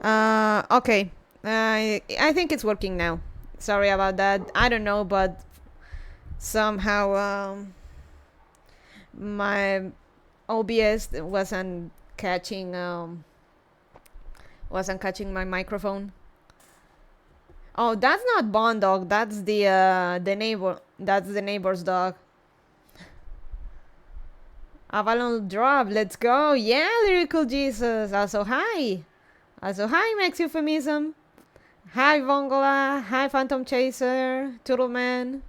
Okay. I think it's working now. Sorry about that. I don't know, but somehow my OBS wasn't catching my microphone. Oh, that's not Bond dog. That's the neighbor. That's the neighbor's dog. Avalon drop. Let's go. Yeah, lyrical Jesus. Also hi. Max Euphemism. Hi Vongola. Hi Phantom Chaser. Turtleman.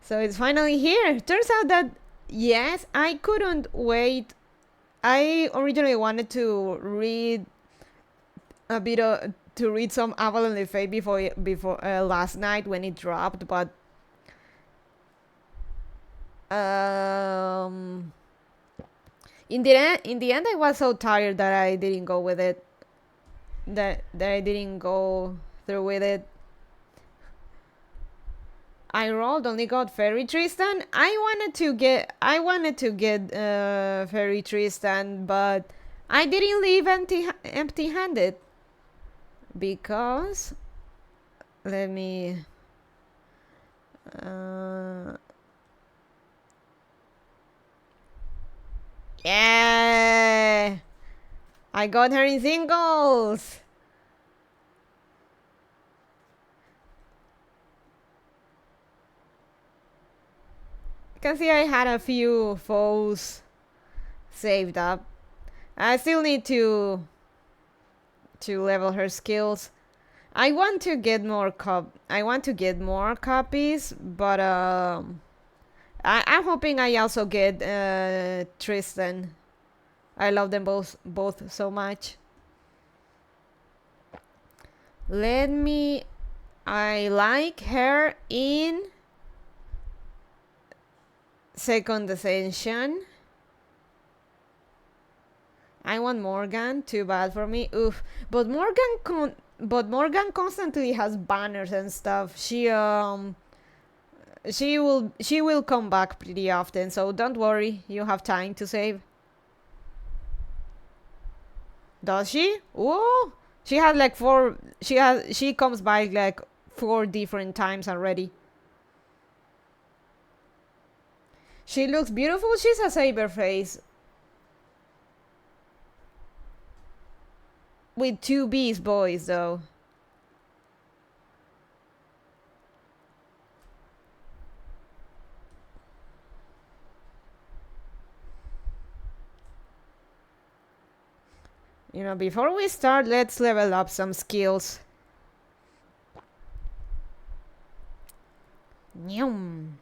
So it's finally here. Turns out that yes, I couldn't wait. I originally wanted to read a bit of to read some Avalon le Fae before last night when it dropped, but in the end I was so tired that I didn't go with it. That I didn't go through with it. I rolled, only got Fairy Tristan. I wanted to get Fairy Tristan, but I didn't leave empty-handed because let me yeah, I got her in singles. You can see I had a few foes saved up. I still need to level her skills. I want to get more copies, but I'm hoping I also get Tristan. I love them both so much. I like her in Second Ascension. I want Morgan. Too bad for me. Oof. But Morgan constantly has banners and stuff. She will come back pretty often, so don't worry. You have time to save. Does she? Ooh. She has like she comes by like 4 different times already. She looks beautiful. She's a saber face. With 2 Beast Boys, though. You know, before we start, let's level up some skills. Nyum.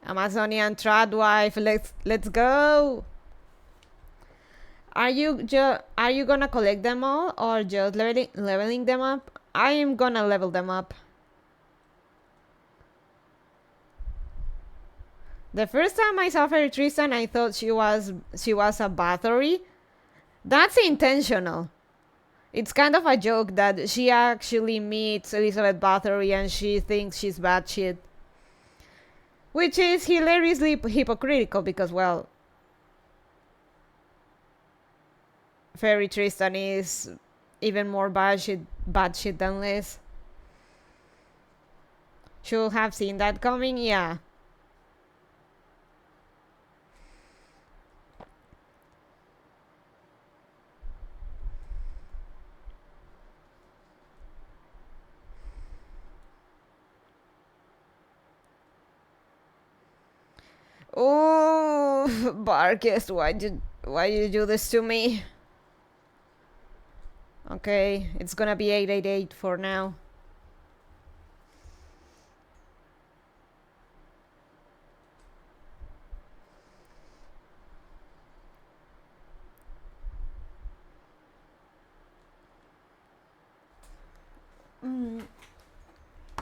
Amazonian Tradwife, let's go. Are you gonna collect them all or just leveling them up? I am gonna level them up. The first time I saw Fairy Tristan, I thought she was a battery. That's intentional. It's kind of a joke that she actually meets Elizabeth Bathory and she thinks she's bad shit. Which is hilariously hypocritical because, well, Fairy Tristan is even more bad shit than Liz. Should have seen that coming, yeah. Oh, Barkest, why did you do this to me? Okay, it's gonna be 888 for now.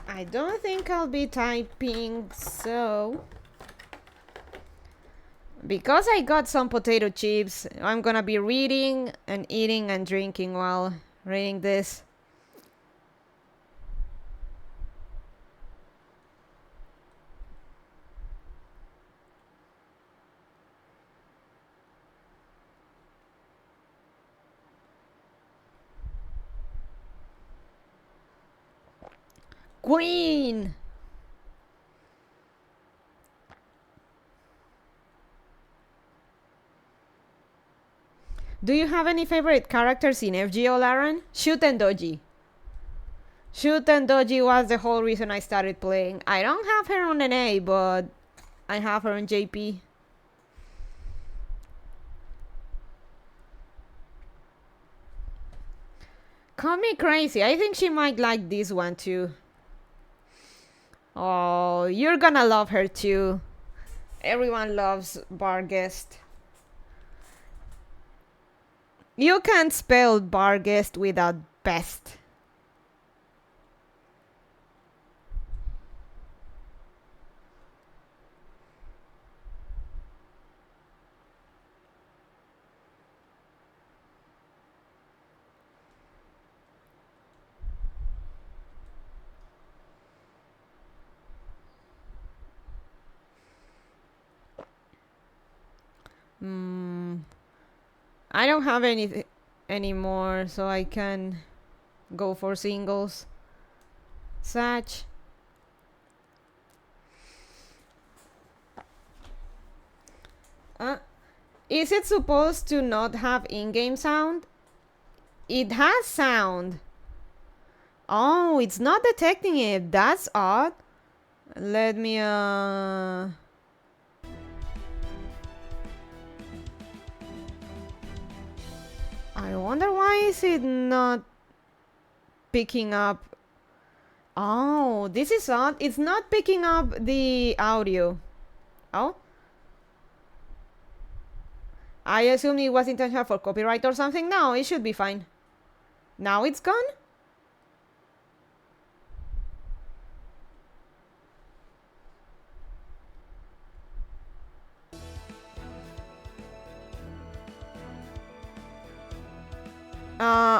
I don't think I'll be typing, so because I got some potato chips, I'm gonna be reading and eating and drinking while reading this. Queen! Do you have any favorite characters in FGO, Lauren? Shoot and Doji. Shoot and Doji was the whole reason I started playing. I don't have her on NA, but I have her on JP. Call me crazy. I think she might like this one too. Oh, you're gonna love her too. Everyone loves Barguest. You can't spell Barguest without best. I don't have any anymore, so I can go for singles. Such. Is it supposed to not have in-game sound? It has sound. Oh, it's not detecting it. That's odd. Let me I wonder why is it not picking up. Oh, this is odd. It's not picking up the audio. Oh? I assume it was intentional for copyright or something. No, it should be fine. Now it's gone?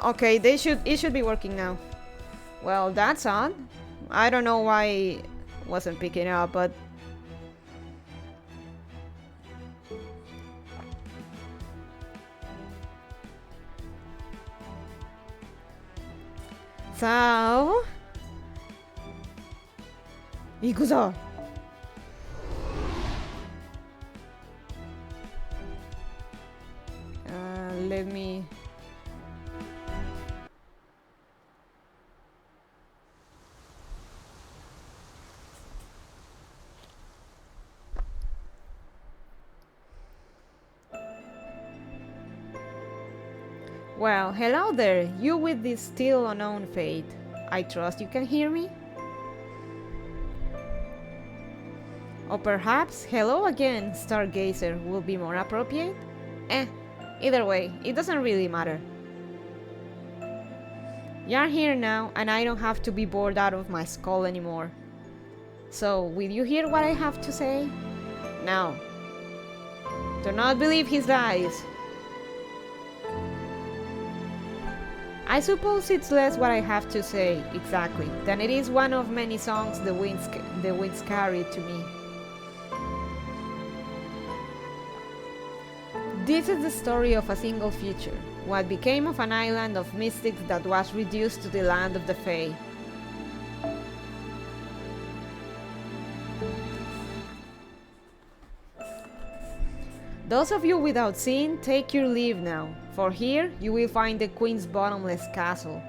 Okay, it should be working now. Well, that's odd. I don't know why it wasn't picking up, but so Ikuzo. Let me. Well, hello there, you with this still unknown fate. I trust you can hear me? Or perhaps, hello again, Stargazer, will be more appropriate? Either way, it doesn't really matter. You're here now, and I don't have to be bored out of my skull anymore. So, will you hear what I have to say? Now, do not believe his lies. I suppose it's less what I have to say, exactly, than it is one of many songs the winds carried to me. This is the story of a single future, what became of an island of mystics that was reduced to the land of the Fae. Those of you without sin, take your leave now, for here you will find the Queen's bottomless castle.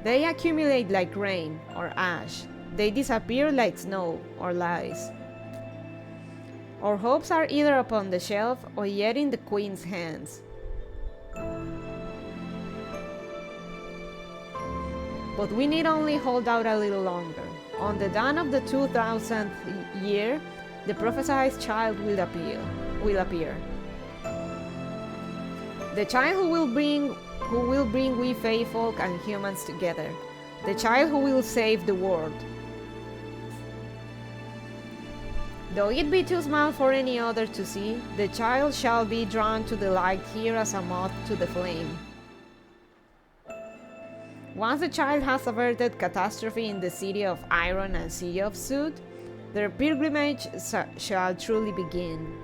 They accumulate like rain or ash. They disappear like snow or lies. Our hopes are either upon the shelf or yet in the Queen's hands. But we need only hold out a little longer. On the dawn of the 2000th year, the prophesied child will appear. The child who will bring we Fae folk and humans together. The child who will save the world. Though it be too small for any other to see, the child shall be drawn to the light here as a moth to the flame. Once the child has averted catastrophe in the city of Iron and sea of soot, their pilgrimage shall truly begin.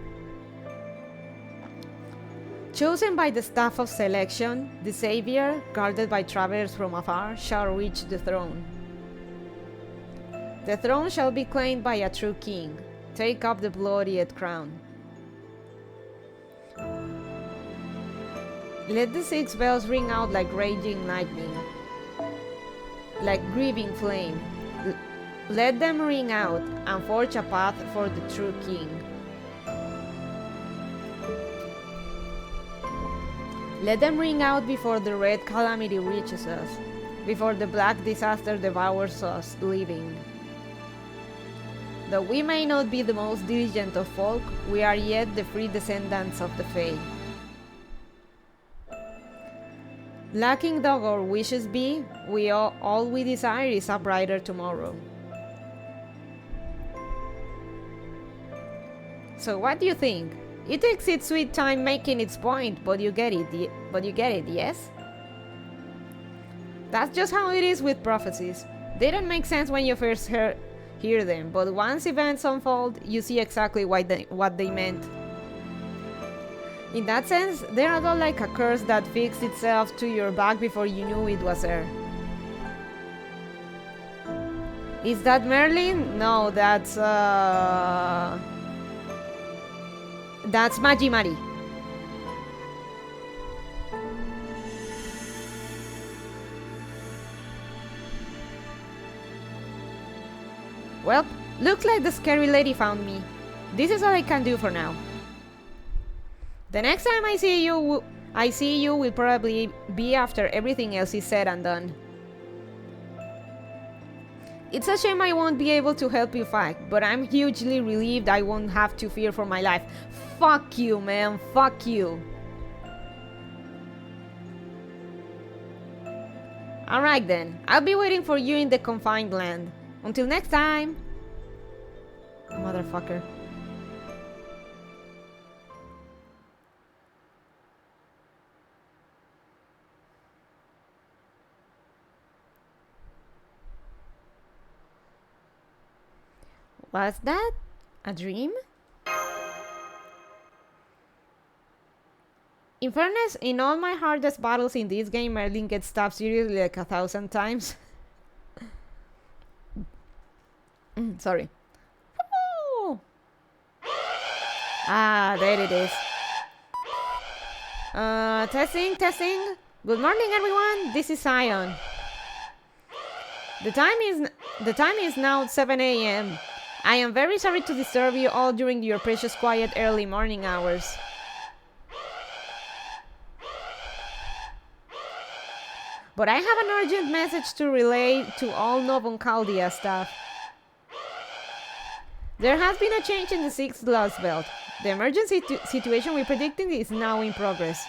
Chosen by the staff of selection, the savior, guarded by travelers from afar, shall reach the throne. The throne shall be claimed by a true king. Take up the bloodied crown. Let the 6 bells ring out like raging lightning, like grieving flame. Let them ring out and forge a path for the true king. Let them ring out before the red calamity reaches us, before the black disaster devours us living. Though we may not be the most diligent of folk, we are yet the free descendants of the Fae. Lacking though our wishes be, all we desire is a brighter tomorrow. So what do you think? It takes its sweet time making its point, but you get it, yes? That's just how it is with prophecies. They don't make sense when you first hear them, but once events unfold, you see exactly what they meant. In that sense, they are not like a curse that fixed itself to your back before you knew it was there. Is that Merlin? No, that's Majimari. Well, looks like the scary lady found me. This is all I can do for now. The next time I see you will probably be after everything else is said and done. It's a shame I won't be able to help you fight, but I'm hugely relieved I won't have to fear for my life. Fuck you, man. Fuck you. Alright then, I'll be waiting for you in the confined land. Until next time. Motherfucker. Was that a dream? In fairness, in all my hardest battles in this game, Merlin gets stabbed seriously like 1,000 times. Sorry. Woo! Ah, there it is. Testing. Good morning, everyone. This is Zion. The time is now 7 a.m. I am very sorry to disturb you all during your precious quiet early morning hours. But I have an urgent message to relay to all Novon Chaldea staff. There has been a change in the 6th Lost Belt. The emergency situation we predicted is now in progress.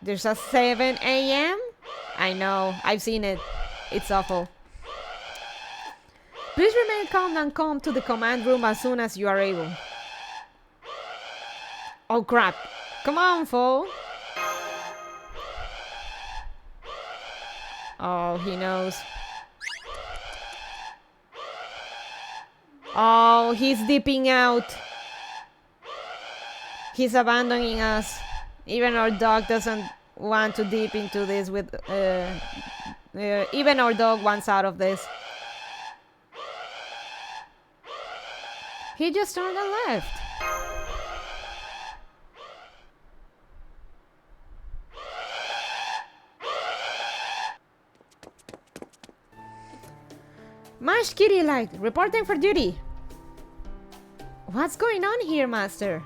There's a 7 a.m.? I know, I've seen it. It's awful. Please remain calm and come to the command room as soon as you are able. Oh crap. Come on, fool. Oh, he knows. Oh, he's dipping out. He's abandoning us. Even our dog doesn't want to dip into this with... even our dog wants out of this. He just turned and left. Mash Kitty Light, reporting for duty. What's going on here, Master?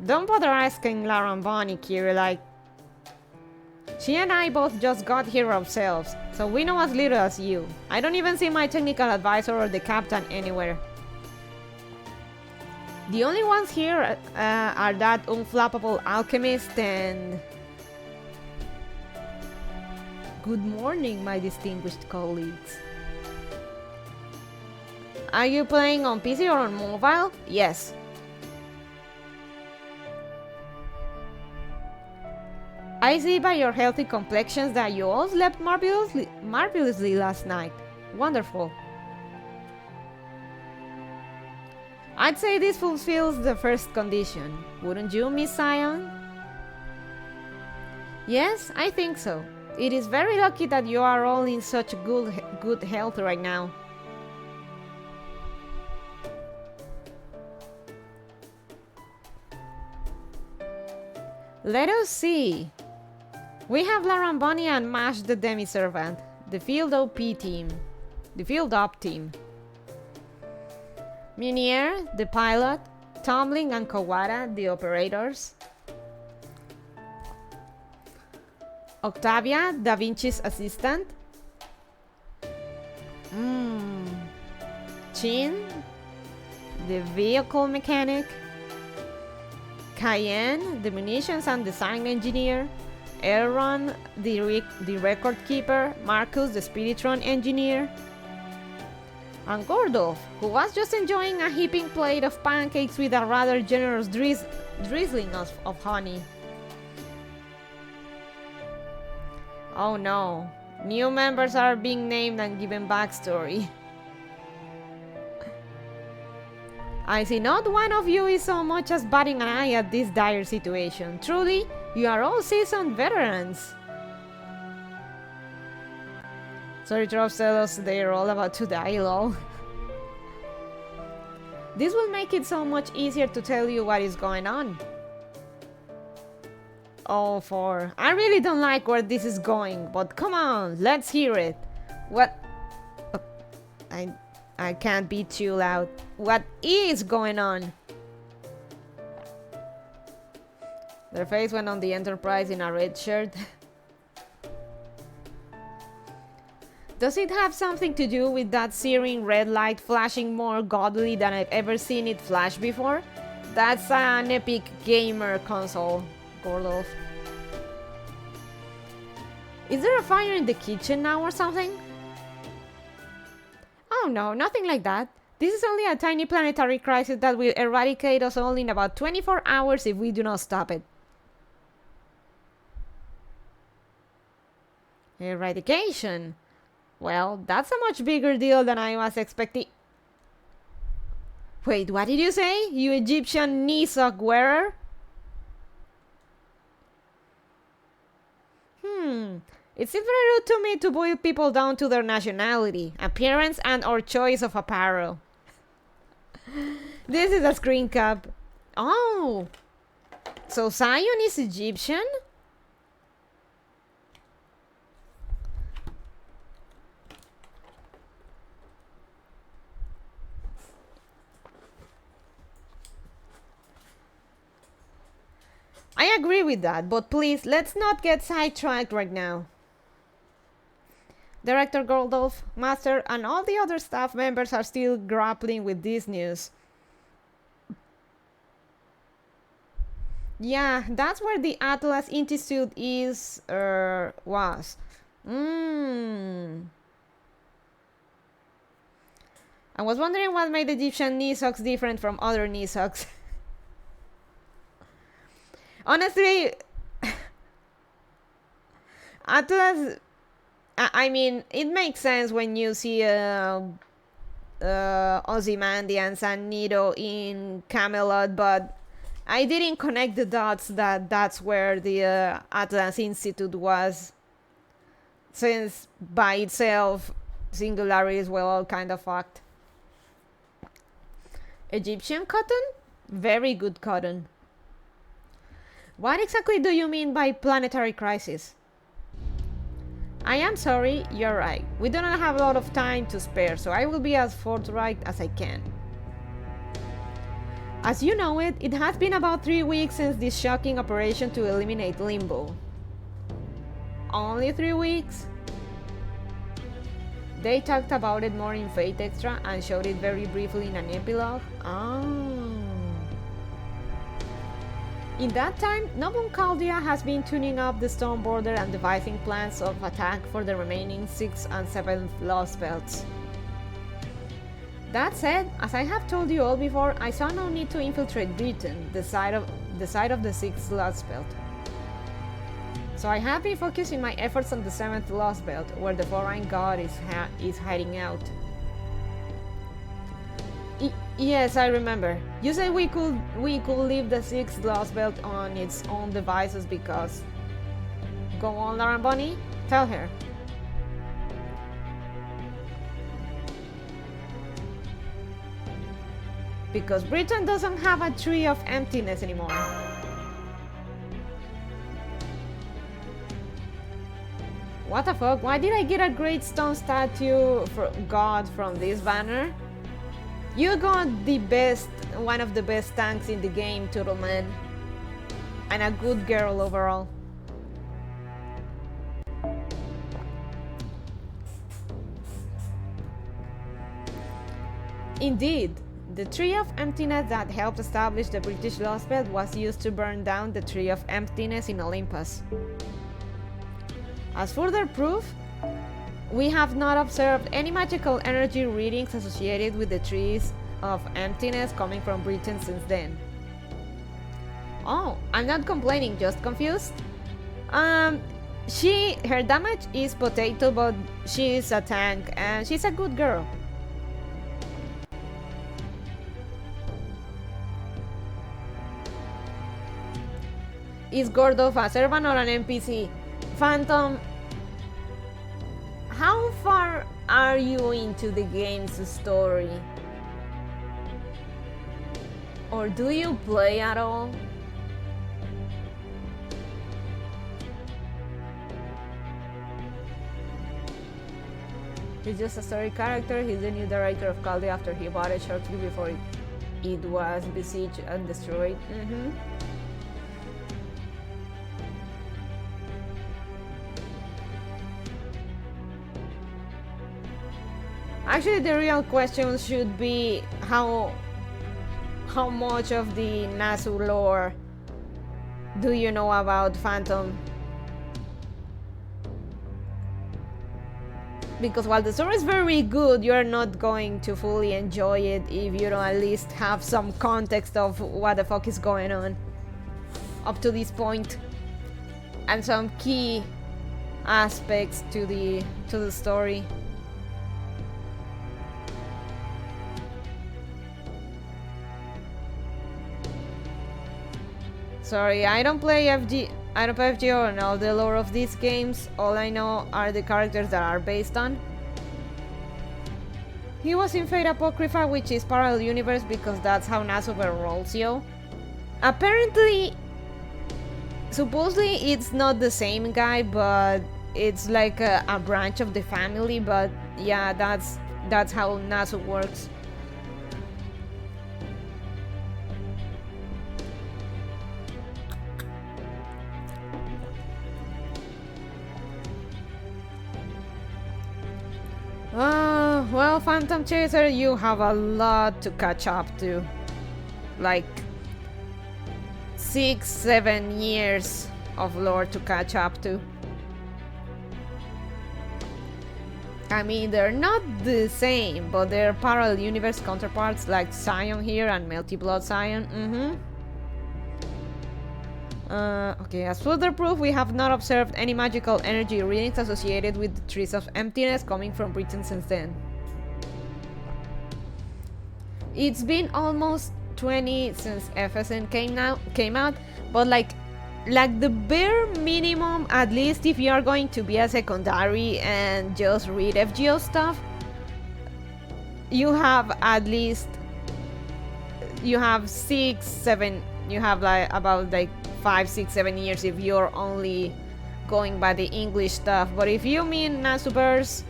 Don't bother asking Lara and Bonnie, Kirillite. She and I both just got here ourselves, so we know as little as you. I don't even see my technical advisor or the captain anywhere. The only ones here are that unflappable alchemist and... Good morning, my distinguished colleagues. Are you playing on PC or on mobile? Yes. I see by your healthy complexions that you all slept marvelously last night. Wonderful. I'd say this fulfills the first condition. Wouldn't you, Miss Zion? Yes, I think so. It is very lucky that you are all in such good health right now. Let us see. We have Laramboni and Mash the Demi-Servant, the Field OP team. The Field Op team. Munier, the pilot, Tumbling and Kawara, the operators. Octavia, Da Vinci's assistant. Chin, the vehicle mechanic. Cayenne, the munitions and design engineer. Aaron, the record keeper. Marcus, the Spiritron engineer. And Gordolf, who was just enjoying a heaping plate of pancakes with a rather generous drizzling of honey. Oh no, new members are being named and given backstory. I see not one of you is so much as batting an eye at this dire situation. Truly, you are all seasoned veterans. Sorry, Trop tell us they're all about to die, lol. This will make it so much easier to tell you what is going on. Oh, I really don't like where this is going, but come on, let's hear it. What? I can't be too loud. What is going on? Their face went on the Enterprise in a red shirt. Does it have something to do with that searing red light flashing more godly than I've ever seen it flash before? That's an epic gamer console, Gordolf. Is there a fire in the kitchen now or something? Oh no, nothing like that. This is only a tiny planetary crisis that will eradicate us all in about 24 hours if we do not stop it. Eradication? Well, that's a much bigger deal than I was expecting. Wait, what did you say? You Egyptian knee sock wearer? It seems very rude to me to boil people down to their nationality, appearance, and or choice of apparel. This is a screen cap. Oh! So Zion is Egyptian? I agree with that, but please, let's not get sidetracked right now. Director Gordolf, Master, and all the other staff members are still grappling with this news. Yeah, that's where the Atlas Institute was. I was wondering what made Egyptian knee socks different from other knee socks. Honestly, Atlas, I mean, it makes sense when you see Ozymandias and Nido in Camelot, but I didn't connect the dots that that's where the Atlas Institute was, since by itself, singularities were all kind of fucked. Egyptian cotton? Very good cotton. What exactly do you mean by planetary crisis? I am sorry, you're right. We do not have a lot of time to spare, so I will be as forthright as I can. As you know it has been about 3 weeks since this shocking operation to eliminate Limbo. Only 3 weeks? They talked about it more in Fate Extra and showed it very briefly in an epilogue. In that time, Nobun Caldia has been tuning up the Stone Border and devising plans of attack for the remaining 6th and 7th Lost Belts. That said, as I have told you all before, I saw no need to infiltrate Britain, the side of the 6th Lost Belt. So I have been focusing my efforts on the 7th Lost Belt, where the foreign god is hiding out. Yes, I remember. You said we could leave the 6th lost belt on its own devices because... Go on, Lara Bunny. Tell her. Because Britain doesn't have a tree of emptiness anymore. What the fuck? Why did I get a great stone statue for God from this banner? You got the best, one of the best tanks in the game, Turtle Man. And a good girl overall. Indeed, the Tree of Emptiness that helped establish the British Lost Belt was used to burn down the Tree of Emptiness in Olympus. As further proof, we have not observed any magical energy readings associated with the Trees of Emptiness coming from Britain since then. Oh, I'm not complaining, just confused. Her damage is potato, but she is a tank and she's a good girl. Is Gordov a servant or an NPC? Phantom, how far are you into the game's story? Or do you play at all? He's just a story character. He's the new director of Caldi after he bought it shortly before it was besieged and destroyed. Actually, the real question should be how much of the Nasu lore do you know about Phantom? Because while the story is very good, you're not going to fully enjoy it if you don't at least have some context of what the fuck is going on up to this point, and some key aspects to the story. Sorry, I don't play FGO and all the lore of these games. All I know are the characters that are based on. He was in Fate Apocrypha, which is parallel universe because that's how Nasuber rolls, yo. Apparently, supposedly it's not the same guy, but it's like a branch of the family. But yeah, that's how Nasu works. Well, Phantom Chaser, you have a lot to catch up to. Like 6-7 years of lore to catch up to. I mean, they're not the same, but they're parallel universe counterparts like Zion here and Melty Blood Zion. Okay, as further proof, we have not observed any magical energy readings associated with the Trees of Emptiness coming from Britain since then. It's been almost 20 since FSN came out, but like the bare minimum, at least if you are going to be a secondary and just read FGO stuff, you have at least, you have 6-7, you have like about like 5-6-7 years if you're only going by the English stuff. But if you mean Nasubers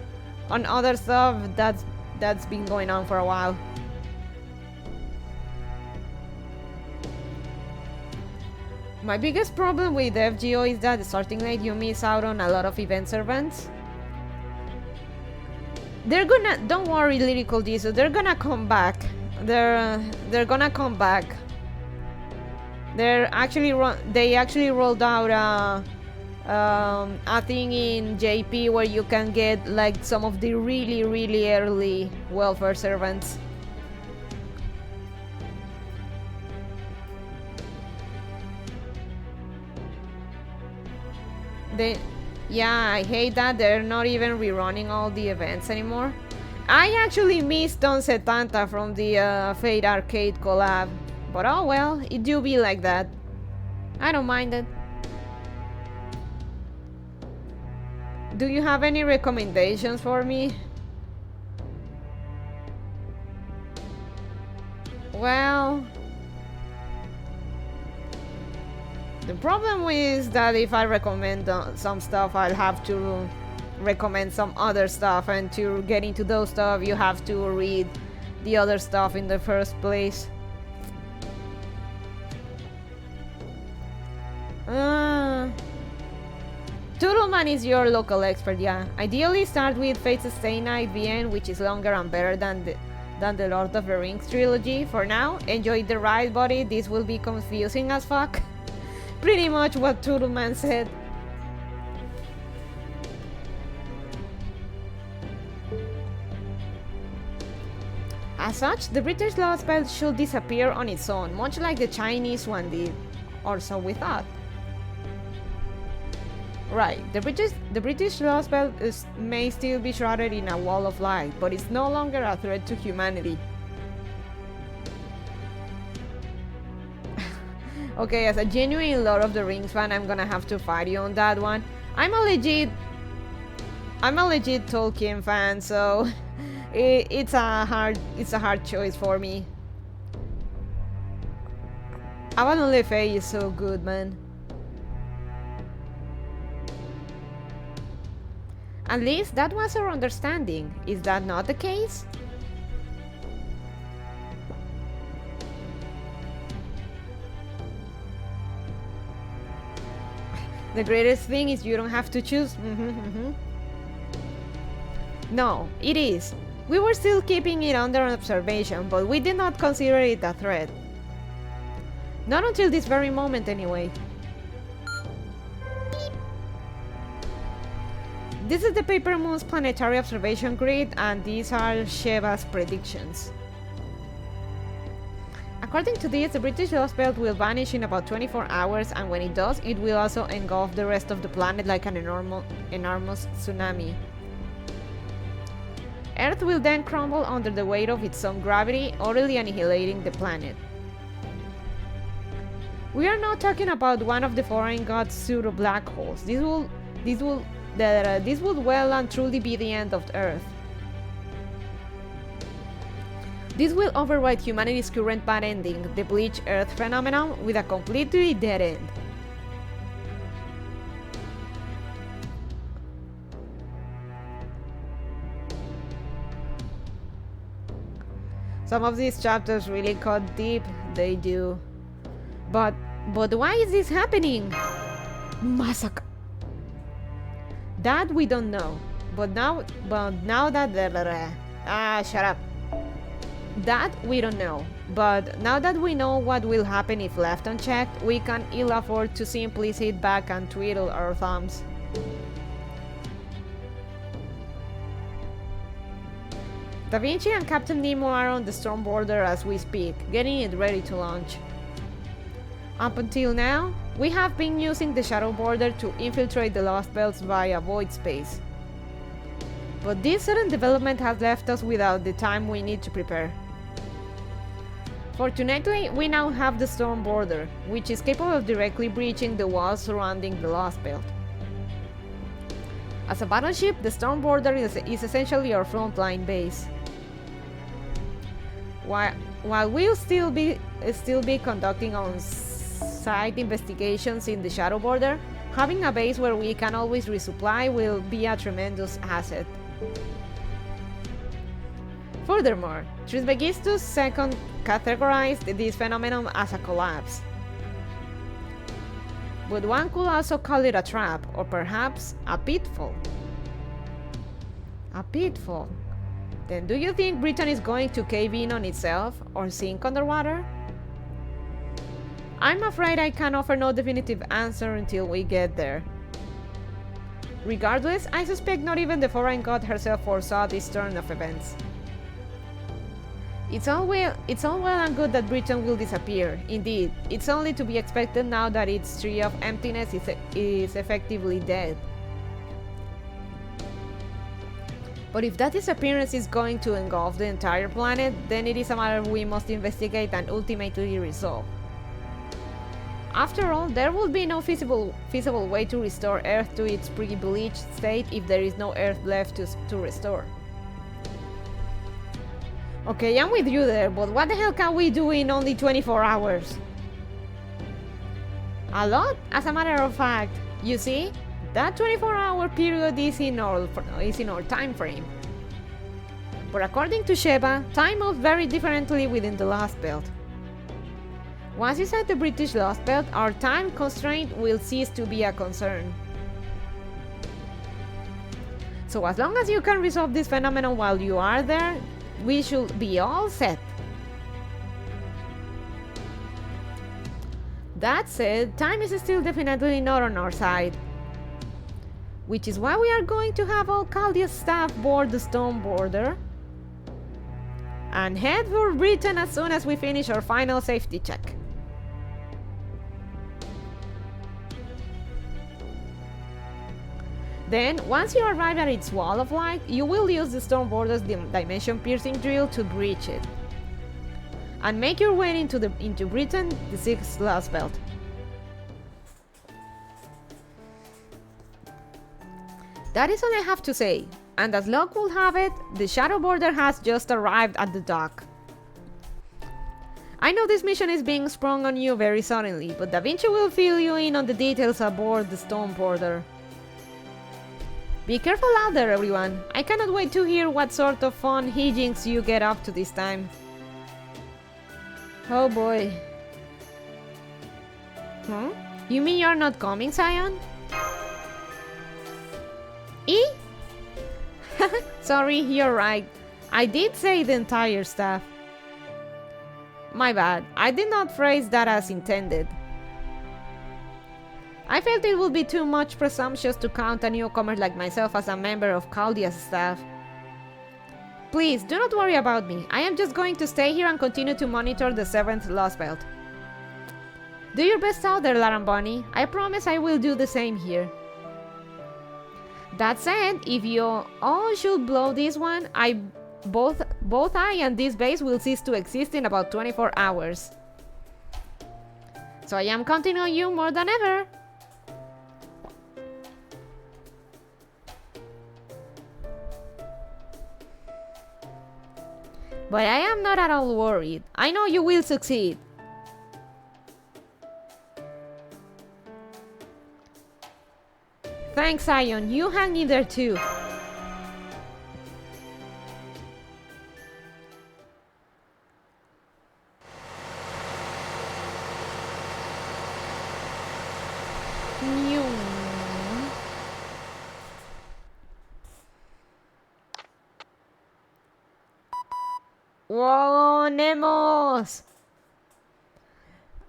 on other stuff, that's been going on for a while. My biggest problem with FGO is that starting late you miss out on a lot of events. They're gonna, don't worry, Lyrical Jesus, they're gonna come back. They're gonna come back. They actually rolled out a thing in JP where you can get like some of the really early welfare servants. Yeah, I hate that they're not even rerunning all the events anymore. I actually missed Don Setanta from the Fate Arcade collab. But oh well, it do be like that. I don't mind it. Do you have any recommendations for me? Well, the problem is that if I recommend some stuff, I'll have to recommend some other stuff, and to get into those stuff, you have to read the other stuff in the first place. Toodleman is your local expert, yeah. Ideally start with Fate's Stay Night VN, which is longer and better than the Lord of the Rings trilogy. For now, enjoy the ride, buddy. This will be confusing as fuck. Pretty much what Toodleman said. As such, the British Lost Belt should disappear on its own, much like the Chinese one did, or so we thought. Right, the British Lost Belt may still be shrouded in a wall of light, but it's no longer a threat to humanity. Okay, as a genuine Lord of the Rings fan, I'm gonna have to fight you on that one. I'm a legit Tolkien fan, so it's a hard choice for me. Avalon le Fae is so good, man. At least that was our understanding. Is that not the case? The greatest thing is you don't have to choose. No, it is. We were still keeping it under observation, but we did not consider it a threat. Not until this very moment, anyway. This is the Paper Moon's planetary observation grid, and these are Sheva's predictions. According to this, the British Lost Belt will vanish in about 24 hours, and when it does, it will also engulf the rest of the planet like an enormous tsunami. Earth will then crumble under the weight of its own gravity, utterly annihilating the planet. We are not talking about one of the foreign gods' pseudo-black holes. This would well and truly be the end of Earth. This will override humanity's current bad ending, the bleach Earth phenomenon, with a completely dead end. Some of these chapters really cut deep, they do. But why is this happening? Masaka. That we don't know. But now that shut up. That we don't know. But now that we know what will happen if left unchecked, we can ill afford to simply sit back and twiddle our thumbs. Da Vinci and Captain Nemo are on the storm border as we speak, getting it ready to launch. Up until now, we have been using the shadow border to infiltrate the Lost Belts via void space. But this sudden development has left us without the time we need to prepare. Fortunately, we now have the storm border, which is capable of directly breaching the walls surrounding the Lost Belt. As a battleship, the storm border is essentially our frontline base. While we'll still be conducting on-site investigations in the shadow border, having a base where we can always resupply will be a tremendous asset. Furthermore, Trismegistus II categorized this phenomenon as a collapse. But one could also call it a trap, or perhaps a pitfall. A pitfall. Then do you think Britain is going to cave in on itself, or sink underwater? I'm afraid I can offer no definitive answer until we get there. Regardless, I suspect not even the foreign god herself foresaw this turn of events. It's all well and good that Britain will disappear. Indeed, it's only to be expected now that its tree of emptiness is effectively dead. But if that disappearance is going to engulf the entire planet, then it is a matter we must investigate and ultimately resolve. After all, there will be no feasible way to restore Earth to its pre-bleached state if there is no Earth left to restore. Okay, I'm with you there, but what the hell can we do in only 24 hours? A lot, as a matter of fact. You see, that 24-hour period is in our time frame. But according to Sheba, time moves very differently within the Lost Belt. Once inside the British Lost Belt, our time constraint will cease to be a concern. So as long as you can resolve this phenomenon while you are there, we should be all set. That said, time is still definitely not on our side. Which is why we are going to have all Chaldea's staff board the stone border and head for Britain as soon as we finish our final safety check. Then, once you arrive at its wall of light, you will use the stone border's dimension-piercing drill to breach it and make your way into Britain, the 6th Lost Belt. That is all I have to say, and as luck will have it, the Shadow Border has just arrived at the dock. I know this mission is being sprung on you very suddenly, but Da Vinci will fill you in on the details aboard the Stone Border. Be careful out there, everyone. I cannot wait to hear what sort of fun hijinks you get up to this time. Oh boy. Huh? You mean you're not coming, Zion? E? Sorry, you're right. I did say the entire staff. My bad. I did not phrase that as intended. I felt it would be too much presumptuous to count a newcomer like myself as a member of Chaldea's staff. Please, do not worry about me. I am just going to stay here and continue to monitor the 7th Lost Belt. Do your best out there, Larambani. I promise I will do the same here. That said, if you all should blow this one, both I and this base will cease to exist in about 24 hours. So I am counting on you more than ever. But I am not at all worried. I know you will succeed. Thanks, Zion. You hang in there too. Whoa, Nemos!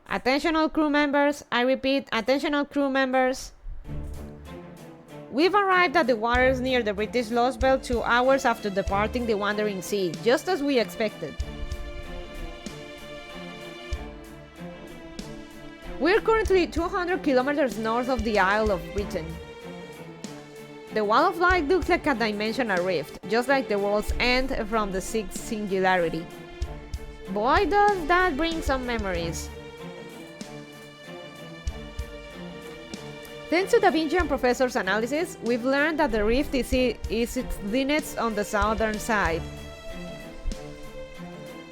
Attention all crew members. I repeat, attention all crew members. We've arrived at the waters near the British Lost Belt 2 hours after departing the Wandering Sea, just as we expected. We're currently 200 kilometers north of the Isle of Britain. The Wall of Light looks like a dimensional rift, just like the world's end from the 6th Singularity. Boy, does that bring some memories. Thanks to Da Vinci and Professor's analysis, we've learned that the rift is its thinnest on the southern side.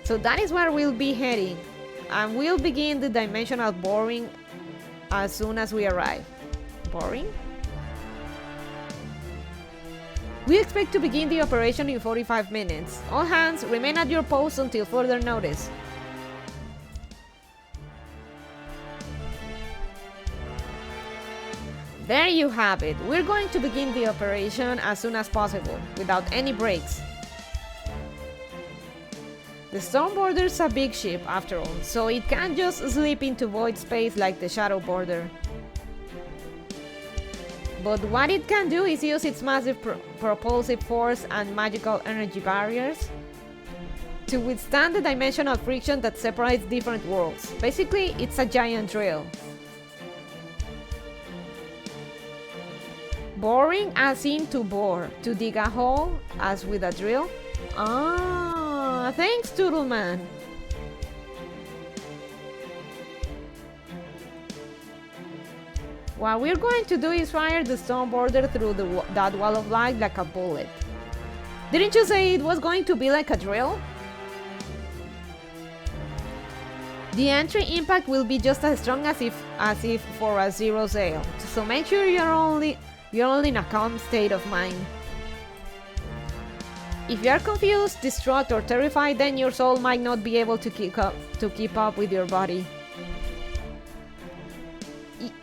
So that is where we'll be heading, and we'll begin the dimensional boring as soon as we arrive. Boring? We expect to begin the operation in 45 minutes. All hands, remain at your posts until further notice. There you have it. We're going to begin the operation as soon as possible, without any breaks. The Stone Border's a big ship, after all, so it can't just slip into void space like the Shadow Border. But what it can do is use its massive propulsive force and magical energy barriers to withstand the dimensional friction that separates different worlds. Basically, it's a giant drill. Boring as in to bore. To dig a hole as with a drill. Ah, thanks, Toodleman. What we're going to do is fire the stone border through that wall of light like a bullet. Didn't you say it was going to be like a drill? The entry impact will be just as strong as if for a zero sale. So make sure you're only in a calm state of mind. If you are confused, distraught, or terrified, then your soul might not be able to keep up with your body.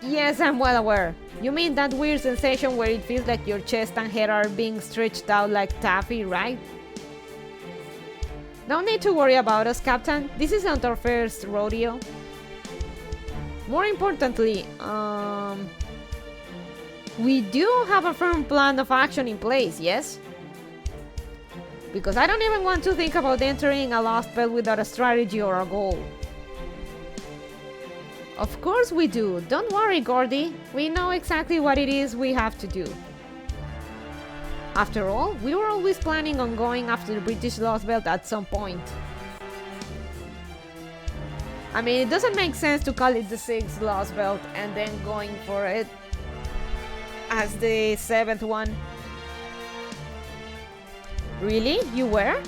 Yes, I'm well aware. You mean that weird sensation where it feels like your chest and head are being stretched out like taffy, right? No need to worry about us, Captain. This isn't our first rodeo. More importantly, we do have a firm plan of action in place, yes? Because I don't even want to think about entering a lost belt without a strategy or a goal. Of course we do. Don't worry, Gordy. We know exactly what it is we have to do. After all, we were always planning on going after the British Lost Belt at some point. I mean, it doesn't make sense to call it the 6th Lost Belt and then going for it as the 7th one. Really? You were?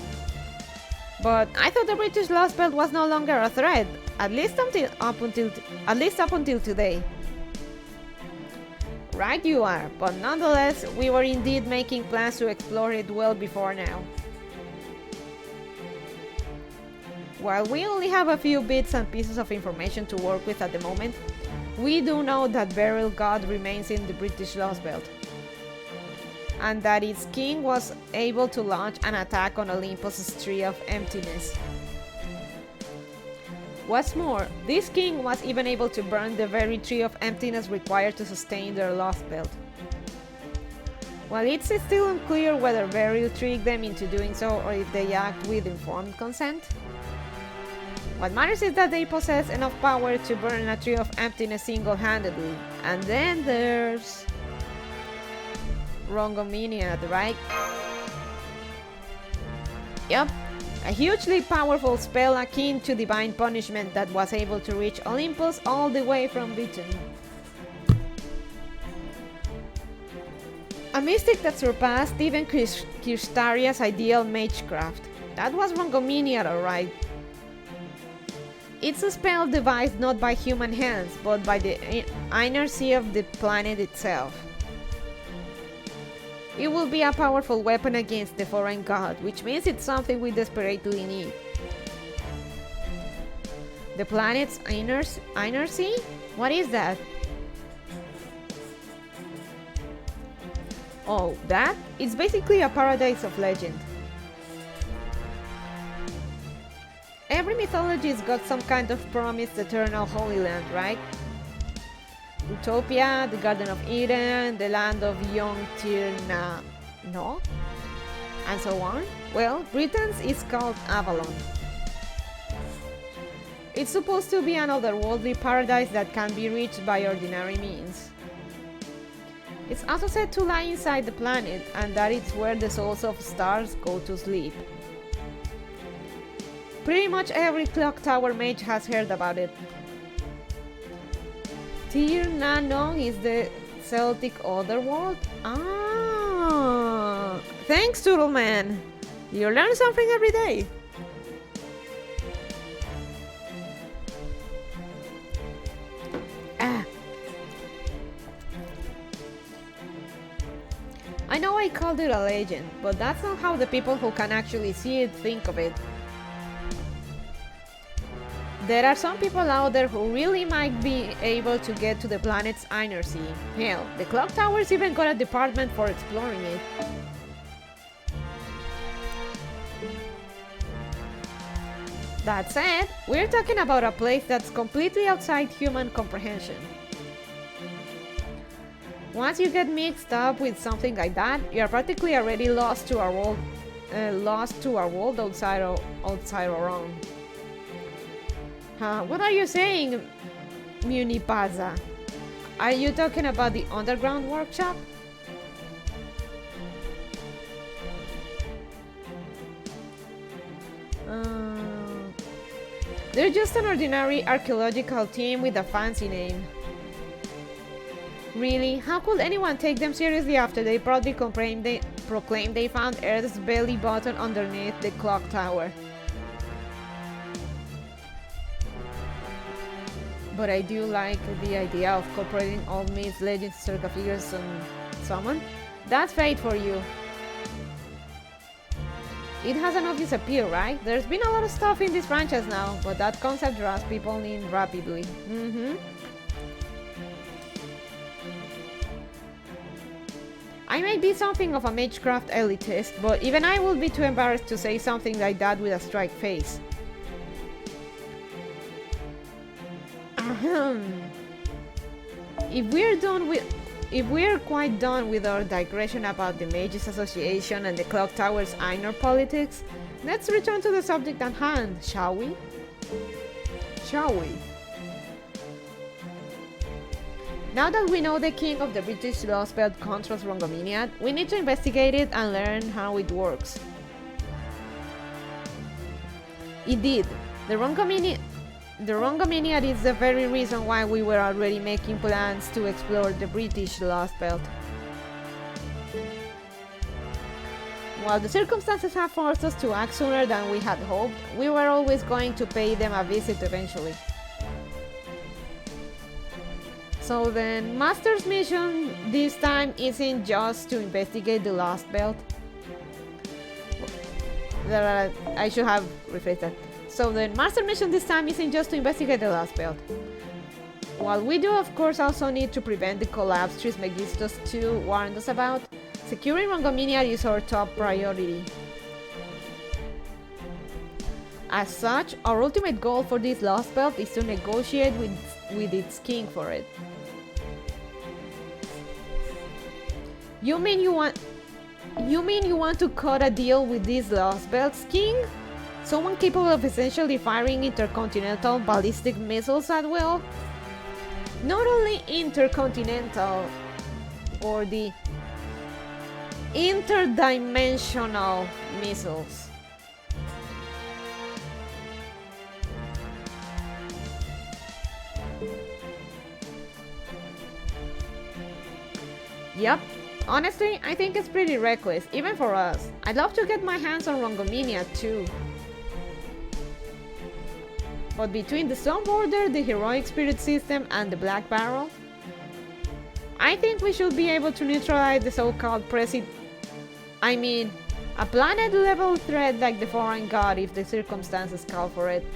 But I thought the British Lost Belt was no longer a threat, at least up until today. Right you are, but nonetheless, we were indeed making plans to explore it well before now. While we only have a few bits and pieces of information to work with at the moment, we do know that Beryl God remains in the British Lost Belt, and that its king was able to launch an attack on Olympus' Tree of Emptiness. What's more, this king was even able to burn the very Tree of Emptiness required to sustain their Lost Belt. While it's still unclear whether Beryl tricked them into doing so or if they act with informed consent, what matters is that they possess enough power to burn a Tree of Emptiness single-handedly. And then there's Rongominiad, right? Yup. A hugely powerful spell akin to divine punishment that was able to reach Olympus all the way from Britain. A mystic that surpassed even Kirstaria's ideal magecraft. That was Rongominiad, alright. It's a spell devised not by human hands, but by the inertia of the planet itself. It will be a powerful weapon against the foreign god, which means it's something we desperately need. The planet's inertia? What is that? Oh, that? It's basically a paradise of legend. Every mythology's got some kind of promised eternal Holy Land, right? Utopia, the Garden of Eden, the land of Young Tirna, no? And so on. Well, Britain's is called Avalon. It's supposed to be an otherworldly paradise that can be reached by ordinary means. It's also said to lie inside the planet, and that it's where the souls of stars go to sleep. Pretty much every clock tower mage has heard about it. Tir Na Nog is the Celtic otherworld? Ah, thanks, Toodleman. You learn something every day. I know I called it a legend, but that's not how the people who can actually see it think of it. There are some people out there who really might be able to get to the planet's inertia. Hell, the clock towers even got a department for exploring it. That said, we're talking about a place that's completely outside human comprehension. Once you get mixed up with something like that, you're practically already lost to our world outside our own. What are you saying, Munipaza? Are you talking about the underground workshop? They're just an ordinary archaeological team with a fancy name. Really? How could anyone take them seriously after they proudly proclaimed they found Earth's belly button underneath the clock tower? But I do like the idea of incorporating old myths, legends, historical figures, and someone. That's fate for you. It has an obvious appeal, right? There's been a lot of stuff in this franchise now, but that concept draws people in rapidly. I may be something of a magecraft elitist, but even I would be too embarrassed to say something like that with a straight face. If we're quite done with our digression about the Mages Association and the Clock Tower's inner politics, let's return to the subject at hand, shall we? Now that we know the king of the British Lost Belt controls Rongominiad, we need to investigate it and learn how it works. Indeed, the Rongominiad is the very reason why we were already making plans to explore the British Lost Belt. While the circumstances have forced us to act sooner than we had hoped, we were always going to pay them a visit eventually. So then, Master's mission this time isn't just to investigate the Lost Belt. I should have rephrased that. So the Master mission this time isn't just to investigate the Lost Belt. While we do of course also need to prevent the collapse Trismegistus 2 warned us about, securing Rongominiad is our top priority. As such, our ultimate goal for this Lost Belt is to negotiate with its king for it. You mean you want to cut a deal with this Lost Belt's king? Someone capable of essentially firing intercontinental ballistic missiles at will? Not only intercontinental, or the interdimensional missiles. Yep. Honestly, I think it's pretty reckless, even for us. I'd love to get my hands on Rongominiad too. But between the Stone Border, the Heroic Spirit System, and the Black Barrel, I think we should be able to neutralize the so-called a planet-level threat like the Foreign God if the circumstances call for it.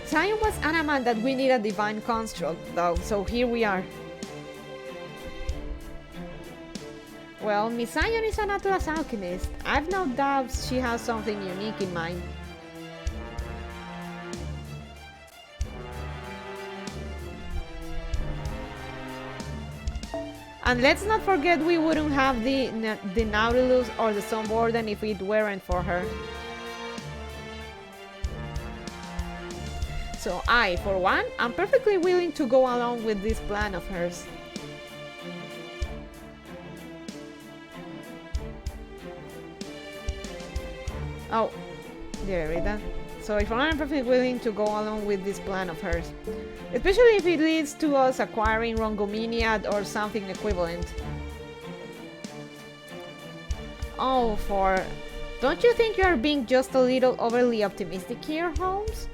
Zion was adamant that we need a divine construct, though, so here we are. Well, Miss Zion is an Atlas alchemist. I've no doubts she has something unique in mind. And let's not forget we wouldn't have the Nautilus or the Sunborn if it weren't for her. So I, for one, am perfectly willing to go along with this plan of hers. Oh, did I read that? So if I'm perfectly willing to go along with this plan of hers. Especially if it leads to us acquiring Rongominiad or something equivalent. Oh, don't you think you are being just a little overly optimistic here, Holmes?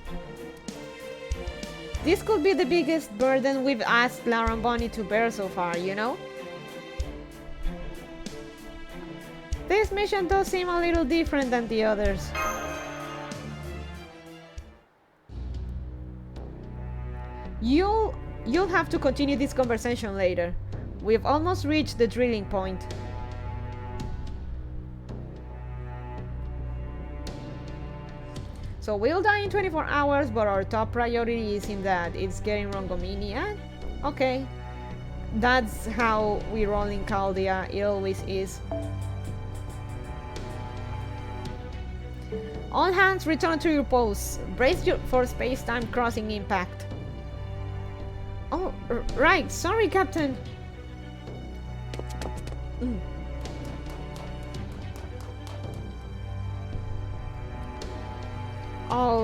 This could be the biggest burden we've asked Lara and Bonnie to bear so far, you know? This mission does seem a little different than the others. You'll have to continue this conversation later. We've almost reached the drilling point. So we'll die in 24 hours, but our top priority is in that it's getting Rongominiad. Okay. That's how we roll in Chaldea. It always is. All hands return to your posts. Brace for space-time crossing impact. Oh, right. Sorry, Captain.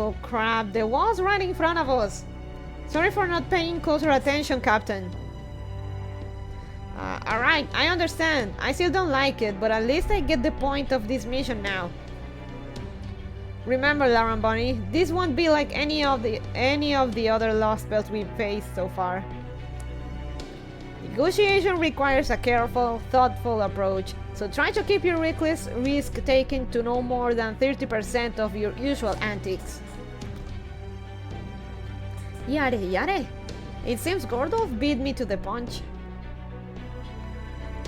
Oh crap, the wall's right in front of us. Sorry for not paying closer attention, Captain. Alright, I understand. I still don't like it, but at least I get the point of this mission now. Remember, Lauren Bunny, this won't be like any of the other lost belts we've faced so far. Negotiation requires a careful, thoughtful approach, so try to keep your risk taking to no more than 30% of your usual antics. Yare yare. It seems Gordolf beat me to the punch.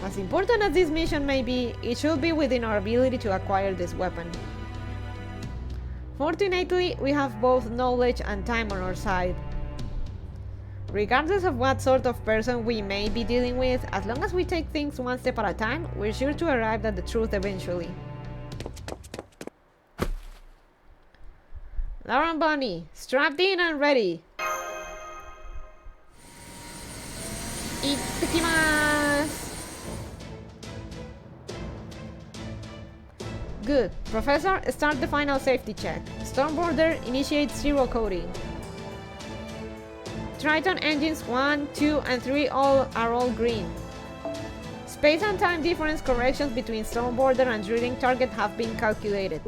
As important as this mission may be, it should be within our ability to acquire this weapon. Fortunately, we have both knowledge and time on our side. Regardless of what sort of person we may be dealing with, as long as we take things one step at a time, we're sure to arrive at the truth eventually. Lauren Bunny, strapped in and ready. Itadakimasu! Good. Professor, start the final safety check. Stormboarder, initiate zero coding. Triton engines 1, 2, and 3 are all green. Space and time difference corrections between Stormboarder and drilling target have been calculated.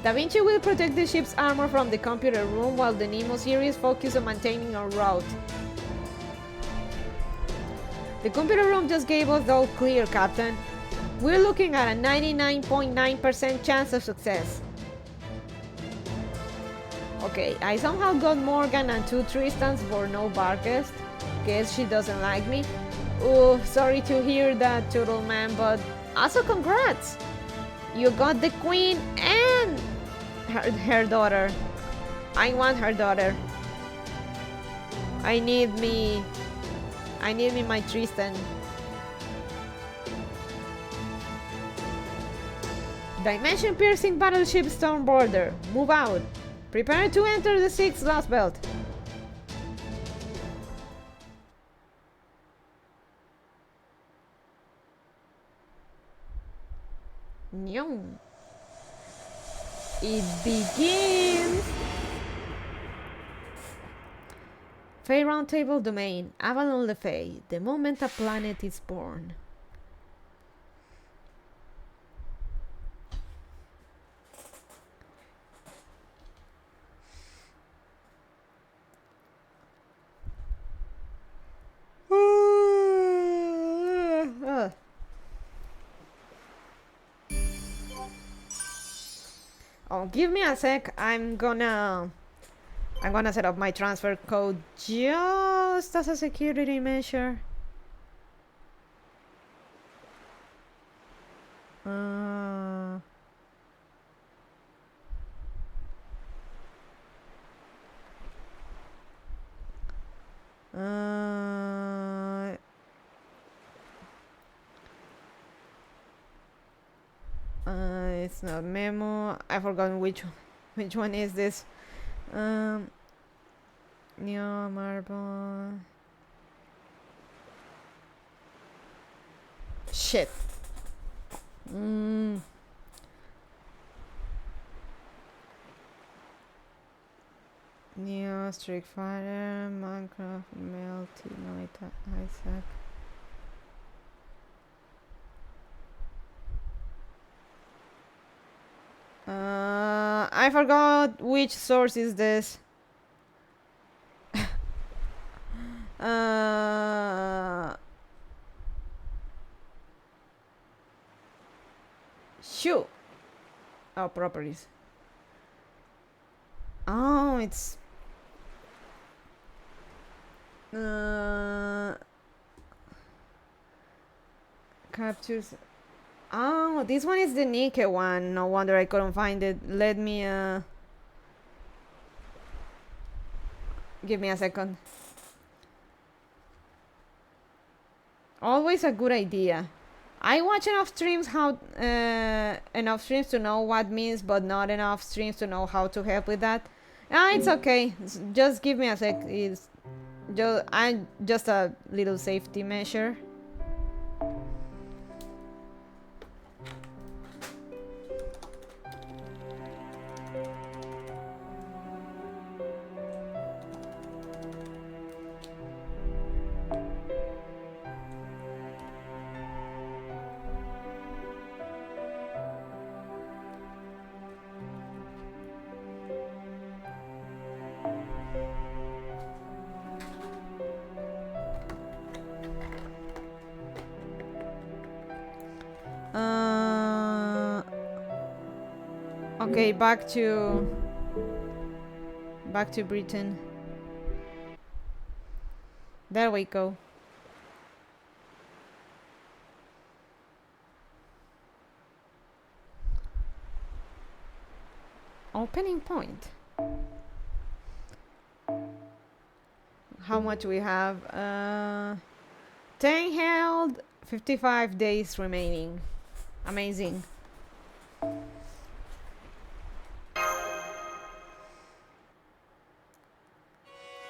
Da Vinci will protect the ship's armor from the computer room while the Nemo series focus on maintaining our route. The computer room just gave us the all clear, Captain. We're looking at a 99.9% chance of success. Okay, I somehow got Morgan and 2 Tristans for no Barkest. Guess she doesn't like me. Ooh, sorry to hear that, Turtle Man, but also congrats! You got the queen and her daughter. I want her daughter. I need me my Tristan. Dimension-piercing battleship Stormboarder. Move out. Prepare to enter the 6th Lost Belt. Nyong. It begins! Fae Roundtable Domain, Avalon le Fae, the moment a planet is born. Oh, give me a sec. I'm gonna set up my transfer code just as a security measure. It's not memo. I forgot which one is this. Neo marble. Shit. Neo Street Fighter, Minecraft, Melty Night Isaac. I forgot which source is this. Shoot. Oh, properties. Oh, it's captures. Oh, this one is the Nike one. No wonder I couldn't find it. Let me give me a second. Always a good idea. I watch enough streams to know what means, but not enough streams to know how to help with that. It's okay. Just give me a sec. It's just a little safety measure. Okay, back to Britain. There we go. Opening point. How much we have? 10 held, 55 days remaining. Amazing.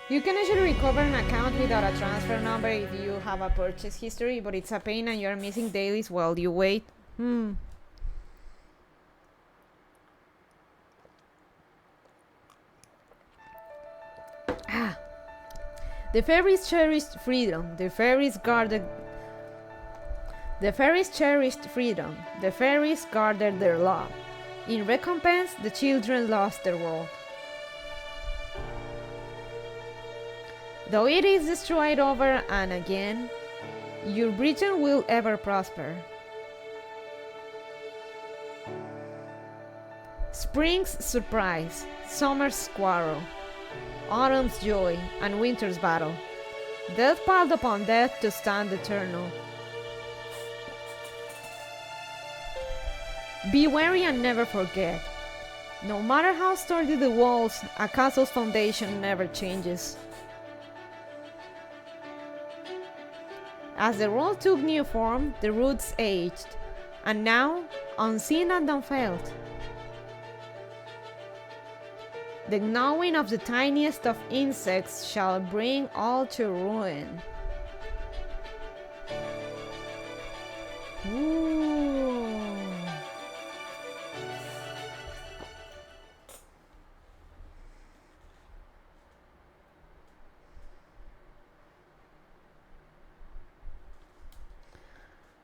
You can actually recover an account without a transfer number if you have a purchase history, but it's a pain and you're missing dailies while you wait. The fairies cherished freedom. The fairies guarded. The fairies cherished freedom. The fairies guarded their law. In recompense, the children lost their world. Though it is destroyed over and again, your Britain will ever prosper. Spring's surprise, summer's quarrel, autumn's joy, and winter's battle. Death piled upon death to stand eternal. Be wary and never forget. No matter how sturdy the walls, a castle's foundation never changes. As the world took new form, the roots aged, and now, unseen and unfelt, the gnawing of the tiniest of insects shall bring all to ruin. Ooh.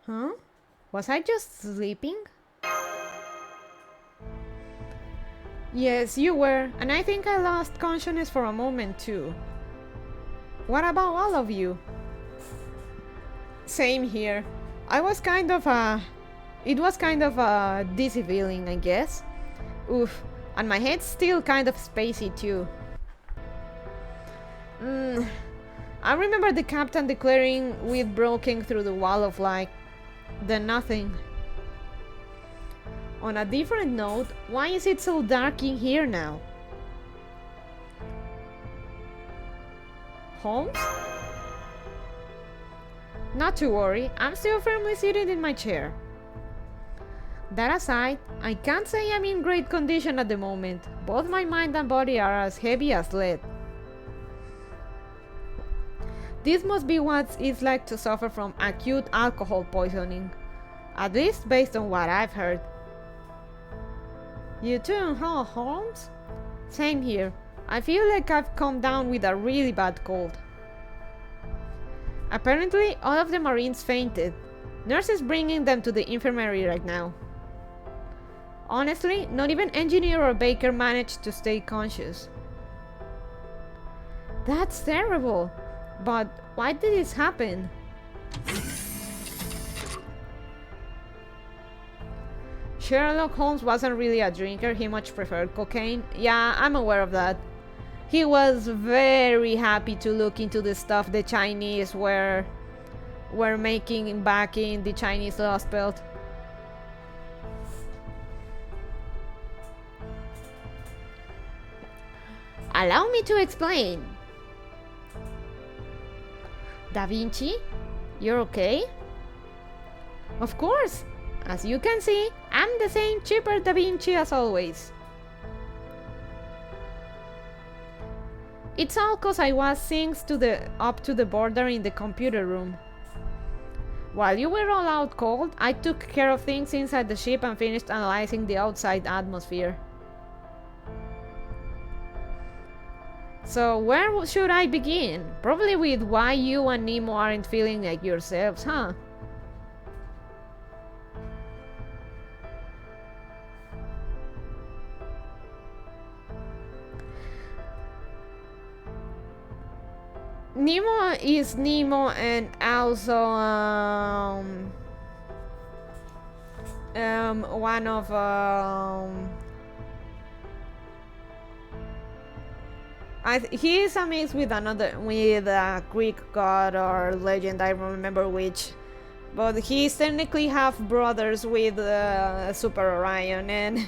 Huh? Was I just sleeping? Yes, you were, and I think I lost consciousness for a moment too. What about all of you? Same here. It was kind of a dizzy feeling, I guess. Oof, and my head's still kind of spacey too. I remember the captain declaring we'd broken through the wall of light. Then nothing. On a different note, why is it so dark in here now? Holmes? Not to worry, I'm still firmly seated in my chair. That aside, I can't say I'm in great condition at the moment. Both my mind and body are as heavy as lead. This must be what it's like to suffer from acute alcohol poisoning. At least based on what I've heard. You too, huh, Holmes? Same here. I feel like I've come down with a really bad cold. Apparently, all of the Marines fainted. Nurses bringing them to the infirmary right now. Honestly, not even Engineer or Baker managed to stay conscious. That's terrible. But why did this happen? Sherlock Holmes wasn't really a drinker, he much preferred cocaine. Yeah, I'm aware of that. He was very happy to look into the stuff the Chinese were making back in the Chinese Lost Belt. Allow me to explain. Da Vinci? You're okay? Of course! As you can see, I'm the same chipper Da Vinci as always. It's all cause I was synced up to the border in the computer room. While you were all out cold, I took care of things inside the ship and finished analyzing the outside atmosphere. So where should I begin? Probably with why you and Nemo aren't feeling like yourselves, huh? Nemo is Nemo, and also one of He is a mix with a Greek god or legend. I don't remember which, but he's technically half brothers with Super Orion, and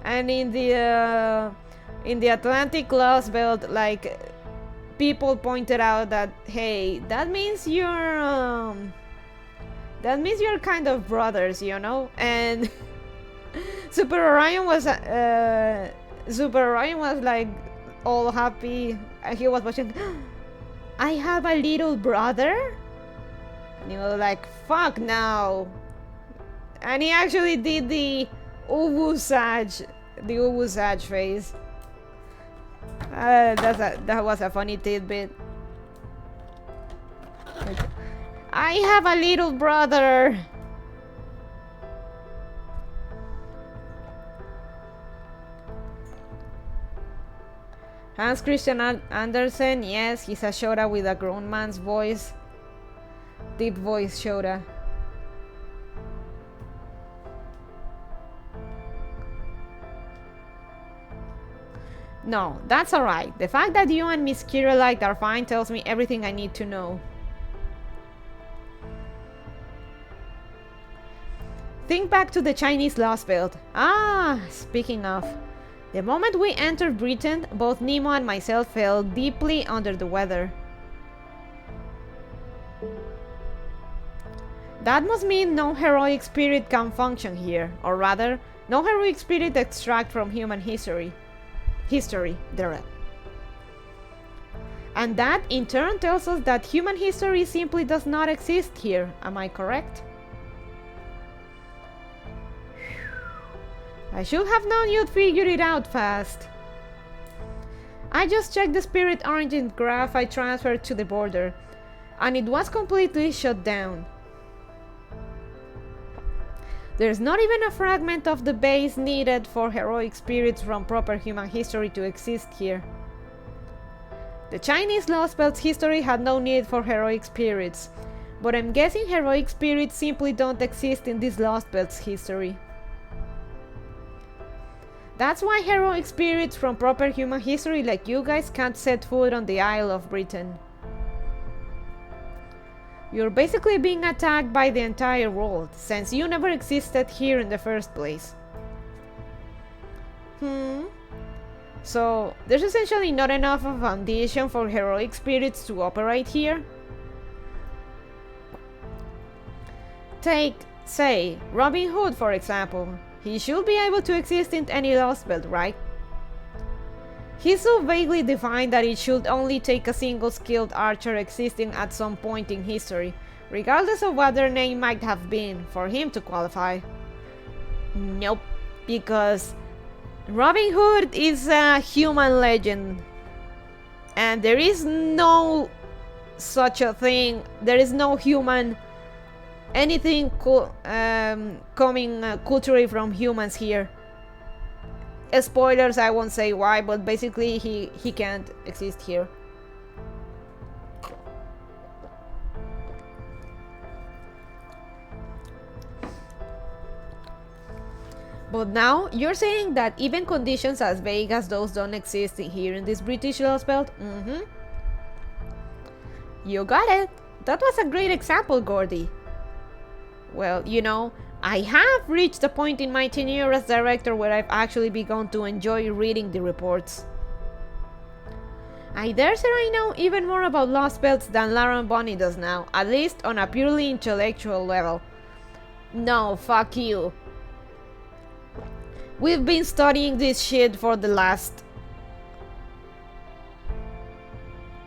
in the Atlantic Lost Belt, like, people pointed out that, hey, that means you're kind of brothers, you know. And Super Orion was like all happy. He was watching. I have a little brother, and he was like, "Fuck now!" And he actually did the Ubu Sag face. That was a funny tidbit. Like, I have a little brother. Hans Christian Andersen, yes, he's a Shota with a grown man's voice. Deep voice Shota. No, that's alright. The fact that you and Miss Kirillite are fine tells me everything I need to know. Think back to the Chinese Lost Belt. Ah, speaking of. The moment we entered Britain, both Nemo and myself felt deeply under the weather. That must mean no heroic spirit can function here, or rather, no heroic spirit extract from human history. And that in turn tells us that human history simply does not exist here, am I correct? I should have known you'd figure it out fast. I just checked the spirit origin graph I transferred to the border, and it was completely shut down. There's not even a fragment of the base needed for heroic spirits from proper human history to exist here. The Chinese Lost Belt's history had no need for heroic spirits, but I'm guessing heroic spirits simply don't exist in this Lost Belt's history. That's why heroic spirits from proper human history like you guys can't set foot on the Isle of Britain. You're basically being attacked by the entire world, since you never existed here in the first place. So, there's essentially not enough of a foundation for heroic spirits to operate here? Take, say, Robin Hood for example. He should be able to exist in any Lost Belt, right? He's so vaguely defined that it should only take a single skilled archer existing at some point in history, regardless of what their name might have been, for him to qualify. Nope, because Robin Hood is a human legend, and there is no such a thing. There is no human anything coming culturally from humans here. Spoilers, I won't say why, but basically he can't exist here. But now, you're saying that even conditions as vague as those don't exist here in this British Lost Belt? You got it! That was a great example, Gordy. Well, you know, I have reached a point in my tenure as director where I've actually begun to enjoy reading the reports. I dare say I know even more about Lost Belts than Lauren Bonnie does now, at least on a purely intellectual level. No, fuck you. We've been studying this shit for the last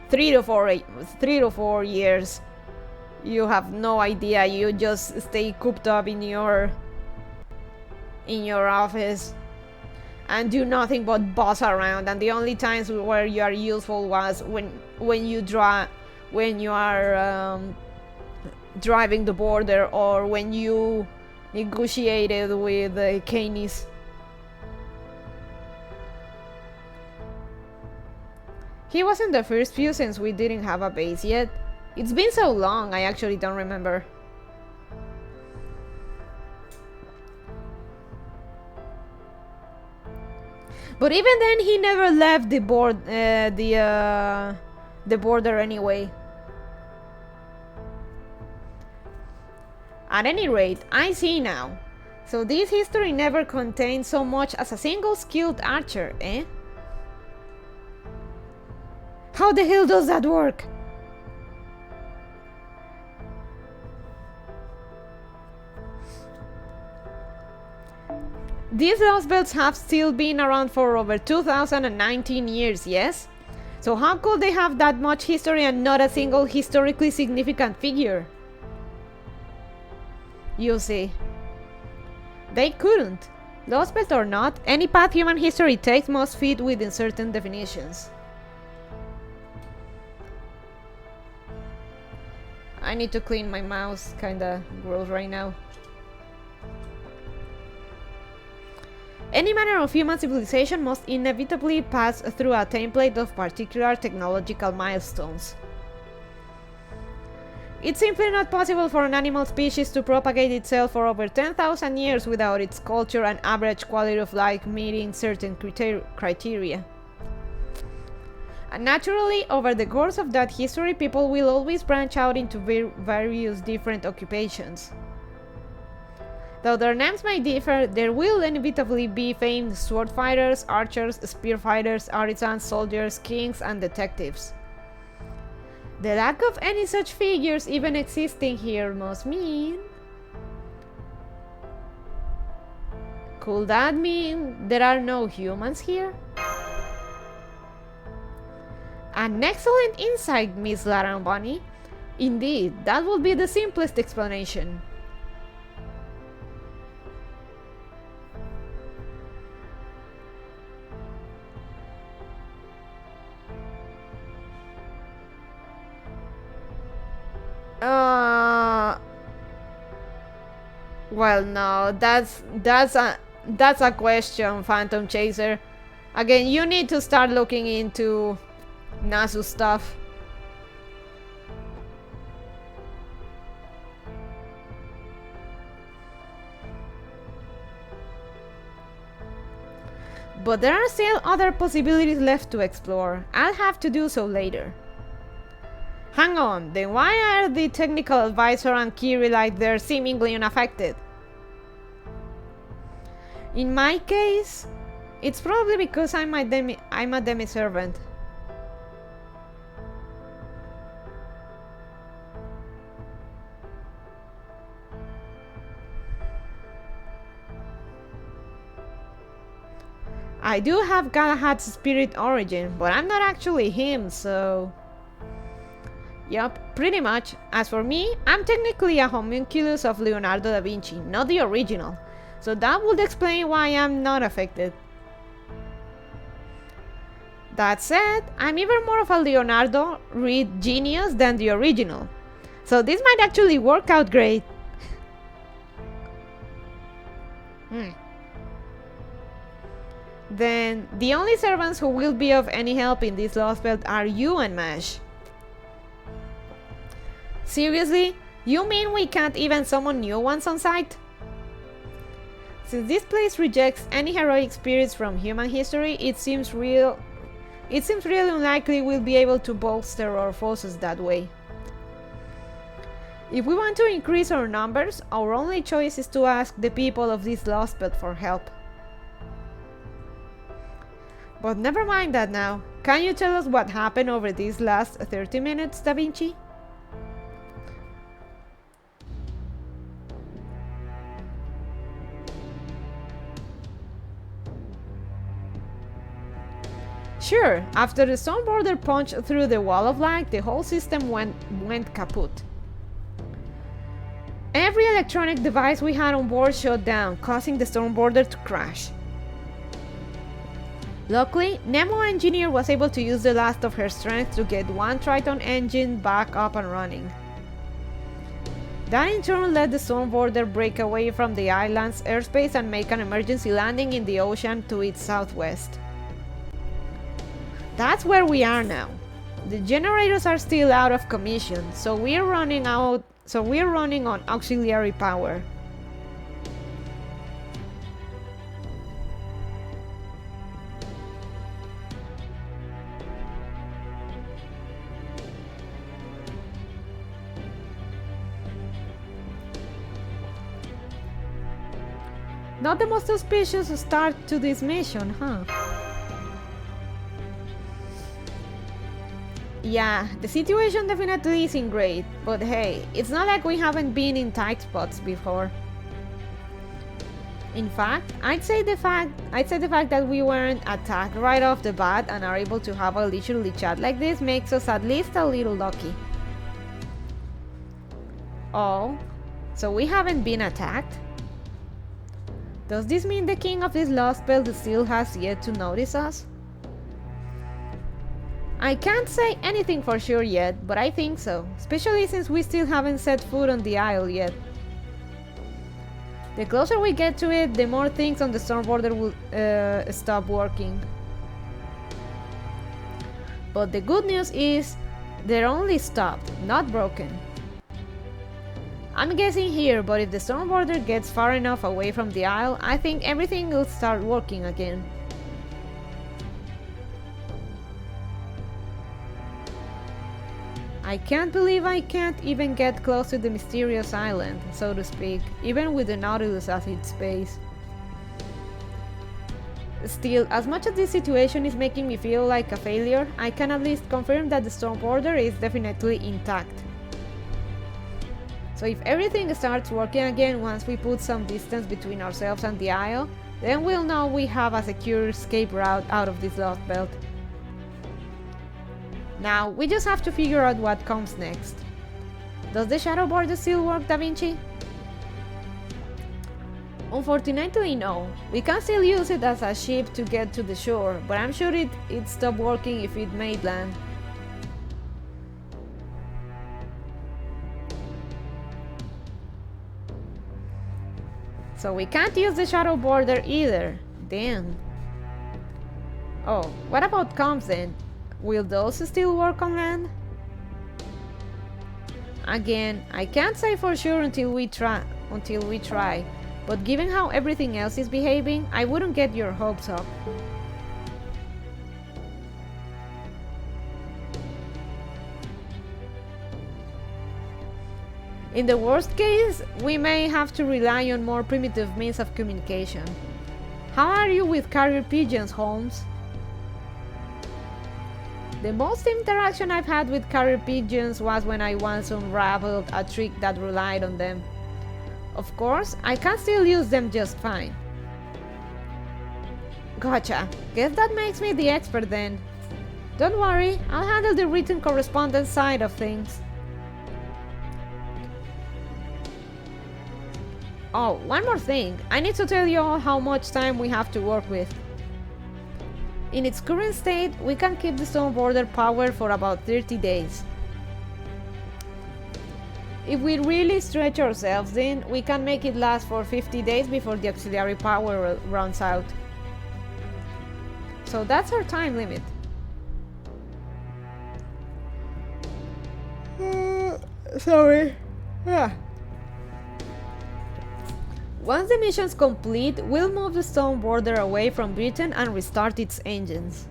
3 to 4 years. You have no idea, you just stay cooped up in your office and do nothing but boss around, and the only times where you are useful was when you are driving the border, or when you negotiated with the Canis. He wasn't the first few since we didn't have a base yet. It's been so long, I actually don't remember. But even then, he never left the border anyway. At any rate, I see now. So this history never contained so much as a single skilled archer, eh? How the hell does that work? These lost belts have still been around for over 2019 years, yes? So how could they have that much history and not a single historically significant figure? You see, they couldn't. Lost belt or not, any path human history takes must fit within certain definitions. I need to clean my mouse, kinda gross right now. Any manner of human civilization must inevitably pass through a template of particular technological milestones. It's simply not possible for an animal species to propagate itself for over 10,000 years without its culture and average quality of life meeting certain criteria. And naturally, over the course of that history, people will always branch out into various different occupations. Though their names may differ, there will inevitably be famed sword fighters, archers, spear fighters, artisans, soldiers, kings, and detectives. The lack of any such figures even existing here must mean... Could that mean there are no humans here? An excellent insight, Miss Larambani. Indeed, that would be the simplest explanation. Well, no, that's a question, Phantom Chaser. Again, you need to start looking into Nasu stuff. But there are still other possibilities left to explore. I'll have to do so later. Hang on, then why are the technical advisor and Kiri like they're seemingly unaffected? In my case, it's probably because I'm a demi-servant. I do have Galahad's spirit origin, but I'm not actually him, so... Yup, pretty much. As for me, I'm technically a homunculus of Leonardo da Vinci, not the original. So that would explain why I'm not affected. That said, I'm even more of a Leonardo Reed genius than the original. So this might actually work out great. Then, the only servants who will be of any help in this lost belt are you and Mash. Seriously? You mean we can't even summon new ones on sight? Since this place rejects any heroic spirits from human history, it seems really unlikely we'll be able to bolster our forces that way. If we want to increase our numbers, our only choice is to ask the people of this lost belt for help. But never mind that now. Can you tell us what happened over these last 30 minutes, Da Vinci? Sure, after the stone border punched through the wall of light, the whole system went kaput. Every electronic device we had on board shut down, causing the stone border to crash. Luckily, Nemo Engineer was able to use the last of her strength to get one Triton engine back up and running. That in turn let the stone border break away from the island's airspace and make an emergency landing in the ocean to its southwest. That's where we are now. The generators are still out of commission, so we're running on auxiliary power. Not the most auspicious start to this mission, huh? Yeah, the situation definitely isn't great, but hey, it's not like we haven't been in tight spots before. In fact, I'd say the fact that we weren't attacked right off the bat and are able to have a leisurely chat like this makes us at least a little lucky. Oh, so we haven't been attacked? Does this mean the king of this lost belt still has yet to notice us? I can't say anything for sure yet, but I think so, especially since we still haven't set foot on the isle yet. The closer we get to it, the more things on the storm border will stop working. But the good news is, they're only stopped, not broken. I'm guessing here, but if the storm border gets far enough away from the isle, I think everything will start working again. I can't believe I can't even get close to the mysterious island, so to speak, even with the Nautilus at its base. Still, as much as this situation is making me feel like a failure, I can at least confirm that the storm border is definitely intact. So if everything starts working again once we put some distance between ourselves and the isle, then we'll know we have a secure escape route out of this lost belt. Now, we just have to figure out what comes next. Does the shadow border still work, Da Vinci? Unfortunately, no. We can still use it as a ship to get to the shore, but I'm sure it'd stop working if it made land. So we can't use the shadow border either. Damn. Oh, what about comms then? Will those still work on land? Again, I can't say for sure until we try, but given how everything else is behaving, I wouldn't get your hopes up. In the worst case, we may have to rely on more primitive means of communication. How are you with carrier pigeons, Holmes? The most interaction I've had with carrier pigeons was when I once unraveled a trick that relied on them. Of course, I can still use them just fine. Gotcha. Guess that makes me the expert then. Don't worry, I'll handle the written correspondence side of things. Oh, one more thing. I need to tell you all how much time we have to work with. In its current state, we can keep the storm border powered for about 30 days. If we really stretch ourselves then, we can make it last for 50 days before the auxiliary power runs out. So that's our time limit. Sorry. Once the mission's complete, we'll move the storm border away from Britain and restart its engines.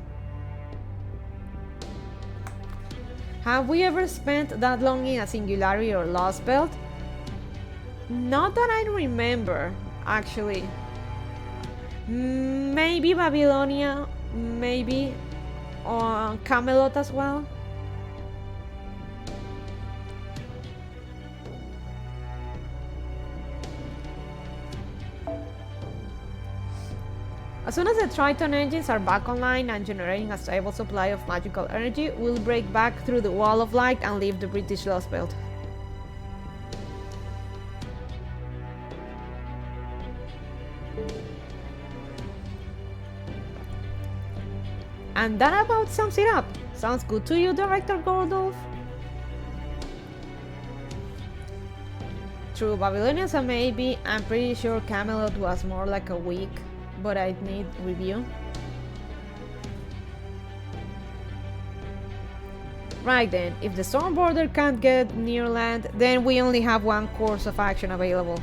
Have we ever spent that long in a singularity or lost belt? Not that I remember, actually. Maybe Babylonia, maybe, or Camelot as well. As soon as the Triton engines are back online and generating a stable supply of magical energy, we'll break back through the Wall of Light and leave the British Lost Belt. And that about sums it up. Sounds good to you, Director Gordolf? True, Babylonians a maybe. I'm pretty sure Camelot was more like a week, but I'd need review. Right then, if the storm border can't get near land, then we only have one course of action available.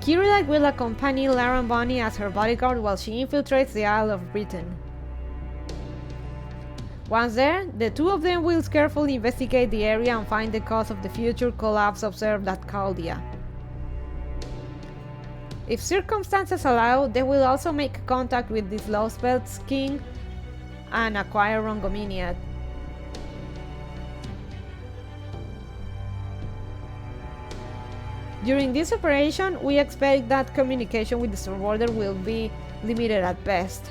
Kirilak will accompany Lara and Bonnie as her bodyguard while she infiltrates the Isle of Britain. Once there, the two of them will carefully investigate the area and find the cause of the future collapse observed at Chaldea. If circumstances allow, they will also make contact with this Lost Belt's king and acquire Rongominiad. During this operation, we expect that communication with the Starborder will be limited at best.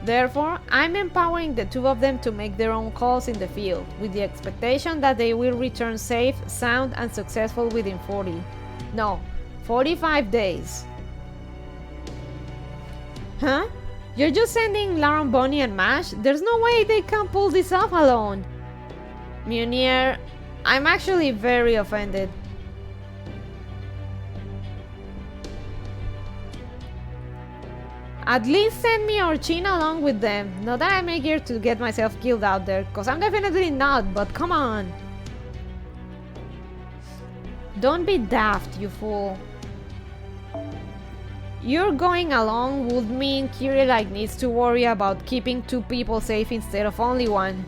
Therefore, I'm empowering the two of them to make their own calls in the field, with the expectation that they will return safe, sound, and successful within 45 days. Huh? You're just sending Lauren, Bonnie, and Mash? There's no way they can pull this off alone. Munir, I'm actually very offended. At least send me Orchin along with them. Not that I'm eager to get myself killed out there, cause I'm definitely not, but come on. Don't be daft, you fool. Your going along would mean Kyrie needs to worry about keeping 2 people safe instead of only 1.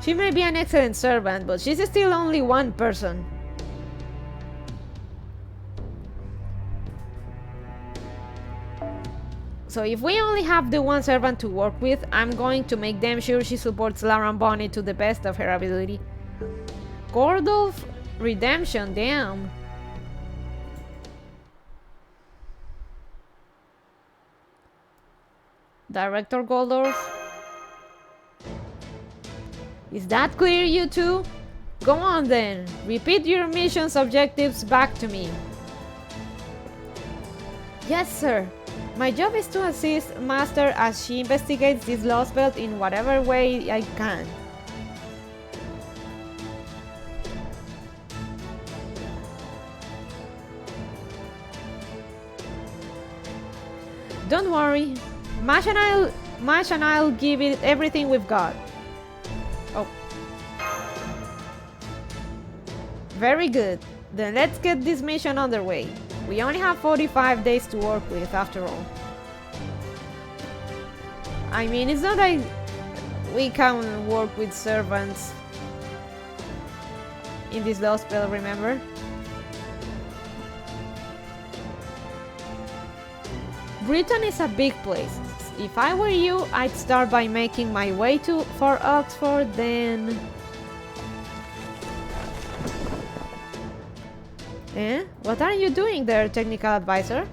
She may be an excellent servant, but she's still only 1 person. So if we only have the 1 servant to work with, I'm going to make damn sure she supports Lauren Bonnie to the best of her ability. Gordolf Redemption, damn. Director Goldorf. Is that clear, you two? Go on then. Repeat your mission's objectives back to me. Yes, sir. My job is to assist Master as she investigates this Lost Belt in whatever way I can. Don't worry. Mash and I'll give it everything we've got. Oh. Very good. Then let's get this mission underway. We only have 45 days to work with, after all. I mean, it's not like we can work with servants in this Lost Belt, remember? Britain is a big place. If I were you, I'd start by making my way for Oxford, then... Eh? What are you doing there, technical advisor?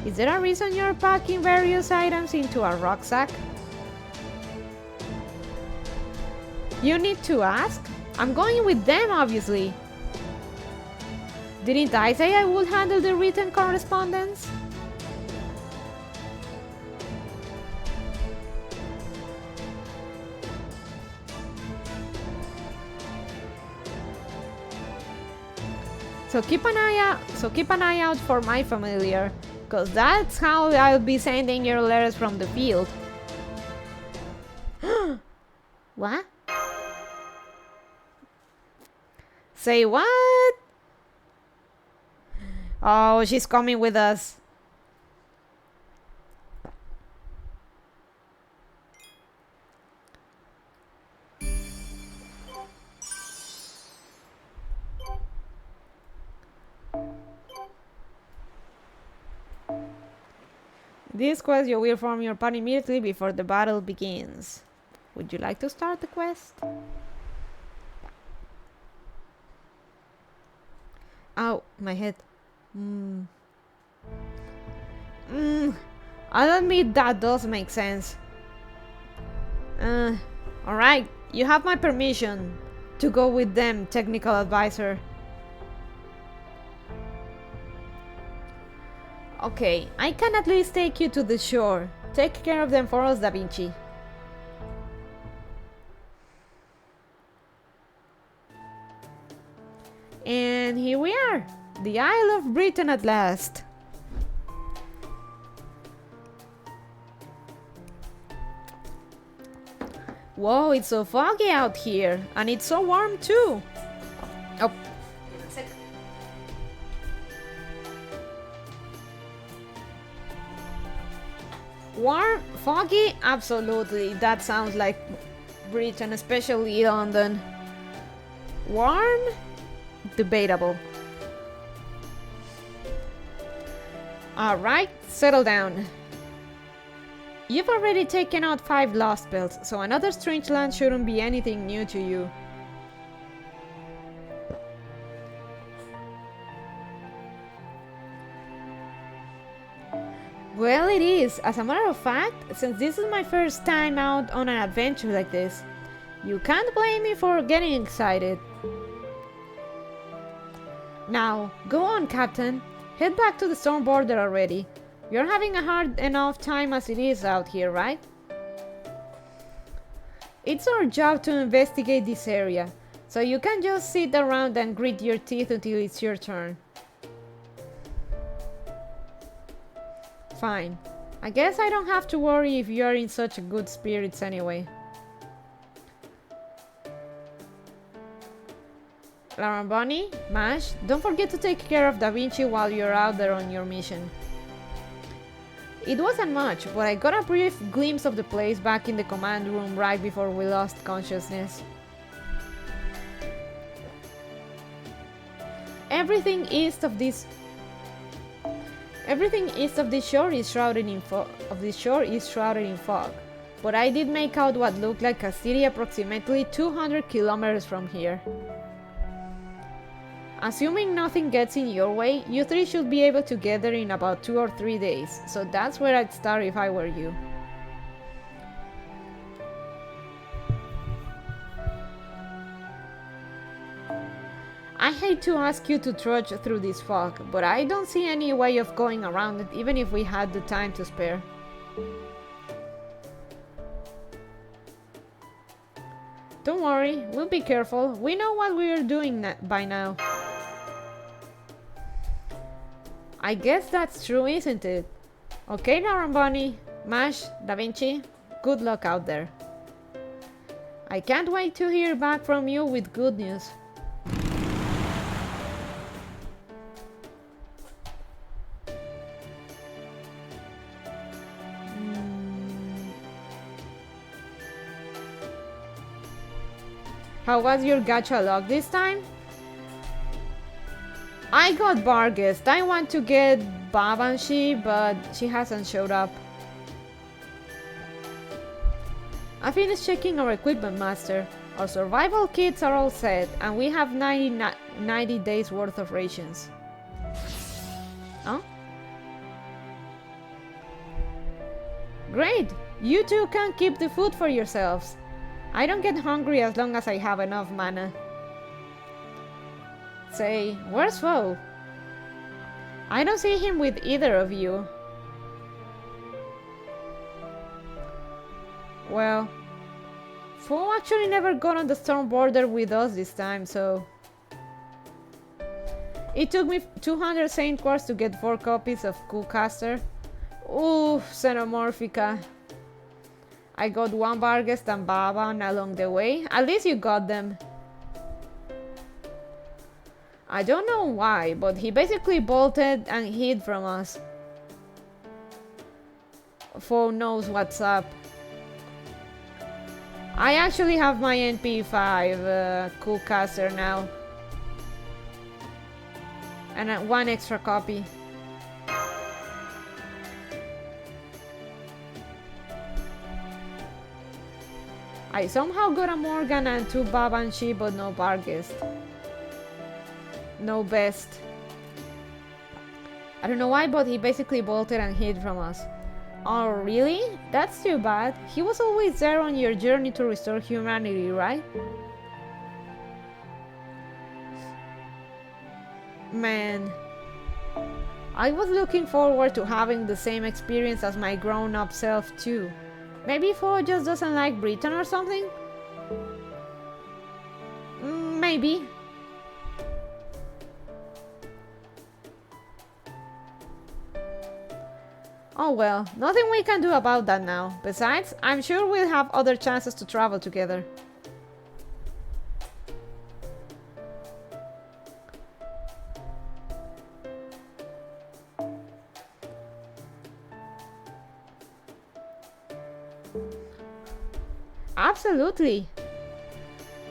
Is there a reason you're packing various items into a rucksack? You need to ask? I'm going with them, obviously. Didn't I say I would handle the written correspondence? So keep an eye out for my familiar, cause that's how I'll be sending your letters from the field. What? Say what? Oh, she's coming with us. This quest you will form your party immediately before the battle begins. Would you like to start the quest? Ow, my head. I'll admit that does make sense. Alright, you have my permission to go with them, technical advisor. Okay, I can at least take you to the shore. Take care of them for us, Da Vinci. And here we are, the Isle of Britain at last. Whoa, it's so foggy out here, and it's so warm too. Oh. Warm, foggy, absolutely. That sounds like Britain, especially London. Warm? Debatable. Alright, settle down. You've already taken out 5 lost spells, so another strange land shouldn't be anything new to you. Well, it is. As a matter of fact, since this is my first time out on an adventure like this, you can't blame me for getting excited. Now, go on, Captain. Head back to the storm border already. You're having a hard enough time as it is out here, right? It's our job to investigate this area, so you can't just sit around and grit your teeth until it's your turn. Fine. I guess I don't have to worry if you're in such good spirits anyway. Lauren Bunny, Mash, don't forget to take care of Da Vinci while you're out there on your mission. It wasn't much, but I got a brief glimpse of the place back in the command room right before we lost consciousness. Everything east of this shore is shrouded in fog, but I did make out what looked like a city approximately 200 kilometers from here. Assuming nothing gets in your way, you three should be able to get there in about 2 or 3 days, so that's where I'd start if I were you. I hate to ask you to trudge through this fog, but I don't see any way of going around it even if we had the time to spare. Don't worry, we'll be careful. We know what we're doing by now. I guess that's true, isn't it? Okay, Lauren Bunny, Mash, Da Vinci, good luck out there. I can't wait to hear back from you with good news. How was your gacha luck this time? I got Barghest. I want to get Babanshi, but she hasn't showed up. I finished checking our equipment master. Our survival kits are all set, and we have 90 days worth of rations. Huh? Great! You two can keep the food for yourselves. I don't get hungry as long as I have enough mana. Say, where's Foe? I don't see him with either of you. Well, Foe actually never got on the storm border with us this time, so... It took me 200 Saint Quartz to get 4 copies of Coolcaster. Ooh, Xenomorphica. I got 1 Barghest and Baban along the way. At least you got them. I don't know why, but he basically bolted and hid from us. Foe knows what's up. I actually have my NP5 Coolcaster now. And 1 extra copy. I somehow got a Morgan and 2 Babanshi, but no Barghest. No best. I don't know why, but he basically bolted and hid from us. Oh, really? That's too bad. He was always there on your journey to restore humanity, right? Man. I was looking forward to having the same experience as my grown-up self, too. Maybe Foe just doesn't like Britain or something? Maybe. Oh well, nothing we can do about that now. Besides, I'm sure we'll have other chances to travel together. Absolutely.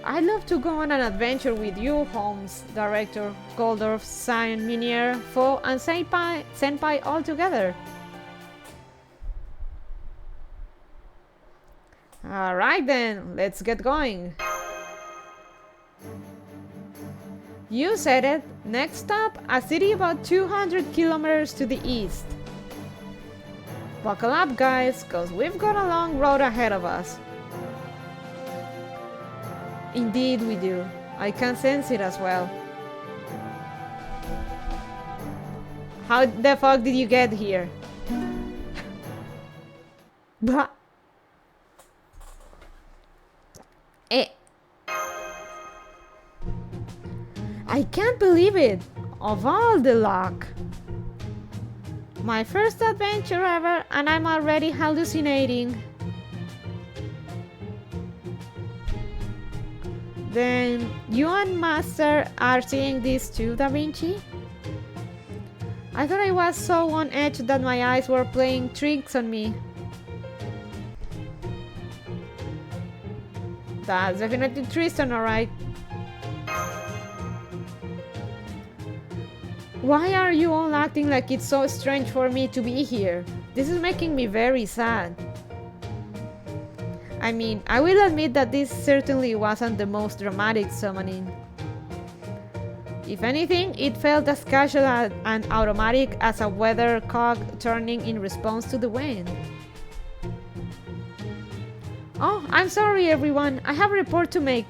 I'd love to go on an adventure with you, Holmes, Director, Goldorf, Scion, Minier, Foe, and Senpai all together. Alright then, let's get going. You said it. Next stop, a city about 200 kilometers to the east. Buckle up, guys, cause we've got a long road ahead of us. Indeed we do. I can sense it as well. How the fuck did you get here? Blah. I can't believe it! Of all the luck! My first adventure ever, and I'm already hallucinating. Then, you and Master are seeing this too, Da Vinci? I thought I was so on edge that my eyes were playing tricks on me. That's definitely Tristan, alright. Why are you all acting like it's so strange for me to be here? This is making me very sad. I mean, I will admit that this certainly wasn't the most dramatic summoning. If anything, it felt as casual and automatic as a weathercock turning in response to the wind. Oh, I'm sorry everyone, I have a report to make.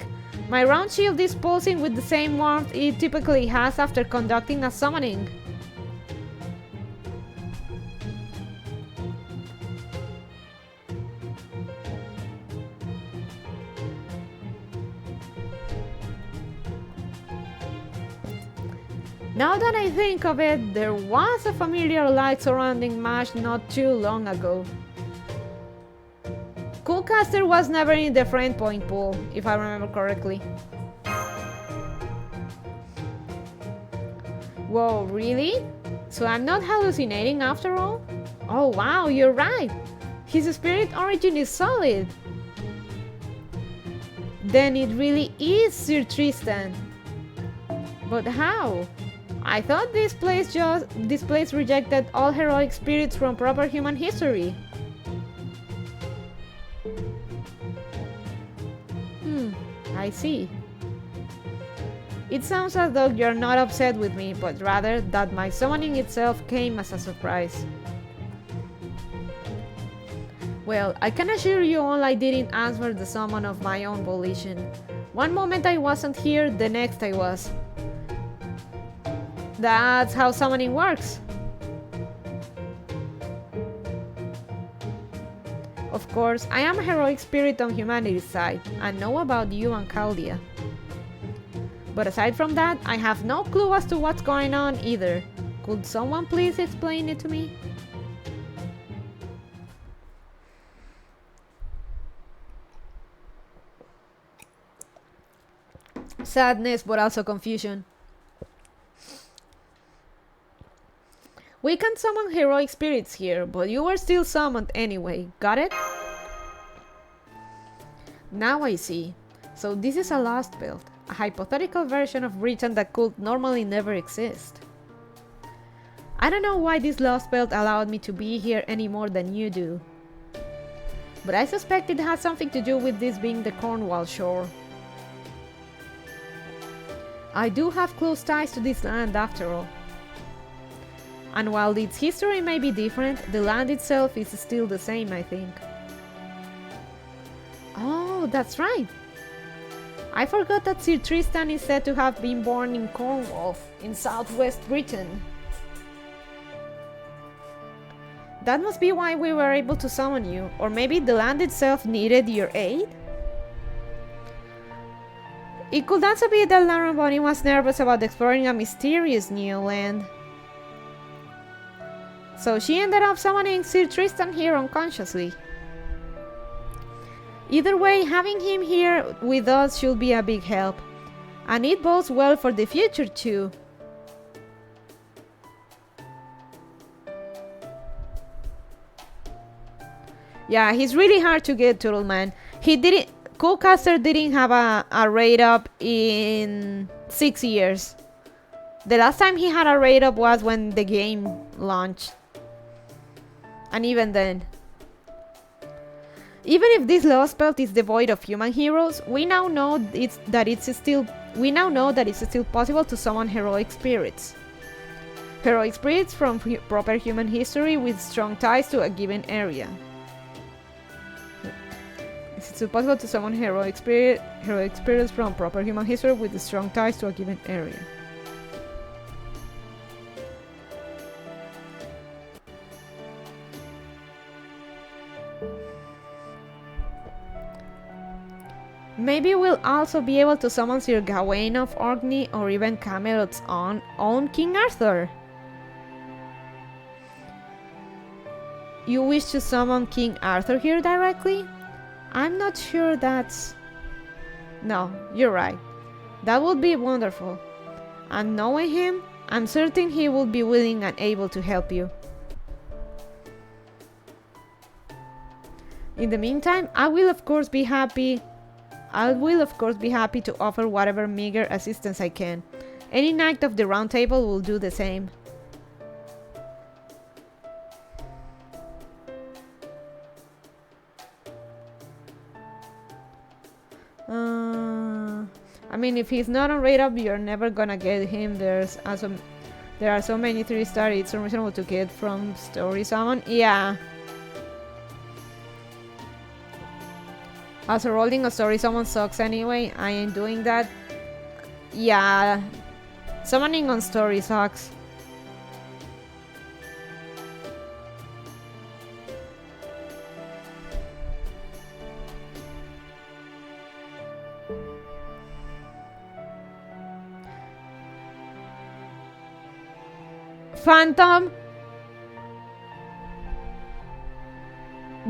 My round shield is pulsing with the same warmth it typically has after conducting a summoning. Now that I think of it, there was a familiar light surrounding Mash not too long ago. Coolcaster was never in the friend point pool, if I remember correctly. Whoa, really? So I'm not hallucinating after all? Oh wow, you're right! His spirit origin is solid! Then it really is Sir Tristan! But how? I thought this place rejected all heroic spirits from proper human history. I see. It sounds as though you're not upset with me, but rather that my summoning itself came as a surprise. Well, I can assure you all I didn't answer the summon of my own volition. One moment I wasn't here, the next I was. That's how summoning works. Of course, I am a heroic spirit on humanity's side, and know about you and Caldia. But aside from that, I have no clue as to what's going on either. Could someone please explain it to me? Sadness, but also confusion. We can summon heroic spirits here, but you were still summoned anyway, got it? Now I see. So this is a lost belt, a hypothetical version of Britain that could normally never exist. I don't know why this lost belt allowed me to be here any more than you do. But I suspect it has something to do with this being the Cornwall shore. I do have close ties to this land after all. And while its history may be different, the land itself is still the same, I think. Oh, that's right! I forgot that Sir Tristan is said to have been born in Cornwall, in southwest Britain. That must be why we were able to summon you, or maybe the land itself needed your aid? It could also be that Laramboni was nervous about exploring a mysterious new land. So she ended up summoning Sir Tristan here unconsciously. Either way, having him here with us should be a big help. And it bodes well for the future too. Yeah, he's really hard to get, Turtle Man. He didn't. Coolcaster didn't have a rate up in 6 years. The last time he had a rate up was when the game launched. And even then. Even if this lost belt is devoid of human heroes, we now know that it's still possible to summon heroic spirits. Heroic spirits from proper human history with strong ties to a given area. It's still possible to summon heroic spirits from proper human history with strong ties to a given area. Maybe we'll also be able to summon Sir Gawain of Orkney or even Camelot's own King Arthur. You wish to summon King Arthur here directly? I'm not sure that's... No, you're right. That would be wonderful. And knowing him, I'm certain he will be willing and able to help you. In the meantime, I will of course be happy to offer whatever meager assistance I can. Any Knight of the Round Table will do the same. I mean, if he's not on rate up, you're never gonna get him. There are so many 3-star, it's unreasonable to get from Story Summon. Yeah. Also, rolling a Story Summon sucks anyway. I ain't doing that. Yeah. Summoning on Story sucks. Phantom,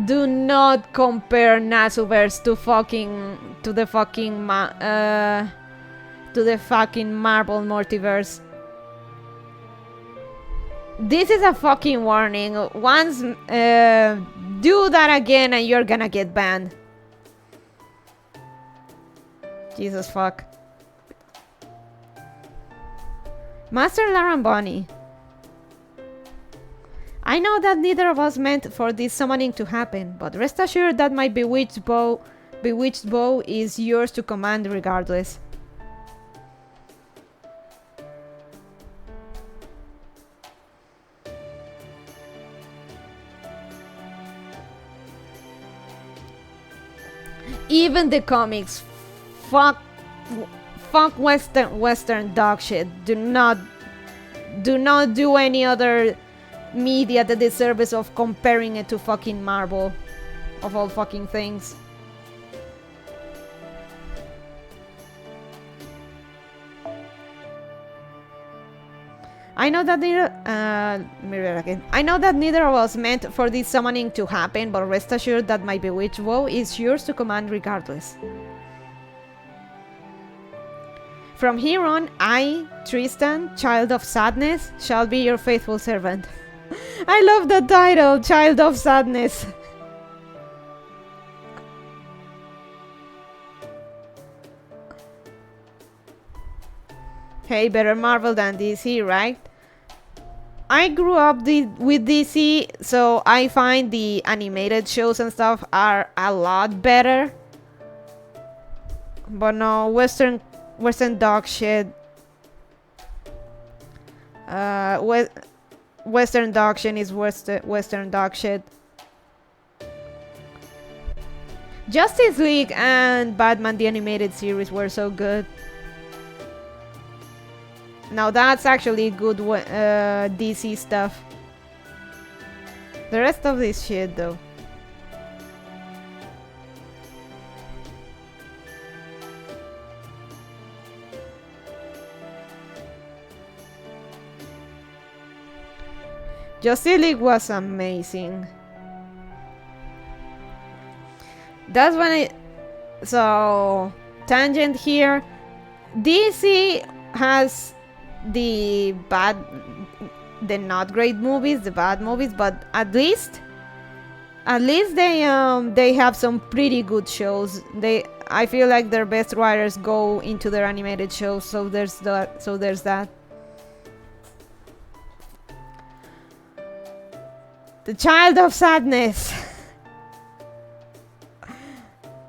do not compare Nasuverse to the fucking Marvel multiverse. This is a fucking warning. Once do that again and you're gonna get banned. Jesus fuck. Master Laramboni. I know that neither of us meant for this summoning to happen, but rest assured that my bewitched bow is yours to command regardless. Even the comics, fuck Western dog shit. Do not do any other media the disservice of comparing it to fucking Marvel, of all fucking things. I know that neither of us meant for this summoning to happen, but rest assured that my bewitched bow is yours to command regardless. From here on, I, Tristan, Child of Sadness, shall be your faithful servant. I love the title, Child of Sadness. Hey, better Marvel than DC, right? I grew up with DC, so I find the animated shows and stuff are a lot better. But no, Western dog shit. Western dog shit is Western dog shit. Justice League and Batman the Animated Series were so good. Now that's actually good DC stuff. The rest of this shit though. Justice League was amazing. That's when so, tangent here. DC has the not great movies, the bad movies, but at least At least they have some pretty good shows. I feel like their best writers go into their animated shows, so there's that. The Child of Sadness.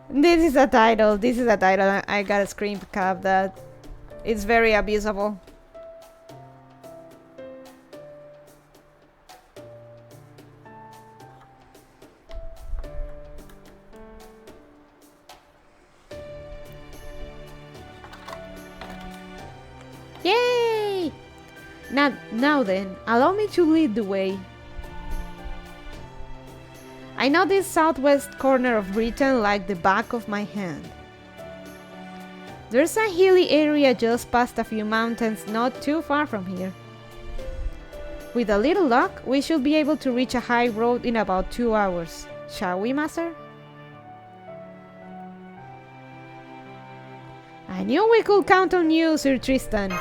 This is a title. I gotta screen cap that. It's very abusable. Yay! Now then, allow me to lead the way. I know this southwest corner of Britain like the back of my hand. There's a hilly area just past a few mountains not too far from here. With a little luck, we should be able to reach a high road in about 2 hours. Shall we, master? I knew we could count on you, Sir Tristan.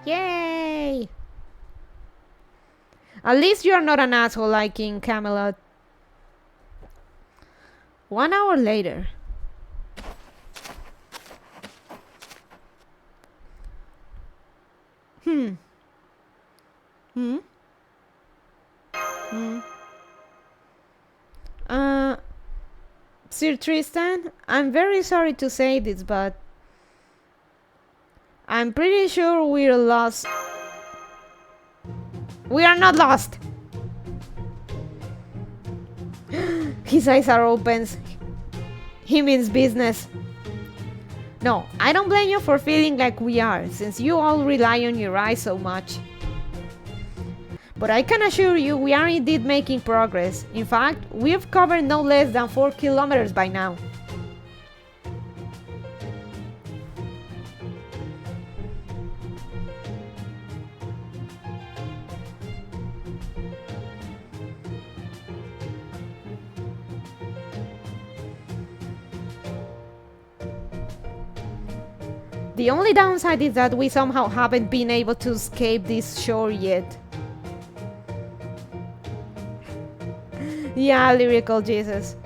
Yay! At least you're not an asshole like in Camelot. 1 hour later. Sir Tristan, I'm very sorry to say this, but I'm pretty sure we're lost. We are not lost! His eyes are open. He means business. No, I don't blame you for feeling like we are, since you all rely on your eyes so much. But I can assure you we are indeed making progress. In fact, we've covered no less than 4 kilometers by now. The only downside is that we somehow haven't been able to escape this shore yet. Yeah, lyrical Jesus.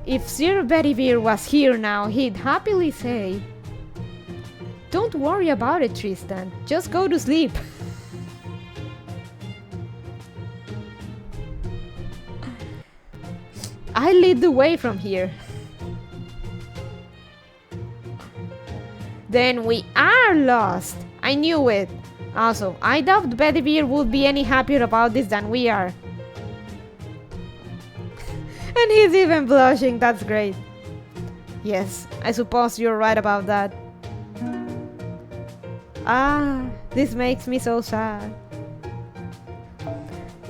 If Sir Bedivere was here now, he'd happily say, "Don't worry about it, Tristan. Just go to sleep." I lead the way from here. Then we are lost. I knew it. Also, I doubt Bedivere would be any happier about this than we are. And he's even blushing, that's great. Yes, I suppose you're right about that. Ah, this makes me so sad.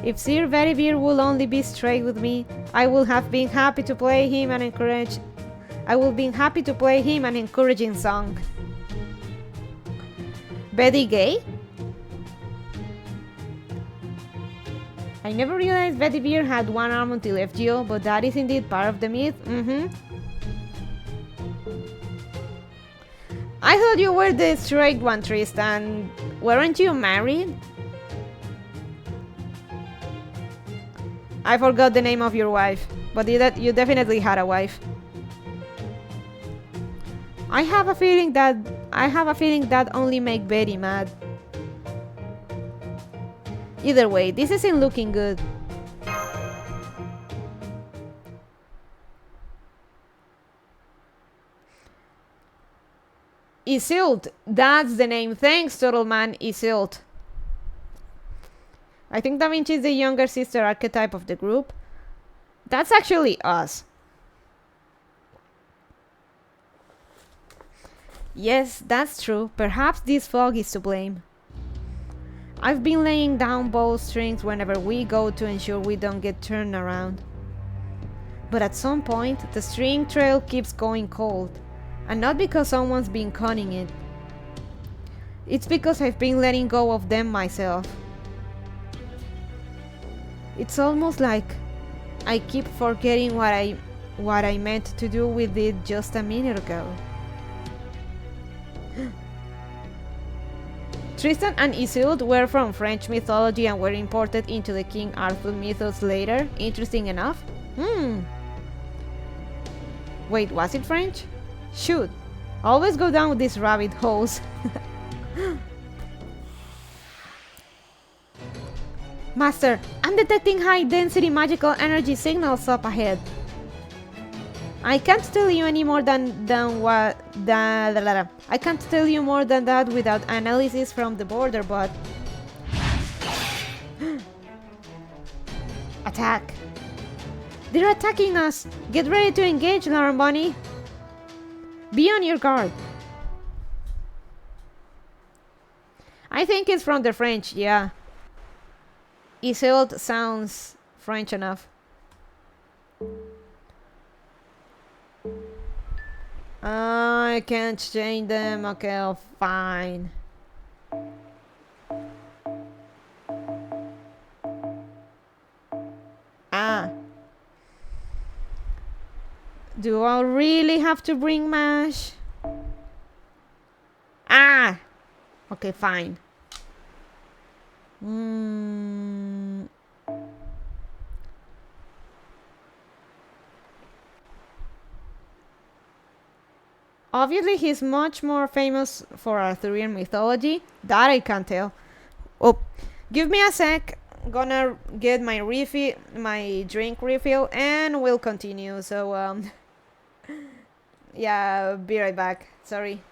If Sir Bedivere will only be straight with me, I would have been happy to play him an encouraging song. Betty Gay? I never realized Bedivere had one arm until FGO, but that is indeed part of the myth. I thought you were the straight one, Tristan. Weren't you married? I forgot the name of your wife, but you definitely had a wife. I have a feeling that only make Betty mad. Either way, this isn't looking good. Isildt, that's the name. Thanks, Totalman. Isildt. I think Da Vinci is the younger sister archetype of the group. That's actually us. Yes, that's true. Perhaps this fog is to blame. I've been laying down bowstrings whenever we go to ensure we don't get turned around. But at some point, the string trail keeps going cold. And not because someone's been cutting it. It's because I've been letting go of them myself. It's almost like I keep forgetting what I meant to do with it just a minute ago. Tristan and Isolde were from French mythology and were imported into the King Arthur mythos later. Interesting enough. Wait, was it French? Shoot. Always go down these rabbit holes. Master, I'm detecting high-density magical energy signals up ahead. I can't tell you any more than what I can't tell you more than that without analysis from the border, but attack! They're attacking us! Get ready to engage, Lauren Bunny! Be on your guard! I think it's from the French, yeah. Isolde sounds French enough. I can't change them. Okay, oh, fine. Do I really have to bring mash? Okay, fine. Obviously, he's much more famous for Arthurian mythology. That I can't tell. Oh, give me a sec. Gonna get my drink refill, and we'll continue. So, yeah, be right back. Sorry.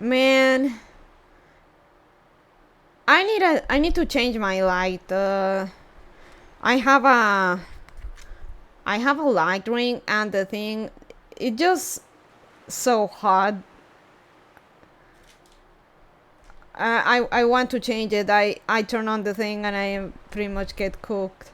Man, I need to change my light. I have a light ring, and the thing, it just so hot. I want to change it. I turn on the thing and I pretty much get cooked.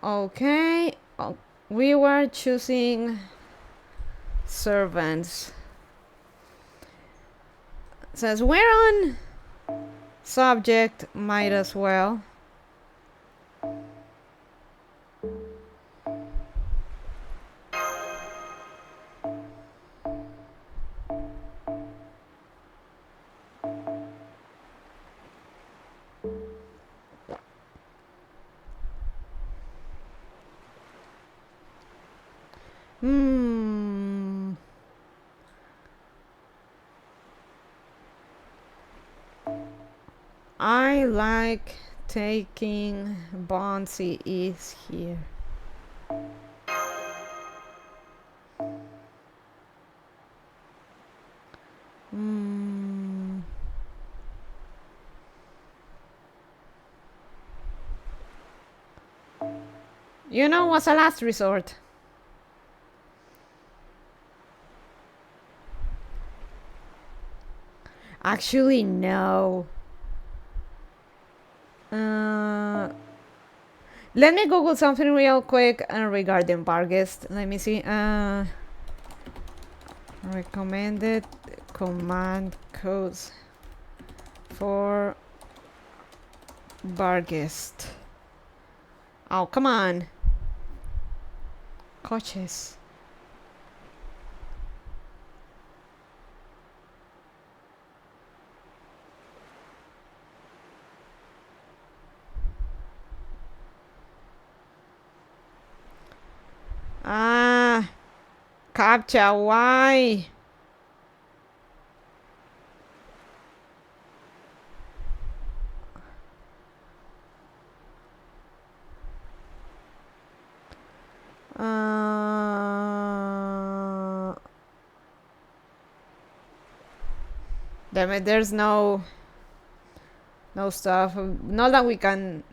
Okay. We were choosing servants. Says we're on subject, might as well. I like taking bouncy ease here. You know what's a last resort? Actually, no. Let me Google something real quick regarding bar guest. Let me see. Recommended command codes for bar guest. Oh, come on. Coaches. Captcha, why? Damn it, there's no stuff. Not that we can.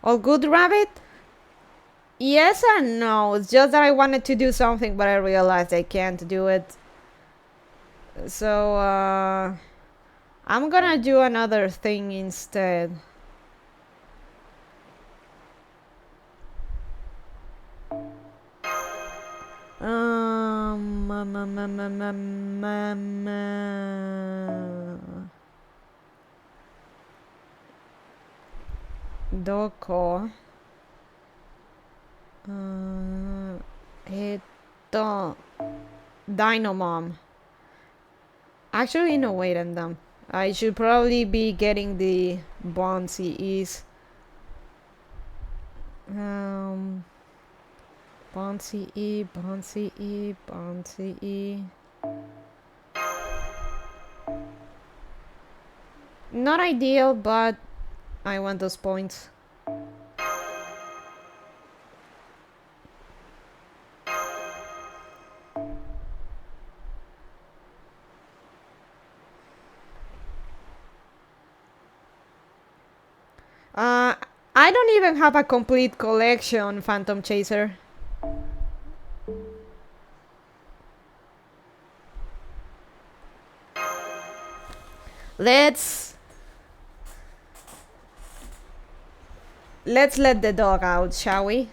All good, rabbit? Yes and no. It's just that I wanted to do something, but I realized I can't do it. So, I'm gonna do another thing instead. Doko. Dynamom. Actually, no, wait, I'm dumb. I should probably be getting the bouncy ease. Bouncy E, bouncy E, bouncy E. Not ideal, but I want those points. I don't even have a complete collection, Phantom Chaser. Let's let the dog out, shall we?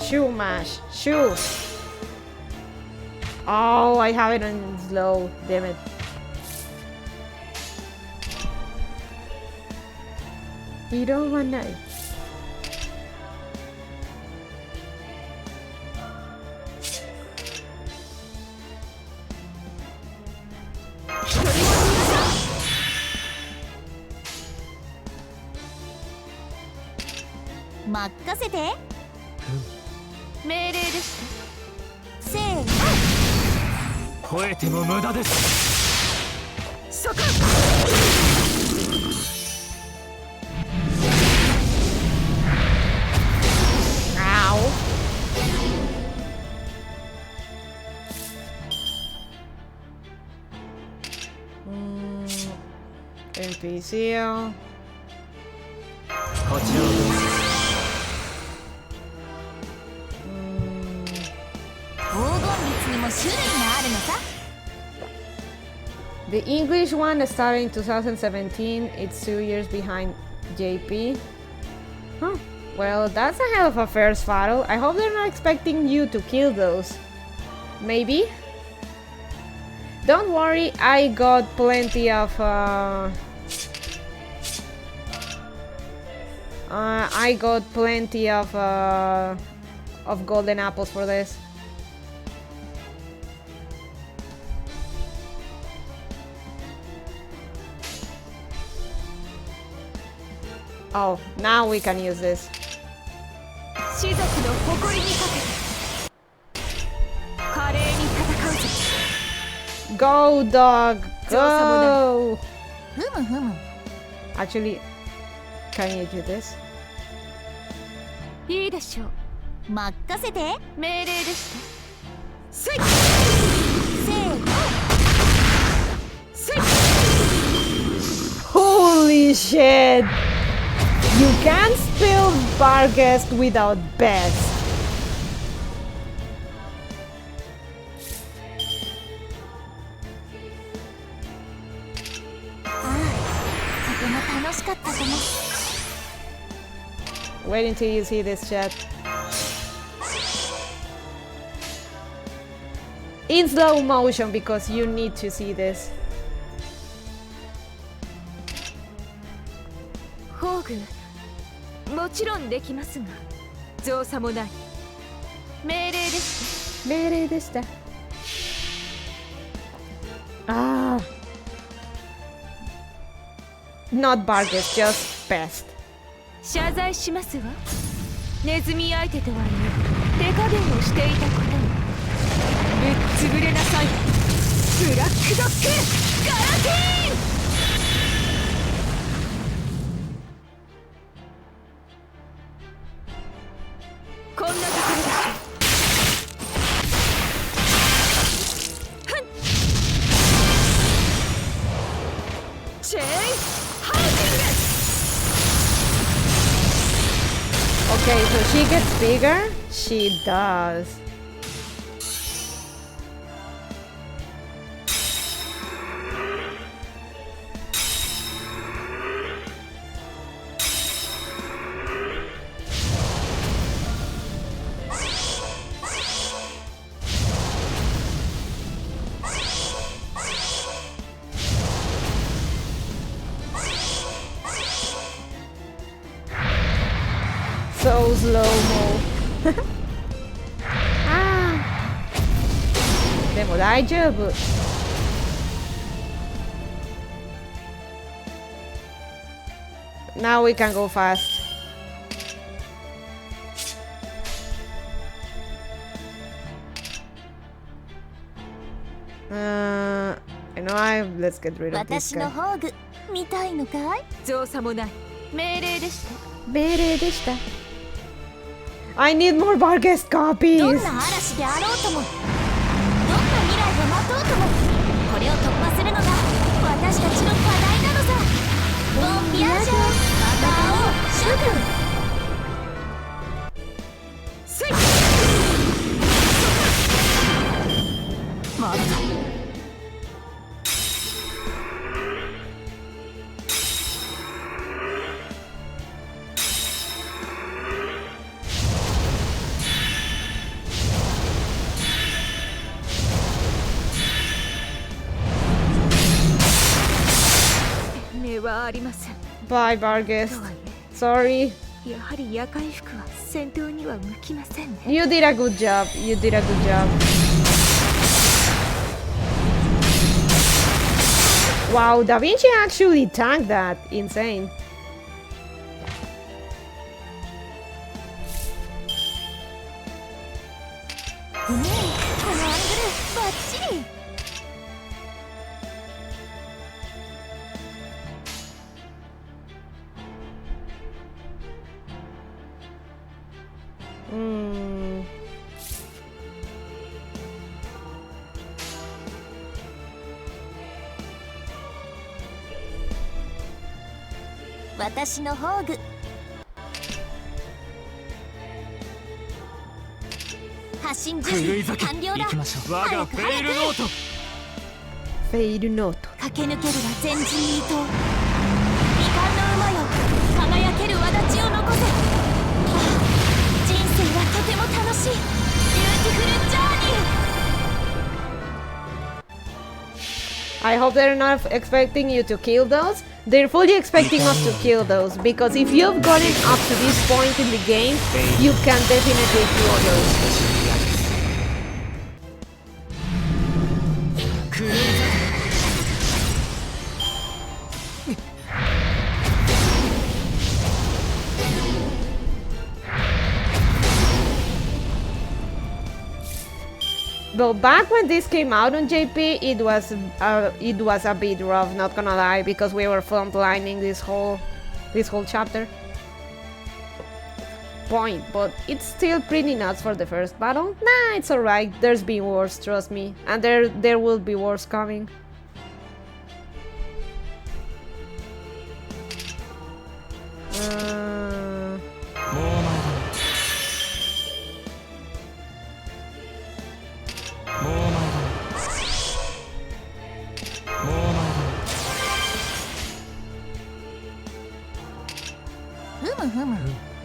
Shoe mash. Shoe. Oh, I have it on slow. Damn it. You don't want that. NPC. The English one started in 2017. It's 2 years behind JP. Huh. Well, that's a hell of a first battle. I hope they're not expecting you to kill those. Maybe? Don't worry, I got plenty of golden apples for this. Oh, now we can use this. Go, dog! Go! Actually, can you do this? Holy shit! You can't spell Barghest without best. Wait until you see this, chat. In slow motion, because you need to see this. Ah. Not Barghest, just best. 謝罪しますわ。ネズミ相手とはいえ手加減をしていたことを。ぶっ潰れなさい。ブラックドッグガラティーン。こんなところでしょ。ふん。チェイハウジング。Okay, so she gets bigger? She does. So slow-mo. でも大丈夫。Now we can go fast. You know, let's get rid of this guy. 私の宝具見たいのかい？造作もない。命令でした。命令でした。I need more Barghest copies! どんな嵐であろうとも、どんな未来が待とうとも、これを突破するのが私たちの課題なのさ。ボンビアージョン、また会おう、シュグスイッまだありません。 Bye, Vargas. とはい Sorry. え、やはり夜間服は戦闘には向きませんね。 You did a good job. You did a good job. Wow, Da Vinci actually tanked that. Insane. このアングルバッチリ。 私の宝具。発進準備完了だ。我がフェイルノート。フェイルノート。駆け抜けるは前人未到。未完の馬よ、輝ける轍を残せ。人生はとても楽しい。ビューティフルジャーニー。 I hope they're not expecting you to kill those. They're fully expecting us to kill those, because if you've gotten up to this point in the game, you can definitely kill those. Though back when this came out on JP, it was a bit rough, not gonna lie, because we were frontlining this whole chapter. But it's still pretty nuts for the first battle. Nah, it's alright. There's been worse, trust me, and there will be worse coming.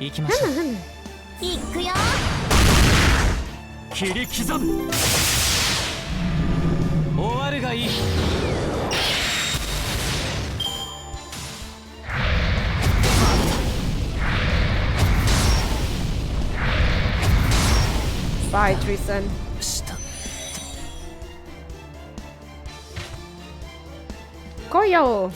行きましょう。行くよ。切り刻む。終わるがいい。Bye, Tristan. 来いよ。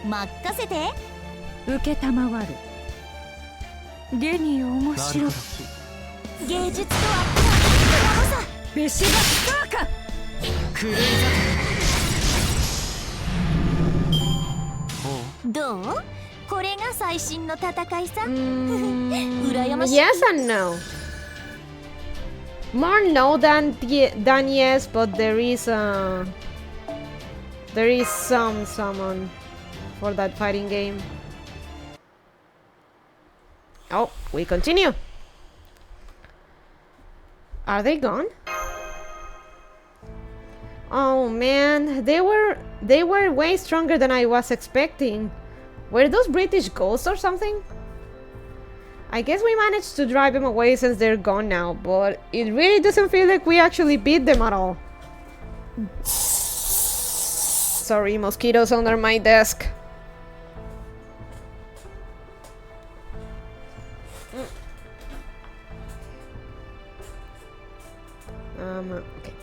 任せて。受けたまわる。ゲニー面白い。芸術とはこのものさ。ビシバスターか。クレイザー。どう？これが最新の戦いさ。羨ましい。 Yes and no. More no than yes, but there is some summon for that fighting game. Oh, we continue. Are they gone? Oh man, they were way stronger than I was expecting. Were those British ghosts or something? I guess we managed to drive them away since they're gone now, but it really doesn't feel like we actually beat them at all. Sorry, mosquitoes under my desk. Okay.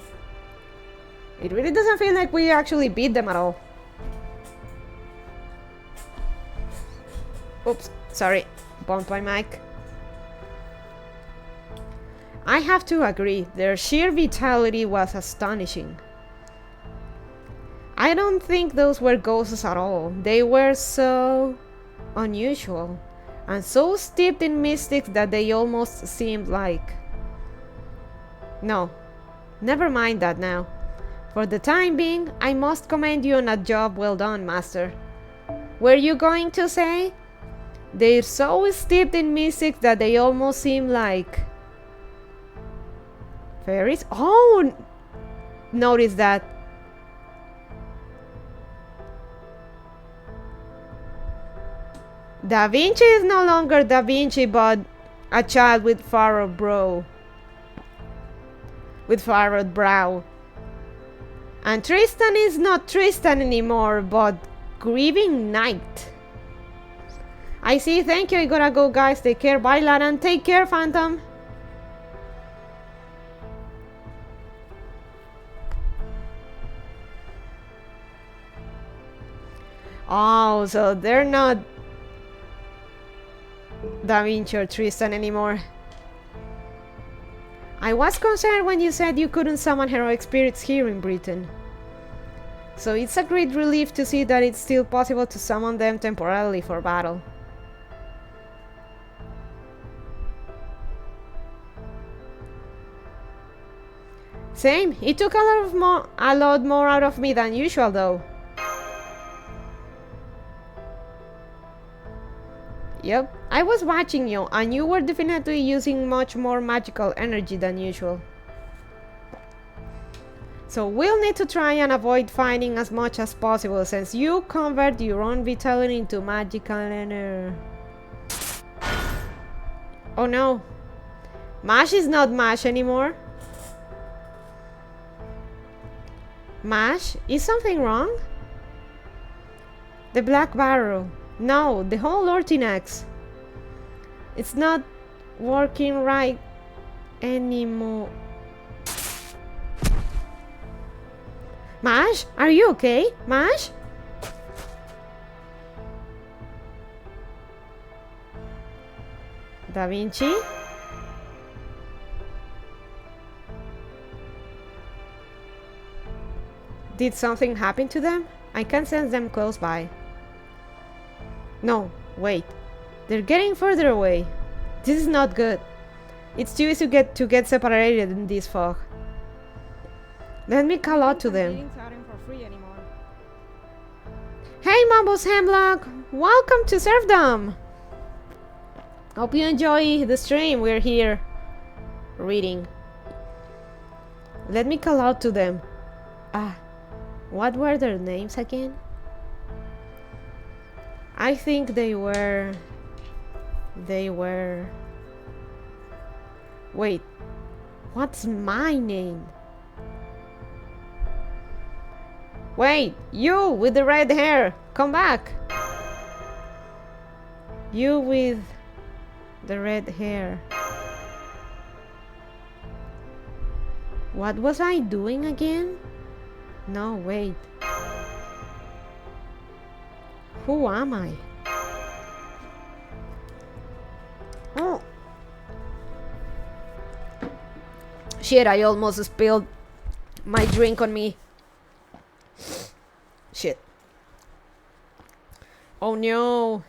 It really doesn't feel like we actually beat them at all. Oops, sorry. Bumped my mic. I have to agree, their sheer vitality was astonishing. I don't think those were ghosts at all. They were so unusual and so steeped in mystics that they almost seemed like... No, never mind that now. For the time being, I must commend you on a job well done, Master. Were you going to say? They're so steeped in mystics that they almost seem like... fairies? Oh! Notice that. Da Vinci is no longer Da Vinci, but a child with furrowed brow. With furrowed brow. And Tristan is not Tristan anymore, but Grieving Knight. I see, thank you, I gotta go guys, take care, bye Laran, take care Phantom. Oh, so they're not Da Vinci or Tristan anymore. I was concerned when you said you couldn't summon heroic spirits here in Britain. So it's a great relief to see that it's still possible to summon them temporarily for battle. Same, it took a lot more out of me than usual though. Yep, I was watching you and you were definitely using much more magical energy than usual. So we'll need to try and avoid fighting as much as possible since you convert your own vitality into magical energy. Oh no, Mash is not Mash anymore. Mash, is something wrong? The Black Barrel. No, the whole Ortinax. It's not working right anymore. Mash, are you okay? Mash? Da Vinci? Did something happen to them? I can sense them close by. No, wait. They're getting further away. This is not good. It's too easy to get separated in this fog. Let me call out to them. Hey Mambos Hemlock! Welcome to Serfdom! Hope you enjoy the stream. We're here reading. Let me call out to them. What were their names again? I think they were... Wait, what's my name? Wait, you with the red hair, come back! You with the red hair. What was I doing again? No, wait. Who am I? Oh. Shit, I almost spilled my drink on me. Shit. Oh no.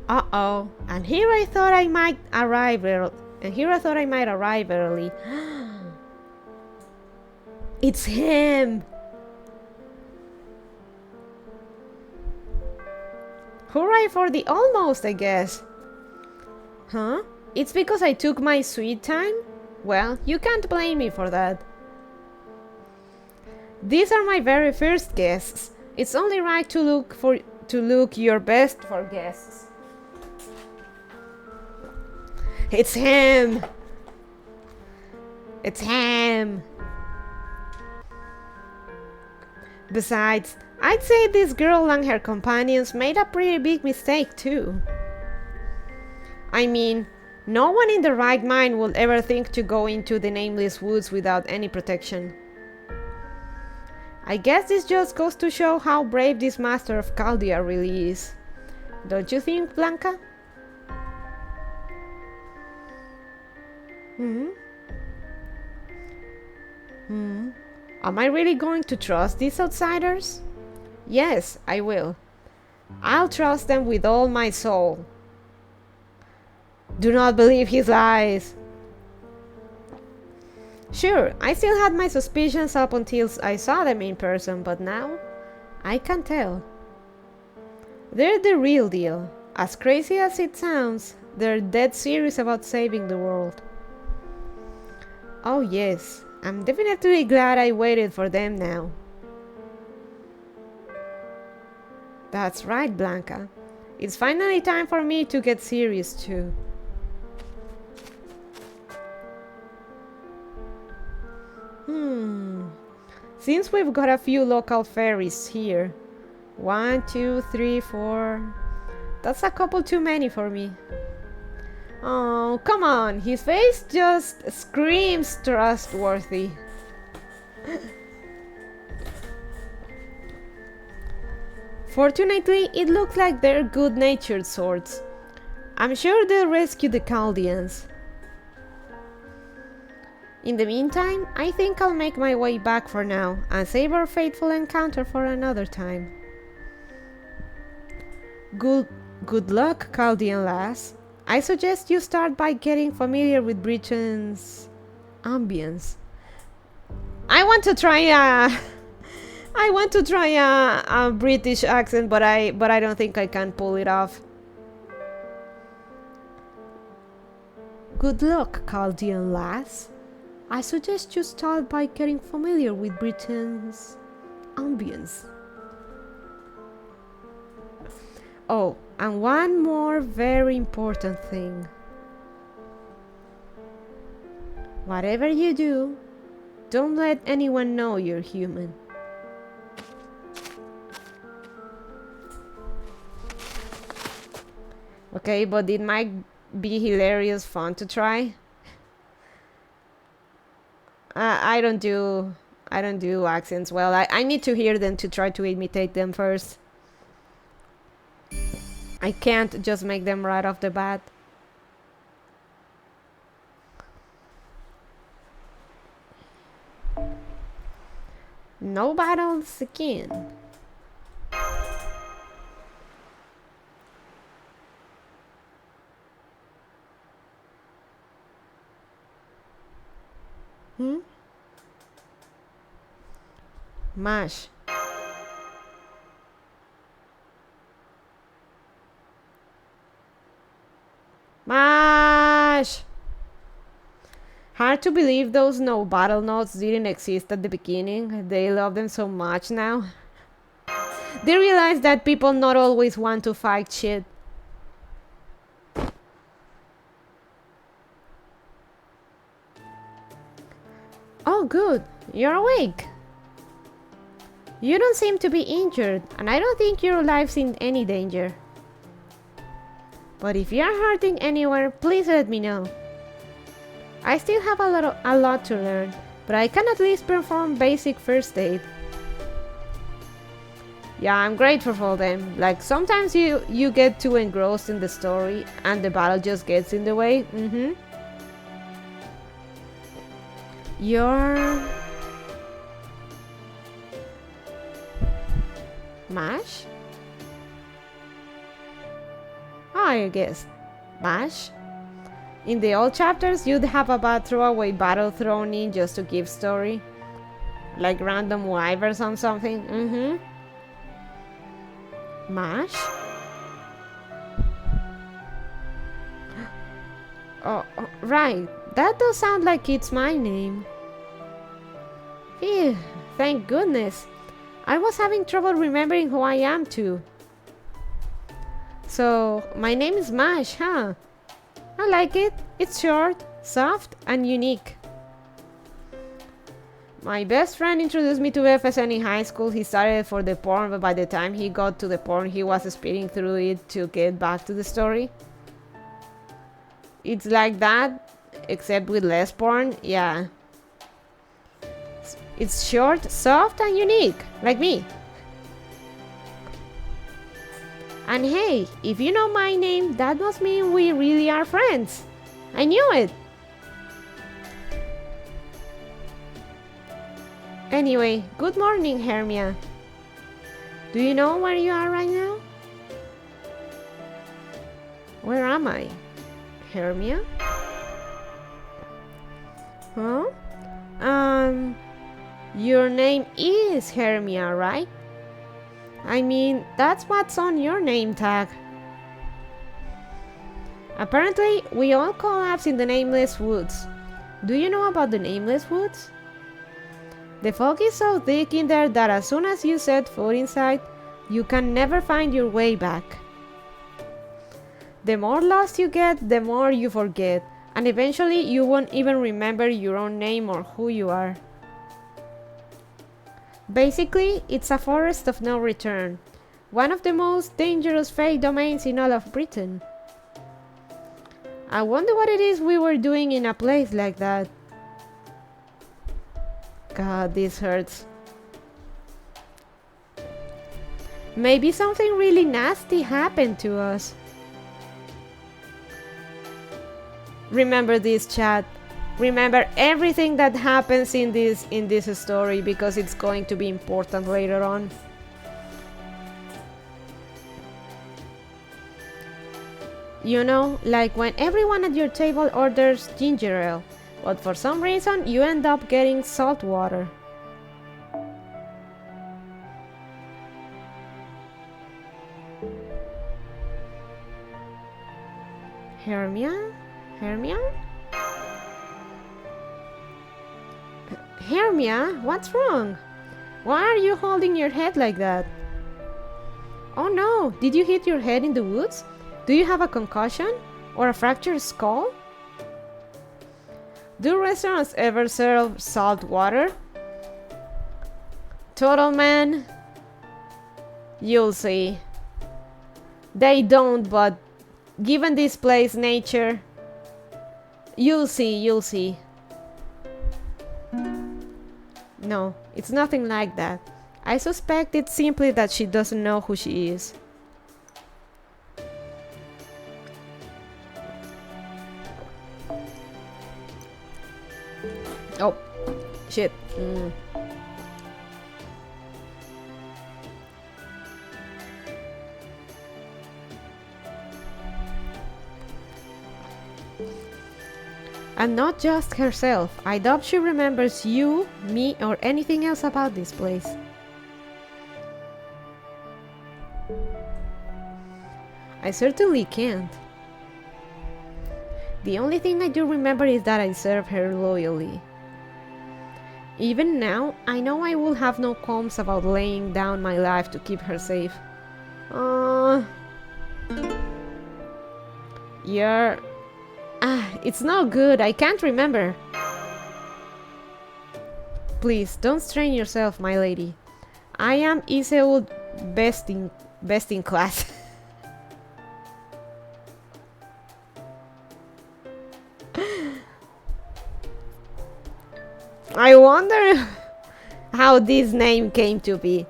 Uh-oh. And here I thought I might arrive early. It's him! Hooray for the almost, I guess. Huh? It's because I took my sweet time? Well, you can't blame me for that. These are my very first guests. It's only right to look your best for guests. It's him! It's him! Besides, I'd say this girl and her companions made a pretty big mistake too. I mean, no one in the right mind would ever think to go into the nameless woods without any protection. I guess this just goes to show how brave this master of Chaldea really is. Don't you think, Blanca? Am I really going to trust these outsiders? Yes, I will. I'll trust them with all my soul. Do not believe his lies. Sure, I still had my suspicions up until I saw them in person, but now I can tell. They're the real deal. As crazy as it sounds, they're dead serious about saving the world. Oh yes, I'm definitely glad I waited for them now. That's right, Blanca. It's finally time for me to get serious too. Since we've got a few local fairies here. 1, 2, 3, 4. That's a couple too many for me. Oh, come on. His face just screams trustworthy. Fortunately, it looks like they're good-natured sorts. I'm sure they'll rescue the Chaldeans. In the meantime, I think I'll make my way back for now and save our fateful encounter for another time. Good luck, Chaldean lass. I suggest you start by getting familiar with Britain's ambience. I want to try a British accent, but I don't think I can pull it off. Good luck, Chaldean lass. I suggest you start by getting familiar with Britain's ambience. Oh, and one more very important thing. Whatever you do, don't let anyone know you're human. Okay, but it might be hilarious fun to try. I don't do accents well. I need to hear them to try to imitate them first. I can't just make them right off the bat. No battles again. Mash. Mash! Hard to believe those no battle notes didn't exist at the beginning. They love them so much now. They realize that people not always want to fight shit. Oh, good. You're awake. You don't seem to be injured, and I don't think your life's in any danger. But if you're hurting anywhere, please let me know. I still have a lot to learn, but I can at least perform basic first aid. Yeah, I'm grateful for them. Like, sometimes you get too engrossed in the story and the battle just gets in the way. You're... Mash? I guess. Mash? In the old chapters, you'd have a bad throwaway battle thrown in just to give story. Like random wyverns on something. Mash? Oh, right. That does sound like it's my name. Phew, thank goodness. I was having trouble remembering who I am too. So, my name is Mash, huh? I like it. It's short, soft, and unique. My best friend introduced me to FSN in high school. He started for the porn, but by the time he got to the porn, he was speeding through it to get back to the story. It's like that, except with less porn, yeah. It's short, soft, and unique, like me. And hey, if you know my name, that must mean we really are friends. I knew it. Anyway, good morning, Hermia. Do you know where you are right now? Where am I? Hermia? Huh? Your name is Hermia, right? I mean, that's what's on your name tag. Apparently, we all collapse in the Nameless Woods. Do you know about the Nameless Woods? The fog is so thick in there that as soon as you set foot inside, you can never find your way back. The more lost you get, the more you forget, and eventually you won't even remember your own name or who you are. Basically, it's a forest of no return. One of the most dangerous fey domains in all of Britain. I wonder what it is we were doing in a place like that. God, this hurts. Maybe something really nasty happened to us. Remember this, chat. Remember everything that happens in this story, because it's going to be important later on. You know, like when everyone at your table orders ginger ale, but for some reason you end up getting salt water. Hermia? Hermia? Hermia, what's wrong? Why are you holding your head like that? Oh no, did you hit your head in the woods? Do you have a concussion? Or a fractured skull? Do restaurants ever serve salt water? Total man, you'll see. They don't, but given this place nature, you'll see, you'll see. No, it's nothing like that. I suspect it's simply that she doesn't know who she is. Oh, shit. And not just herself. I doubt she remembers you, me, or anything else about this place. I certainly can't. The only thing I do remember is that I serve her loyally. Even now, I know I will have no qualms about laying down my life to keep her safe. You're... it's no good, I can't remember. Please, don't strain yourself, my lady. I am Iseult best in class. I wonder how this name came to be.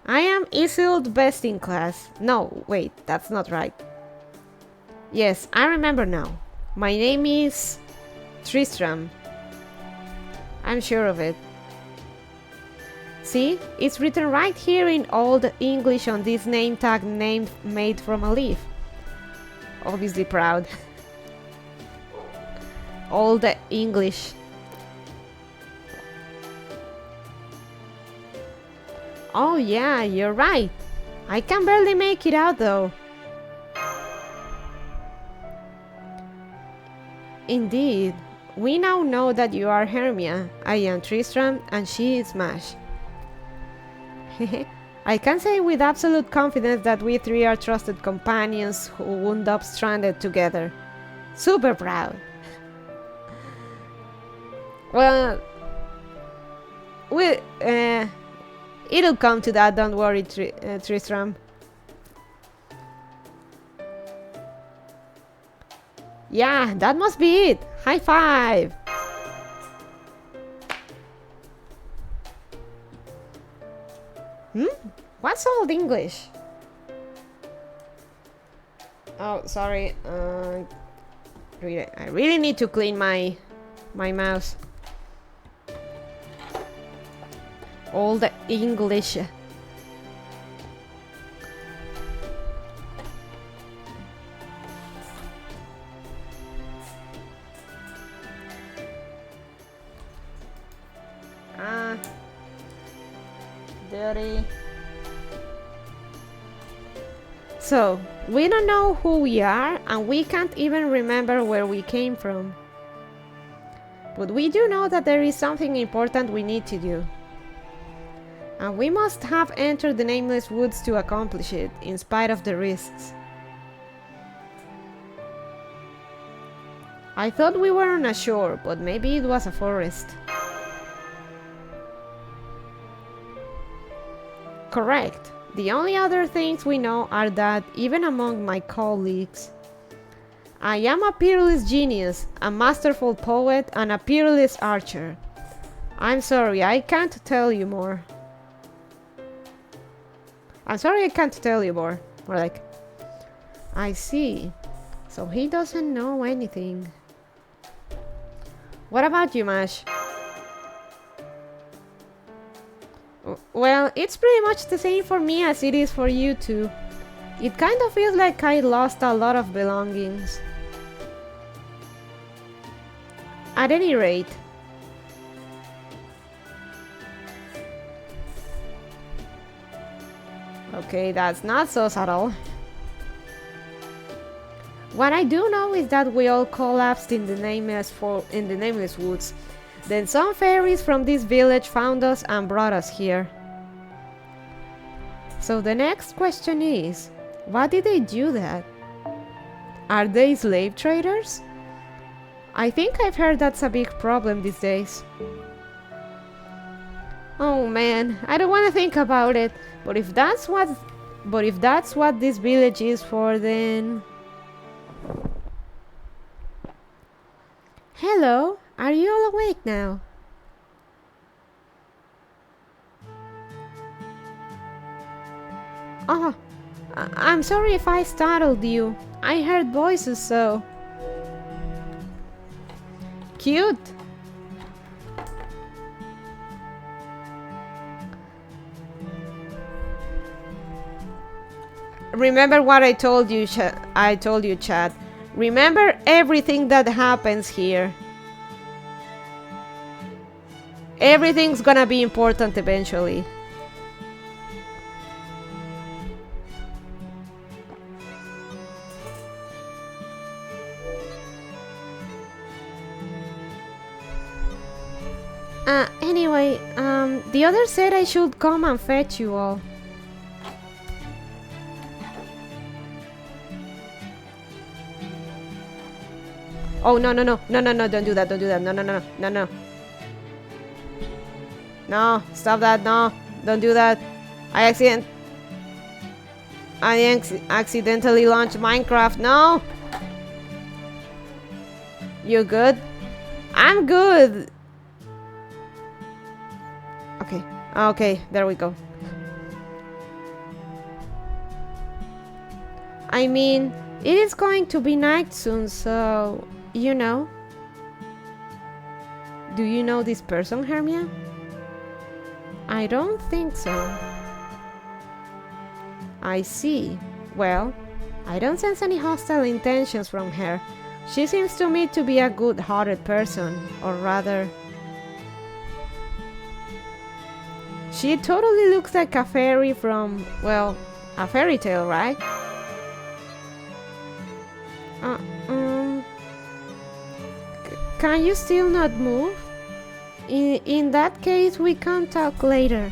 I am Iseult best in class. No, wait, that's not right. Yes, I remember now. My name is Tristram. I'm sure of it. See, it's written right here in Old English on this name tag made from a leaf. Obviously proud. Old English. Oh yeah, you're right. I can barely make it out though. Indeed, we now know that you are Hermia, I am Tristram, and she is Mash. I can say with absolute confidence that we three are trusted companions who wound up stranded together. Super proud. Well, it'll come to that, don't worry, Tristram. Yeah, that must be it. High five. What's Old English? Oh, sorry. I really need to clean my mouse. Old English. Dirty. So, we don't know who we are, and we can't even remember where we came from. But we do know that there is something important we need to do. And we must have entered the Nameless Woods to accomplish it, in spite of the risks. I thought we were on a shore, but maybe it was a forest. Correct. The only other things we know are that, even among my colleagues, I am a peerless genius, a masterful poet, and a peerless archer. I'm sorry, I can't tell you more. I'm sorry, I can't tell you more. Or like, I see. So he doesn't know anything. What about you, Mash? Well, it's pretty much the same for me as it is for you two. It kind of feels like I lost a lot of belongings. At any rate, okay, that's not so subtle. What I do know is that we all collapsed in the nameless woods. Then some fairies from this village found us and brought us here. So the next question is, why did they do that? Are they slave traders? I think I've heard that's a big problem these days. Oh man, I don't want to think about it. But if that's what this village is for, then... Hello, are you all awake now? Oh, I'm sorry if I startled you. I heard voices, so... Cute! Remember what I told you, Chad. Remember everything that happens here. Everything's gonna be important eventually. Anyway, the others said I should come and fetch you all. Oh, no, don't do that, no. No, stop that, no, don't do that. I accidentally launched Minecraft, no! You good? I'm good! Okay, there we go. I mean, it is going to be night soon, so... You know. Do you know this person, Hermia? I don't think so. I see. Well, I don't sense any hostile intentions from her. She seems to me to be a good-hearted person, or rather... She totally looks like a fairy from, well, a fairy tale, right? Can you still not move? In that case, we can talk later.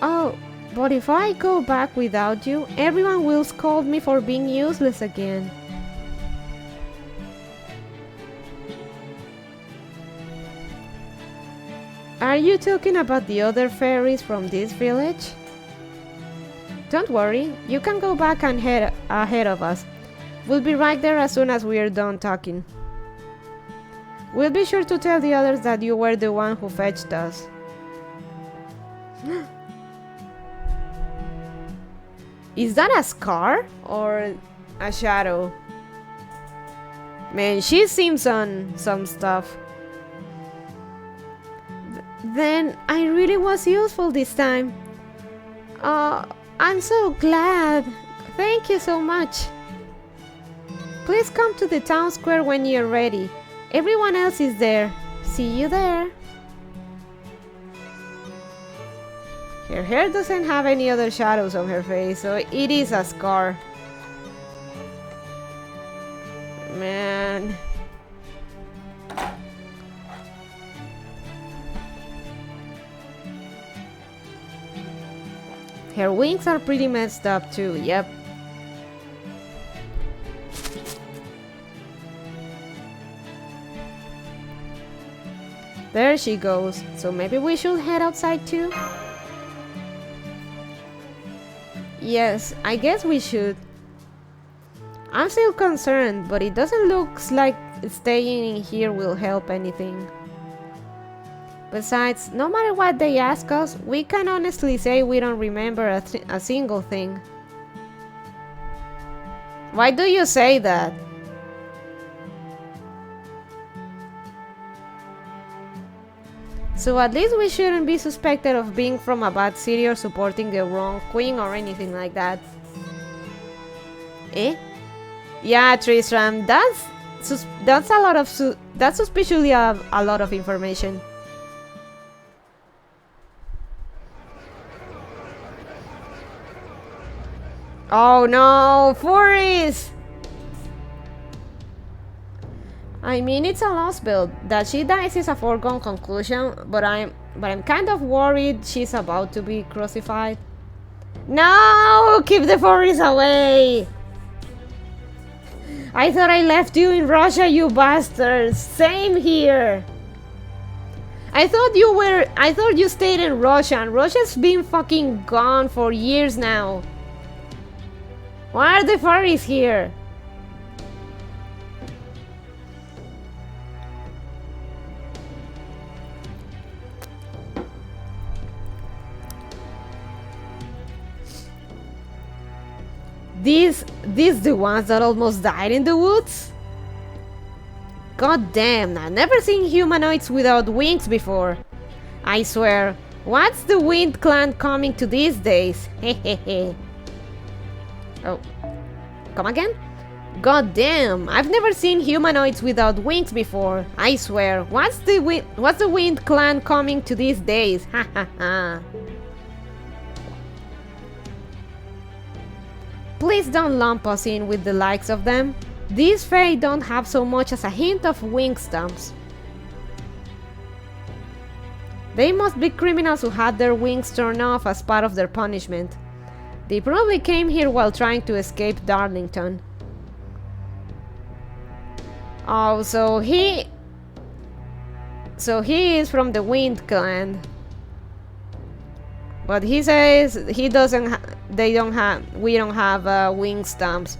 Oh, but if I go back without you, everyone will scold me for being useless again. Are you talking about the other fairies from this village? Don't worry, you can go back and head ahead of us. We'll be right there as soon as we're done talking. We'll be sure to tell the others that you were the one who fetched us. Is that a scar or a shadow? Man, she seems on some stuff. Then I really was useful this time. I'm so glad. Thank you so much. Please come to the town square when you're ready. Everyone else is there. See you there. Her hair doesn't have any other shadows on her face, so it is a scar. Man. Her wings are pretty messed up too, yep. There she goes. So maybe we should head outside too? Yes, I guess we should. I'm still concerned, but it doesn't look like staying in here will help anything. Besides, no matter what they ask us, we can honestly say we don't remember a single thing. Why do you say that? So at least we shouldn't be suspected of being from a bad city or supporting the wrong queen or anything like that. Eh? Yeah, Tristram, that's a lot of that's suspiciously a lot of information. Oh no, furries! I mean, it's a lost build. That she dies is a foregone conclusion, but I'm kind of worried she's about to be crucified. No! Keep the furries away! I thought I left you in Russia, you bastards! Same here! I thought you stayed in Russia, and Russia's been fucking gone for years now. Why are the furries here? These the ones that almost died in the woods? God damn, I've never seen humanoids without wings before. I swear, what's the Wind Clan coming to these days? Hehehe. Oh, come again? God damn, I've never seen humanoids without wings before. I swear, what's the Wind Clan coming to these days? Ha ha ha. Please don't lump us in with the likes of them. These Fae don't have so much as a hint of wing stumps. They must be criminals who had their wings torn off as part of their punishment. They probably came here while trying to escape Darlington. Oh, so he is from the Wind Clan. But he says we don't have wing stumps.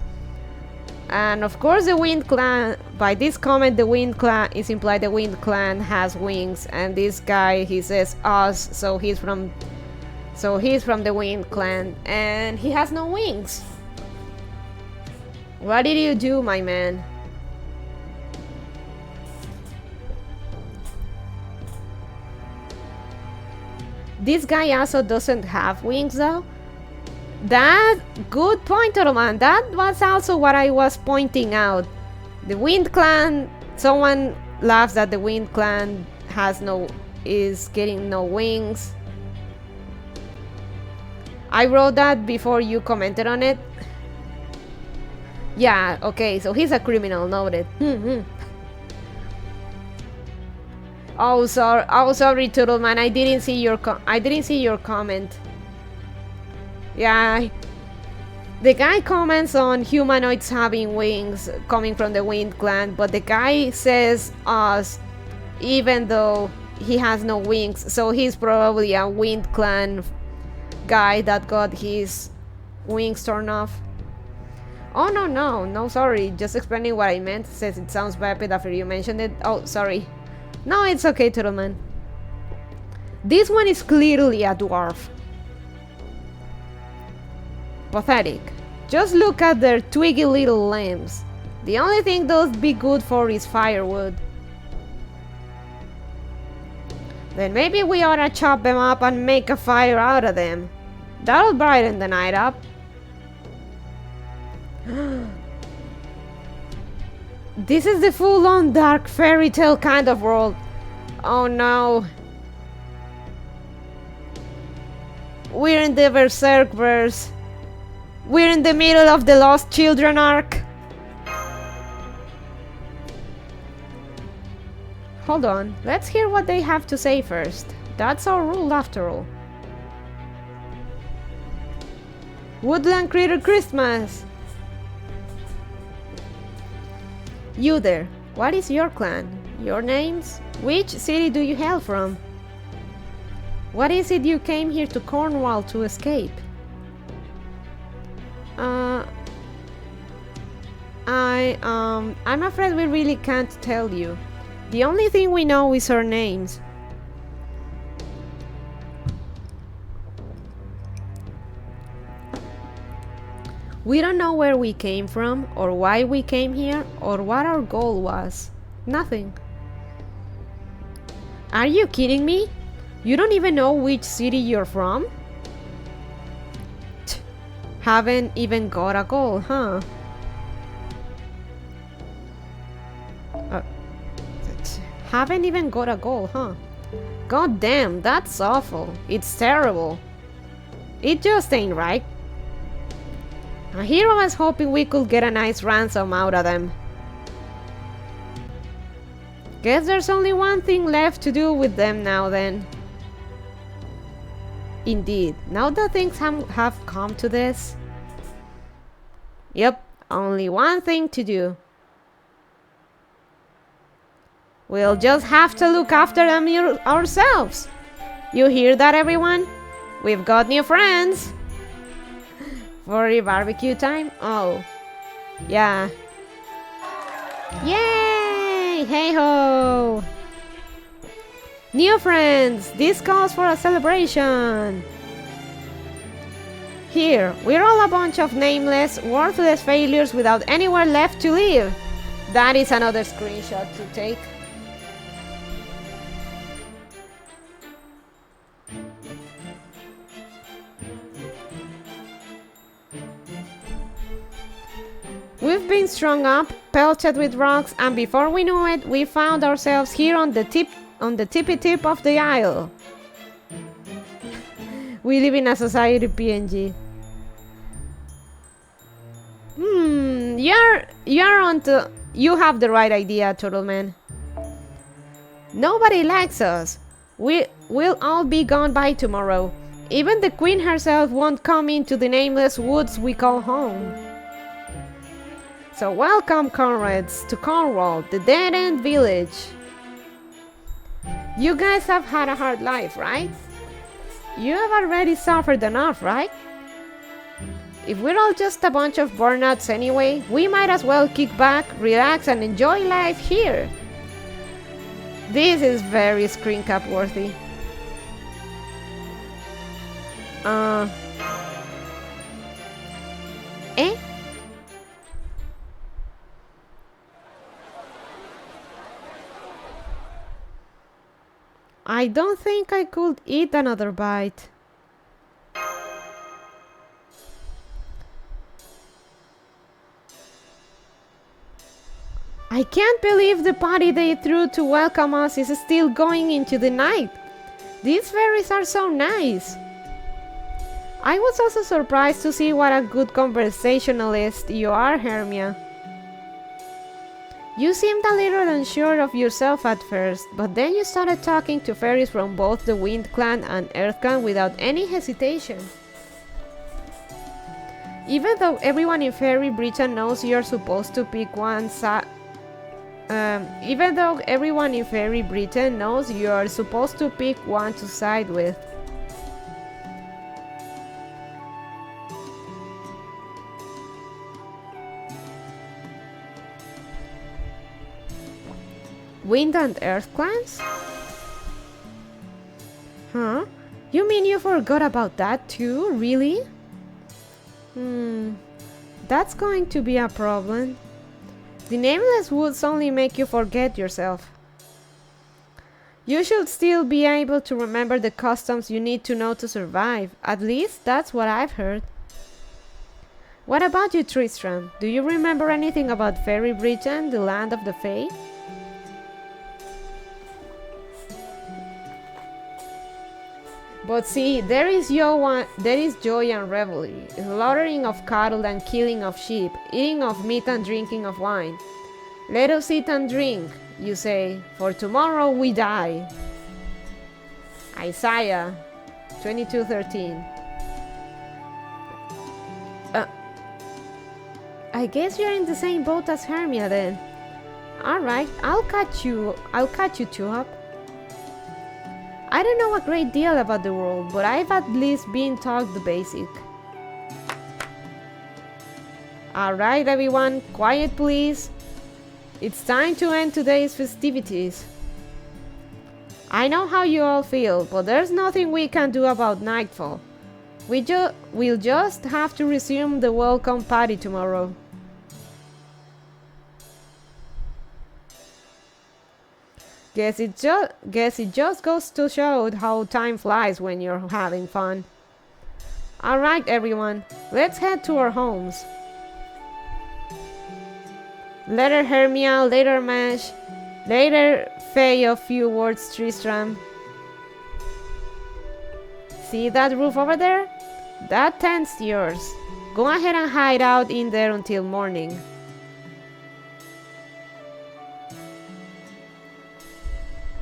And of course the Wind Clan, by this comment the Wind Clan is implied the Wind Clan has wings, and this guy, he says us, so he's from the Wind Clan, and he has no wings. What did you do, my man? This guy also doesn't have wings though. That good point, Roman. That was also what I was pointing out. The Wind Clan, someone laughs that the Wind Clan is getting no wings. I wrote that before you commented on it. Yeah, okay, so he's a criminal, noted. Oh, sorry, Turtleman. I didn't see your comment. Yeah, the guy comments on humanoids having wings coming from the Wind Clan, but the guy says us, even though he has no wings, so he's probably a Wind Clan guy that got his wings torn off. Oh no, sorry, just explaining what I meant, since it sounds vapid after you mentioned it. Oh, sorry. No, it's okay, Turtleman. This one is clearly a dwarf. Pathetic. Just look at their twiggy little limbs. The only thing those be good for is firewood. Then maybe we oughta chop them up and make a fire out of them. That'll brighten the night up. This is the full-on dark fairy tale kind of world. Oh no. We're in the Berserkverse. We're in the middle of the Lost Children arc. Hold on, let's hear what they have to say first. That's our rule after all. Woodland Critter Christmas! You there, what is your clan? Your names? Which city do you hail from? What is it you came here to Cornwall to escape? Uh, I'm afraid we really can't tell you. The only thing we know is our names. We don't know where we came from, or why we came here, or what our goal was. Nothing. Are you kidding me? You don't even know which city you're from? Haven't even got a goal, huh? Haven't even got a goal, huh? God damn, that's awful. It's terrible. It just ain't right. A hero was hoping we could get a nice ransom out of them. Guess there's only one thing left to do with them now then. Indeed, now that things have come to this. Yep, only one thing to do. We'll just have to look after them ourselves. You hear that, everyone? We've got new friends. For a barbecue time? Oh, yeah. Yay! Hey ho! New friends! This calls for a celebration! Here, we're all a bunch of nameless, worthless failures without anywhere left to live. That is another screenshot to take. We've been strung up, pelted with rocks, and before we knew it, we found ourselves here on the tippy tip of the isle. We live in a society PNG. You have the right idea, Turtle Man. Nobody likes us. We'll all be gone by tomorrow. Even the queen herself won't come into the nameless woods we call home. So welcome, comrades, to Cornwall, the dead-end village. You guys have had a hard life, right? You have already suffered enough, right? If we're all just a bunch of burnouts anyway, we might as well kick back, relax, and enjoy life here. This is very screen cap worthy. Eh? I don't think I could eat another bite. I can't believe the party they threw to welcome us is still going into the night. These fairies are so nice. I was also surprised to see what a good conversationalist you are, Hermia. You seemed a little unsure of yourself at first, but then you started talking to fairies from both the Wind Clan and Earth Clan without any hesitation. Even though everyone in Fairy Britain knows you're supposed to pick one side, even though everyone in Fairy Britain knows you're supposed to pick one to side with. Wind and Earth clans? Huh? You mean you forgot about that too? Really? That's going to be a problem. The Nameless Woods only make you forget yourself. You should still be able to remember the customs you need to know to survive. At least that's what I've heard. What about you, Tristram? Do you remember anything about Fairy Britain, the land of the Fae? But see, there is joy and revelry, slaughtering of cattle and killing of sheep, eating of meat and drinking of wine. Let us eat and drink, you say, for tomorrow we die. Isaiah 22:13. I guess you're in the same boat as Hermia then. Alright, I'll catch you two up. I don't know a great deal about the world, but I've at least been taught the basic. Alright everyone, quiet please. It's time to end today's festivities. I know how you all feel, but there's nothing we can do about nightfall. We'll just have to resume the welcome party tomorrow. Guess it just goes to show how time flies when you're having fun. Alright everyone, let's head to our homes. Later Hermia, later Mash, later Faye of Few Words Tristram. See that roof over there? That tent's yours. Go ahead and hide out in there until morning.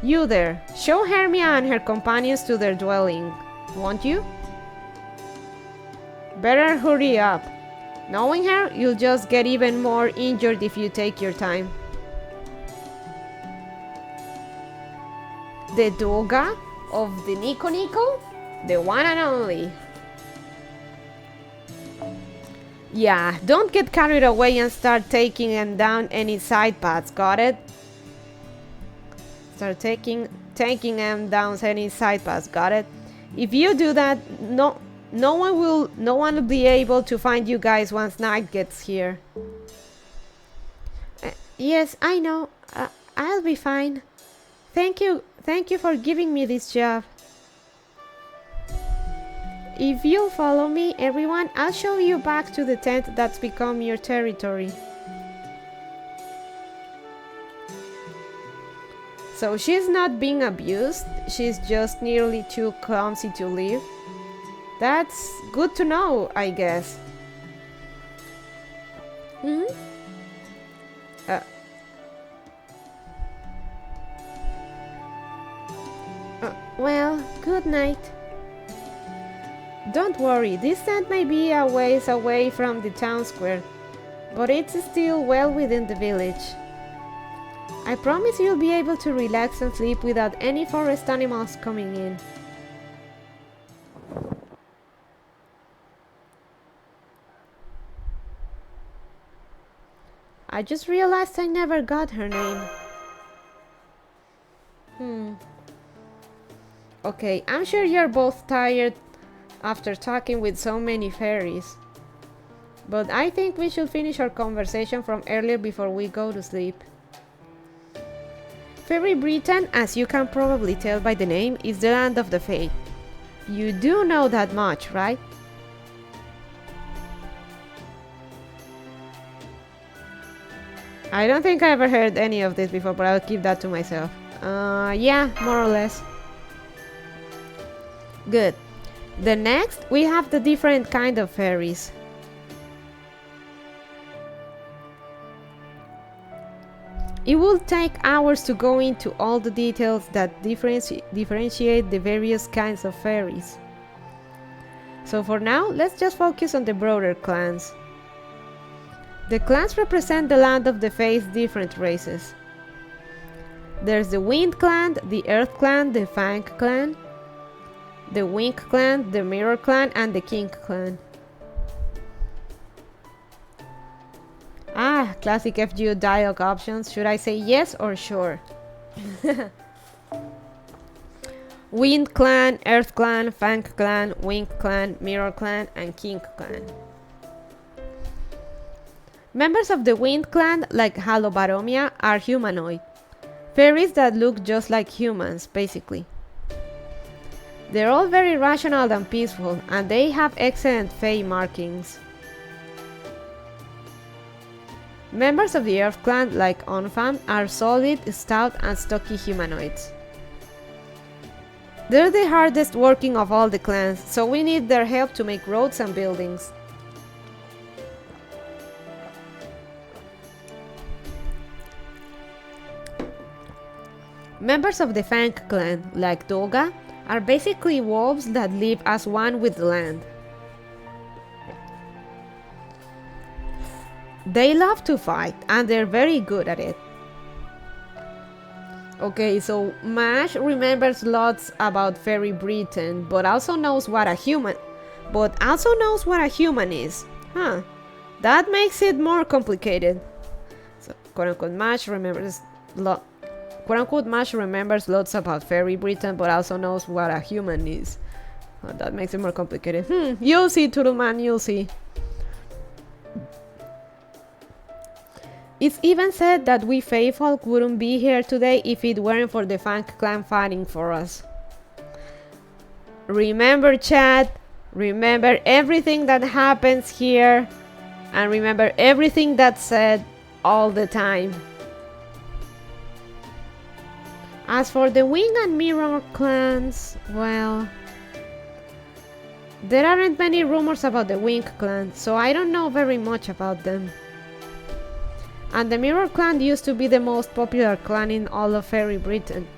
You there, show Hermia and her companions to their dwelling, won't you? Better hurry up. Knowing her, you'll just get even more injured if you take your time. The Doga of the Nico Nico? The one and only. Yeah, don't get carried away and start taking them down any side paths, got it? Start taking them down any side paths, got it? If you do that, no one will be able to find you guys once night gets here. Yes, I know. I'll be fine. Thank you for giving me this job. If you'll follow me, everyone, I'll show you back to the tent that's become your territory. So she's not being abused, she's just nearly too clumsy to leave. That's good to know, I guess. Well, good night. Don't worry, this tent may be a ways away from the town square, but it's still well within the village. I promise you'll be able to relax and sleep without any forest animals coming in. I just realized I never got her name. Okay, I'm sure you're both tired after talking with so many fairies. But I think we should finish our conversation from earlier before we go to sleep. Fairy Britain, as you can probably tell by the name, is the land of the Fae. You do know that much, right? I don't think I ever heard any of this before, but I'll keep that to myself. Yeah, more or less. Good. The next, we have the different kind of fairies. It will take hours to go into all the details that differentiate the various kinds of fairies. So for now, let's just focus on the broader clans. The clans represent the land of the Fae's different races. There's the Wind Clan, the Earth Clan, the Fang Clan, the Wink Clan, the Mirror Clan, and the King Clan. Ah, classic FGO dialogue options. Should I say yes or sure? Wind Clan, Earth Clan, Fang Clan, Wink Clan, Mirror Clan, and King Clan. Members of the Wind Clan, like Halobaromia, are humanoid. Fairies that look just like humans, basically. They're all very rational and peaceful, and they have excellent Fae markings. Members of the Earth Clan, like Onfam, are solid, stout, and stocky humanoids. They're the hardest working of all the clans, so we need their help to make roads and buildings. Members of the Fang Clan, like Doga, are basically wolves that live as one with the land. They love to fight, and they're very good at it. Okay, so Mash remembers lots about Fairy Britain, but also knows what a human is. Huh. That makes it more complicated. So, quote-unquote Mash remembers quote-unquote Mash remembers lots about Fairy Britain, but also knows what a human is. That makes it more complicated. You'll see, Toodleman, you'll see. It's even said that we Fae folk wouldn't be here today if it weren't for the Fang clan fighting for us. Remember, chat, remember everything that happens here, and remember everything that's said all the time. As for the Wing and Mirror clans, well, there aren't many rumors about the Wing clan, so I don't know very much about them. And the Mirror clan used to be the most popular clan in all of Fairy Britain,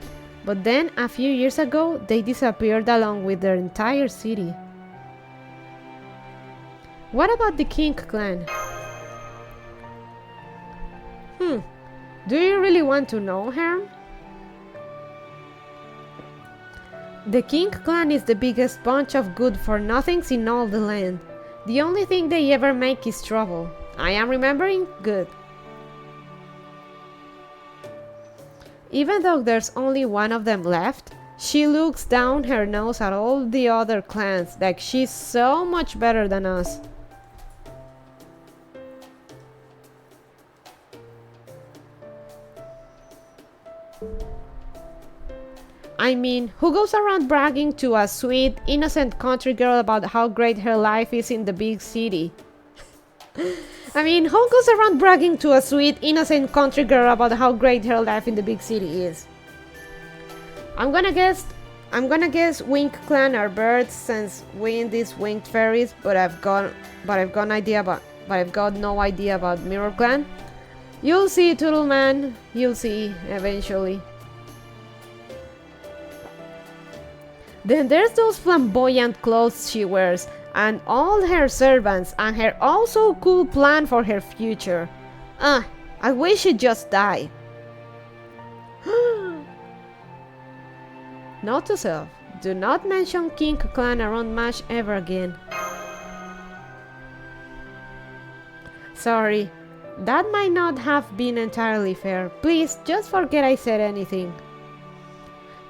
but then a few years ago they disappeared along with their entire city. What about the King clan? Do you really want to know, Herm? The King clan is the biggest bunch of good-for-nothings in all the land. The only thing they ever make is trouble. I am remembering? Good. Even though there's only one of them left, she looks down her nose at all the other clans like she's so much better than us. I mean, who goes around bragging to a sweet, innocent country girl about how great her life is in the big city? I mean, who goes around bragging to a sweet, innocent country girl about how great her life in the big city is? I'm gonna guess Wing Clan are birds since we in these winged fairies, but I've got no idea about Mirror Clan. You'll see, Toodleman. You'll see eventually. Then there's those flamboyant clothes she wears, and all her servants, and her also cool plan for her future. I wish she'd just die. Note to self, do not mention King Clan around Mash ever again. Sorry, that might not have been entirely fair. Please, just forget I said anything.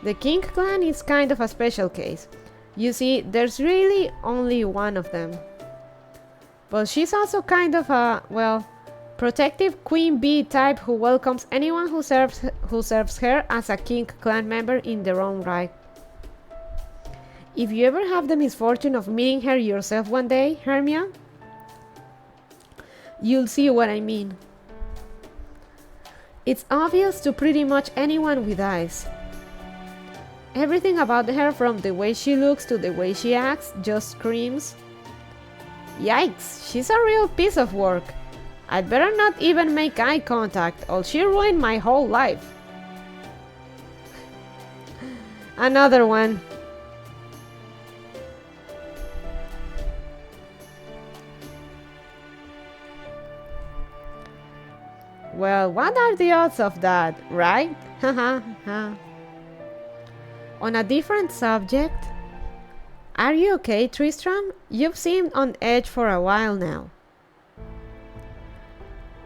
The King Clan is kind of a special case. You see, there's really only one of them. But she's also kind of a, well, protective queen bee type who welcomes anyone who serves her as a King Clan member in their own right. If you ever have the misfortune of meeting her yourself one day, Hermia, you'll see what I mean. It's obvious to pretty much anyone with eyes. Everything about her, from the way she looks to the way she acts, just screams, yikes, she's a real piece of work. I'd better not even make eye contact, or she'll ruin my whole life. Another one. Well, what are the odds of that, right? Haha. On a different subject, are you okay, Tristram? You've seemed on edge for a while now.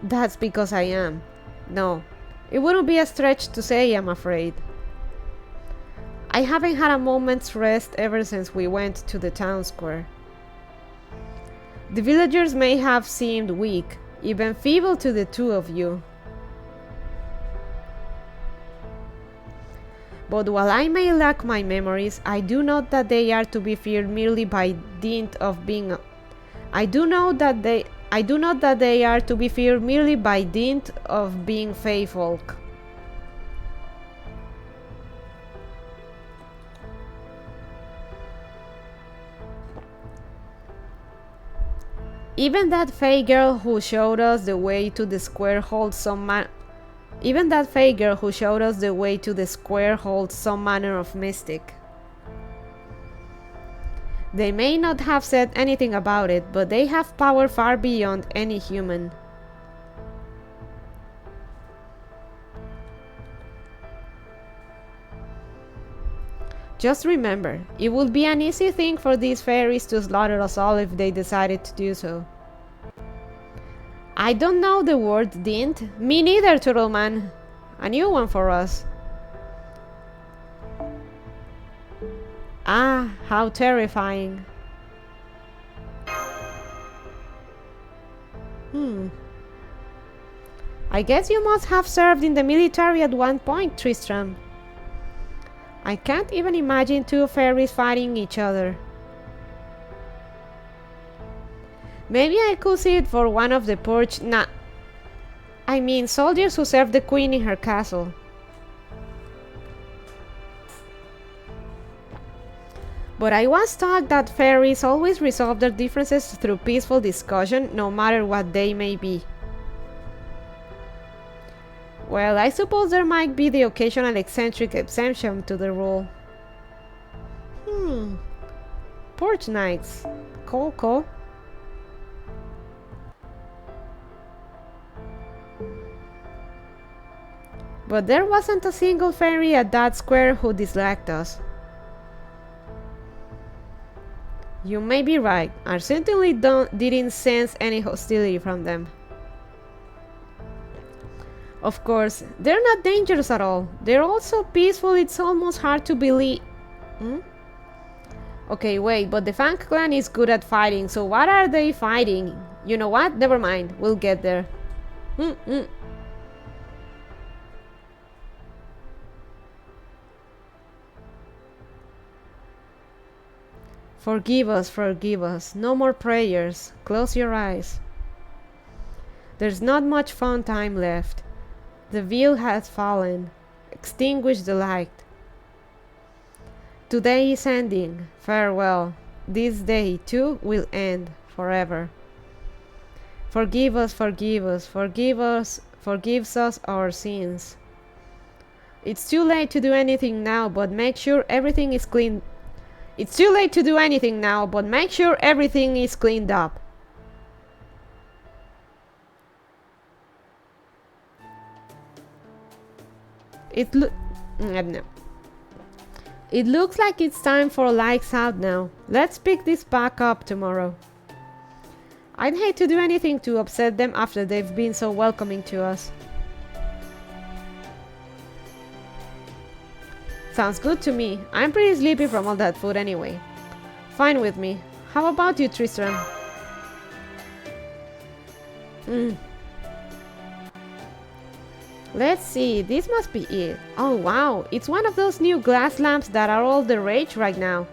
That's because I am. No, it wouldn't be a stretch to say, I'm afraid. I haven't had a moment's rest ever since we went to the town square. The villagers may have seemed weak, even feeble to the two of you. But while I may lack my memories, I do know that they are to be feared merely by dint of being. I do know that they are to be feared merely by dint of being Fae folk. Even that Fae girl who showed us the way to the square holds some manner of mystic. They may not have said anything about it, but they have power far beyond any human. Just remember, it would be an easy thing for these fairies to slaughter us all if they decided to do so. I don't know the word dint. Me neither, Turtle Man. A new one for us. Ah, how terrifying. I guess you must have served in the military at one point, Tristram. I can't even imagine two fairies fighting each other. Maybe I could see it for one of the I mean, soldiers who served the queen in her castle. But I was taught that fairies always resolve their differences through peaceful discussion, no matter what they may be. Well, I suppose there might be the occasional eccentric exception to the rule. Porch nights. Cool. But there wasn't a single fairy at that square who disliked us. You may be right. I certainly didn't sense any hostility from them. Of course, they're not dangerous at all. They're all so peaceful it's almost hard to believe. Okay, wait, but the Fang clan is good at fighting, so what are they fighting? You know what? Never mind. We'll get there. Forgive us. No more prayers. Close your eyes. There's not much fun time left. The veil has fallen. Extinguish the light. Today is ending. Farewell. This day, too, will end forever. Forgive us. Forgives us our sins. It's too late to do anything now, but make sure everything is clean. It's too late to do anything now, but make sure everything is cleaned up. It looks like it's time for lights out now. Let's pick this back up tomorrow. I'd hate to do anything to upset them after they've been so welcoming to us. Sounds good to me. I'm pretty sleepy from all that food anyway. Fine with me. How about you, Tristram? Let's see, this must be it. Oh wow, it's one of those new glass lamps that are all the rage right now.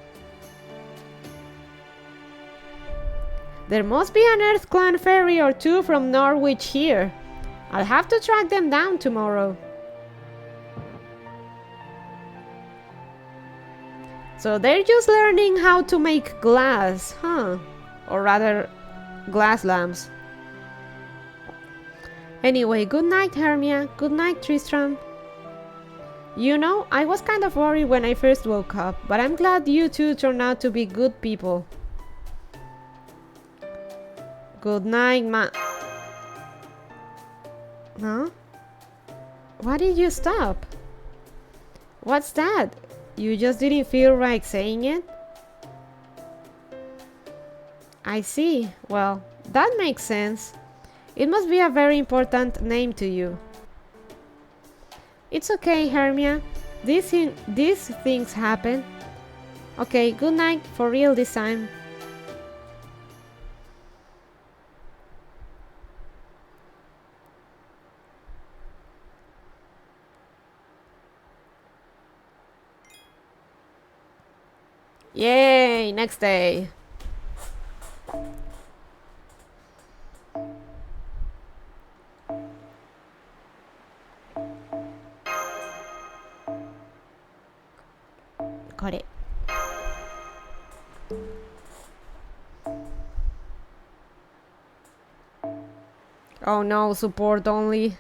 There must be an Earth Clan fairy or two from Norwich here. I'll have to track them down tomorrow. So they're just learning how to make glass, huh? Or rather, glass lamps. Anyway, good night, Hermia. Good night, Tristram. You know, I was kind of worried when I first woke up, but I'm glad you two turned out to be good people. Good night, Huh? Why did you stop? What's that? You just didn't feel like saying it? I see. Well, that makes sense. It must be a very important name to you. It's okay, Hermia. These things happen. Okay, good night, for real this time. Yay, next day. Got it. Oh no, support only.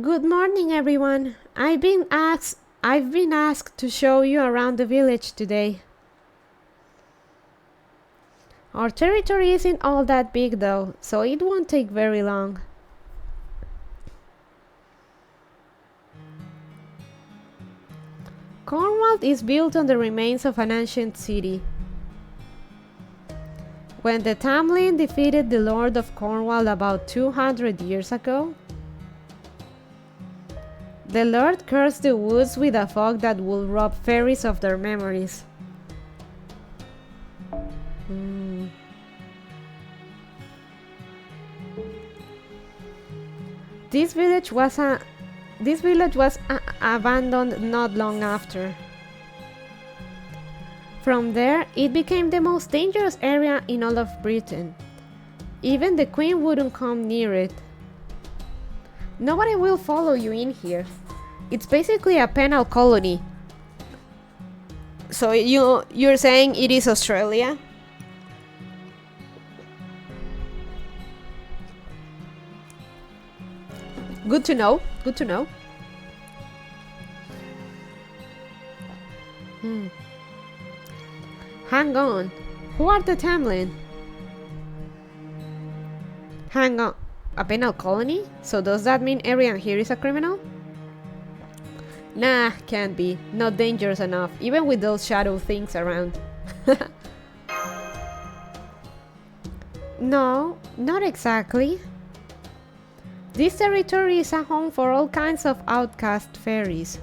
Good morning, everyone. I've been asked to show you around the village today. Our territory isn't all that big though, so it won't take very long. Cornwall is built on the remains of an ancient city. When the Tamlin defeated the Lord of Cornwall about 200 years ago, the Lord cursed the woods with a fog that would rob fairies of their memories. This village was abandoned not long after. From there, it became the most dangerous area in all of Britain. Even the Queen wouldn't come near it. Nobody will follow you in here. It's basically a penal colony. So you're saying it is Australia? Good to know. Good to know. Hang on. Who are the Tamlin? Hang on. A penal colony? So does that mean everyone here is a criminal? Nah, can't be. Not dangerous enough, even with those shadow things around. No, not exactly. This territory is a home for all kinds of outcast fairies.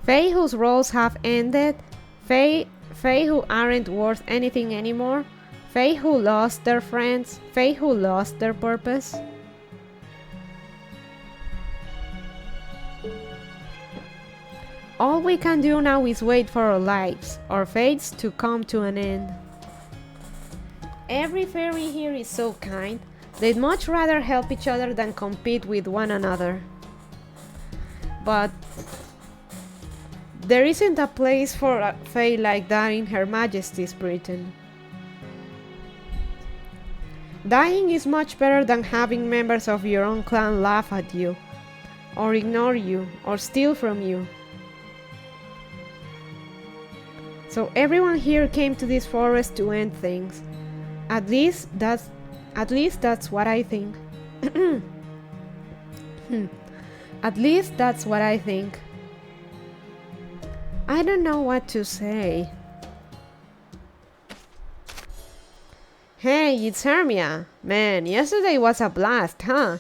Fae whose roles have ended, Fae who aren't worth anything anymore, Fae who lost their friends, Fae who lost their purpose. All we can do now is wait for our lives, our fates to come to an end. Every fairy here is so kind, they'd much rather help each other than compete with one another. But there isn't a place for a fae like that in Her Majesty's Britain. Dying is much better than having members of your own clan laugh at you, or ignore you, or steal from you. So everyone here came to this forest to end things. At least that's what I think. At least that's what I think. I don't know what to say. Hey, it's Hermia. Man, yesterday was a blast, huh?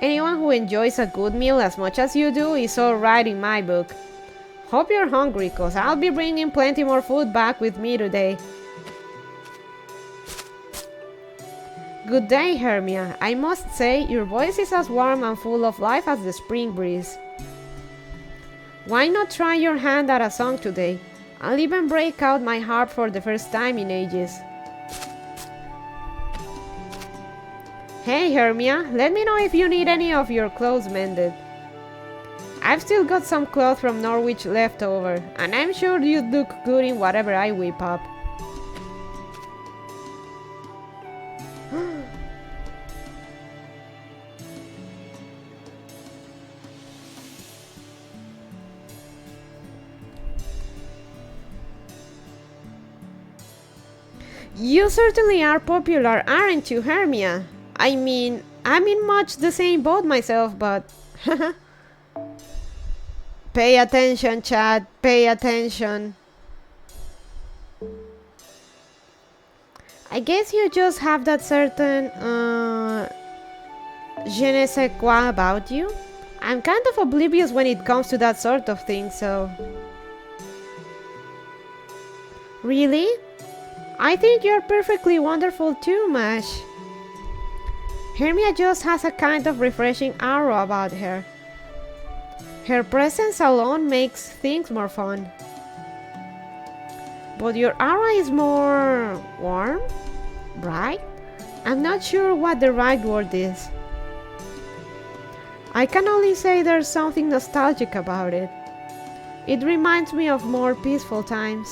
Anyone who enjoys a good meal as much as you do is alright in my book. Hope you're hungry, cause I'll be bringing plenty more food back with me today. Good day, Hermia. I must say, your voice is as warm and full of life as the spring breeze. Why not try your hand at a song today? I'll even break out my harp for the first time in ages. Hey, Hermia, let me know if you need any of your clothes mended. I've still got some cloth from Norwich left over, and I'm sure you'd look good in whatever I whip up. You certainly are popular, aren't you, Hermia? I mean, I'm in much the same boat myself, but... Pay attention, Chad. Pay attention. I guess you just have that certain... je ne sais quoi about you. I'm kind of oblivious when it comes to that sort of thing, so... Really? I think you're perfectly wonderful too, Mash. Hermia just has a kind of refreshing aura about her. Her presence alone makes things more fun. But your aura is more warm, bright? I'm not sure what the right word is. I can only say there's something nostalgic about it. It reminds me of more peaceful times.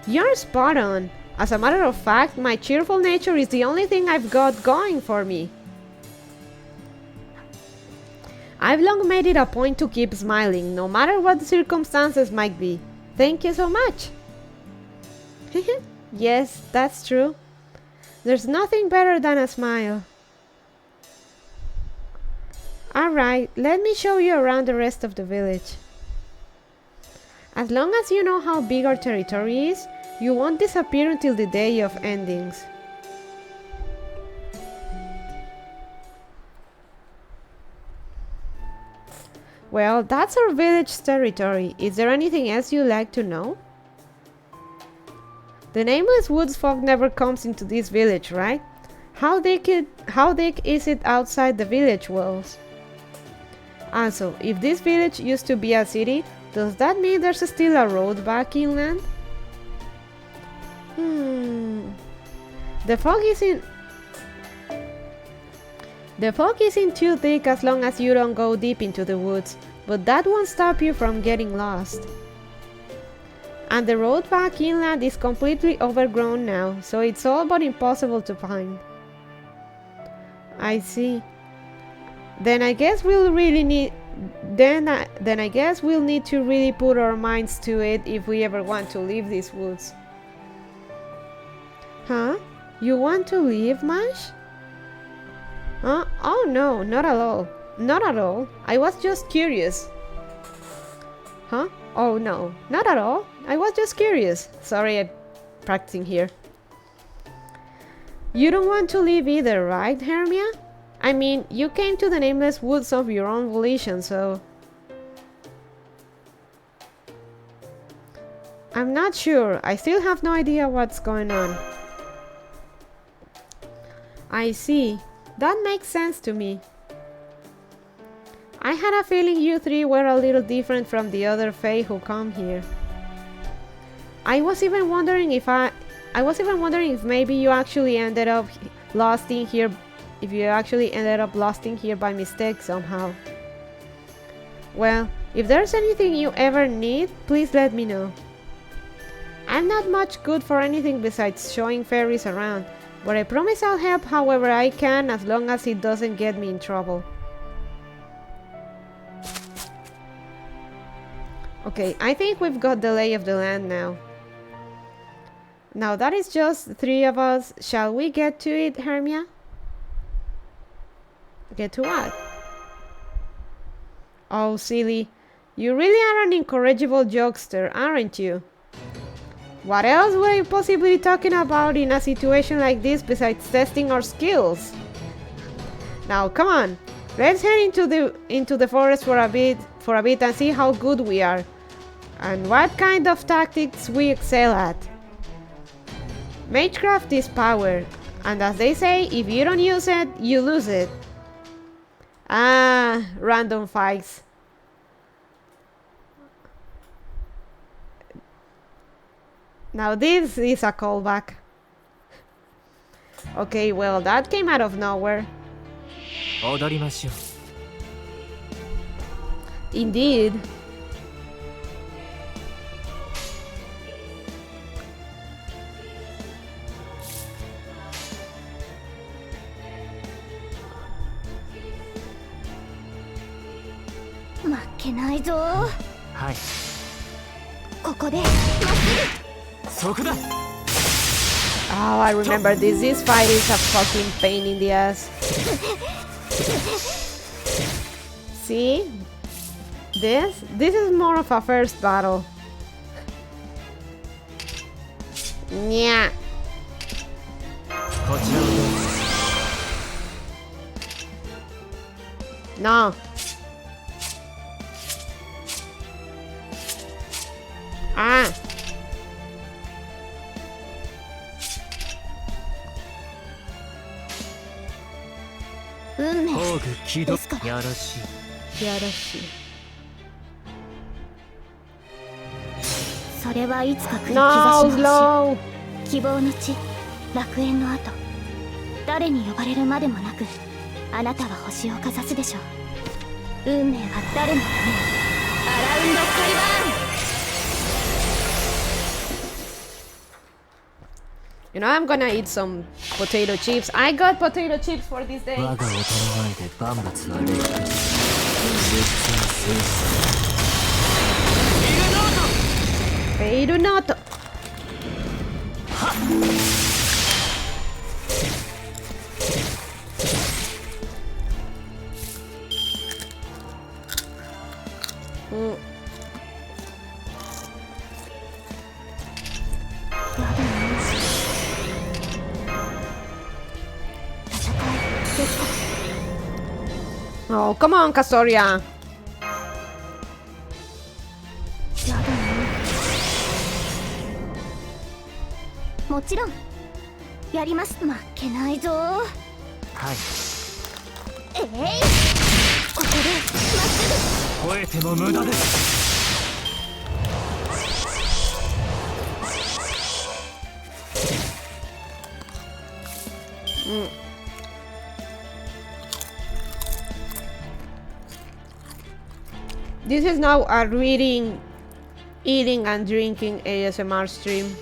You're spot on. As a matter of fact, my cheerful nature is the only thing I've got going for me. I've long made it a point to keep smiling, no matter what the circumstances might be. Thank you so much. Yes, that's true. There's nothing better than a smile. Alright, let me show you around the rest of the village. As long as you know how big our territory is, you won't disappear until the day of endings. Well, that's our village territory. Is there anything else you'd like to know? The Nameless Woods folk never comes into this village, right? How big is it outside the village walls? Also, if this village used to be a city, does that mean there's still a road back inland? The fog isn't too thick as long as you don't go deep into the woods, but that won't stop you from getting lost. And the road back inland is completely overgrown now, so it's all but impossible to find. I see. Then I guess we'll need to really put our minds to it if we ever want to leave these woods. Huh? You want to leave, Mash? Huh? Oh no, not at all. Not at all. I was just curious. Huh? Oh no, not at all. I was just curious. Sorry, I'm practicing here. You don't want to leave either, right, Hermia? I mean, you came to the Nameless Woods of your own volition, so... I'm not sure. I still have no idea what's going on. I see. That makes sense to me. I had a feeling you three were a little different from the other Fae who come here. I was even wondering if maybe you actually ended up lost in here by mistake somehow. Well, if there's anything you ever need, please let me know. I'm not much good for anything besides showing fairies around, but I promise I'll help however I can as long as it doesn't get me in trouble. Okay, I think we've got the lay of the land now. Now that is just the three of us. Shall we get to it, Hermia? Get to what? Oh, silly. You really are an incorrigible jokester, aren't you? What else were you possibly talking about in a situation like this besides testing our skills? Now, come on. Let's head into the forest for a bit and see how good we are. And what kind of tactics we excel at. Magecraft is power, and as they say, if you don't use it, you lose it. Ah, random fights. Now this is a callback. Okay, well, that came out of nowhere. Indeed. Oh, I remember this. This fight is a fucking pain in the ass. See? This is more of a first battle. Yeah. No. Ah. No, slow. 希望の地、楽園の後、誰に呼ばれるまでもなく、あなたは星をかざすでしょう。運命は誰のために。アラウンドカリバーン。 You know, I'm gonna eat some potato chips. I got potato chips for this day. Feirunoto. Oh, come on, Castoria. やだね。もちろんやります。負けないぞ。はい。ここでまっすぐ。吠えても無駄です。This is now a reading, eating and drinking ASMR stream.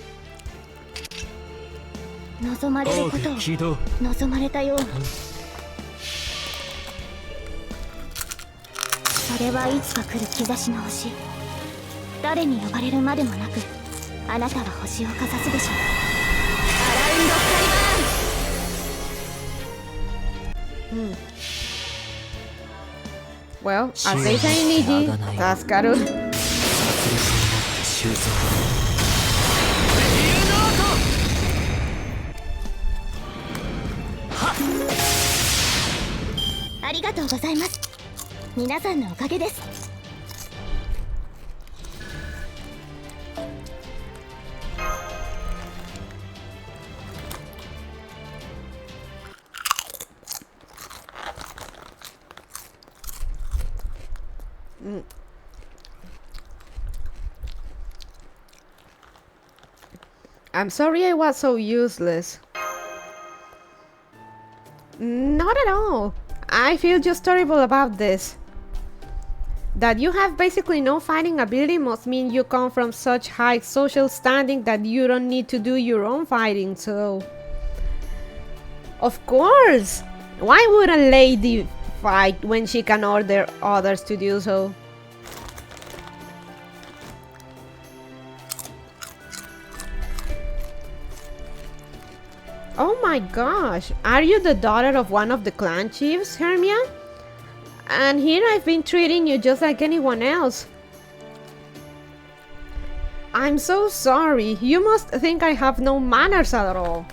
望まれることを望まれたように。それはいつか来る兆しの星。誰に呼ばれるまでもなく、あなたは星をかざすでしょう。アラウンドカリバーン。Well, as they say in Niji, Tasukaru. Arigatou gozaimasu. 皆さんのおかげです。I'm sorry I was so useless. Not at all. I feel just terrible about this. That you have basically no fighting ability must mean you come from such high social standing that you don't need to do your own fighting, so... Of course! Why would a lady fight when she can order others to do so? Oh my gosh, are you the daughter of one of the clan chiefs, Hermia? And here I've been treating you just like anyone else. I'm so sorry, you must think I have no manners at all.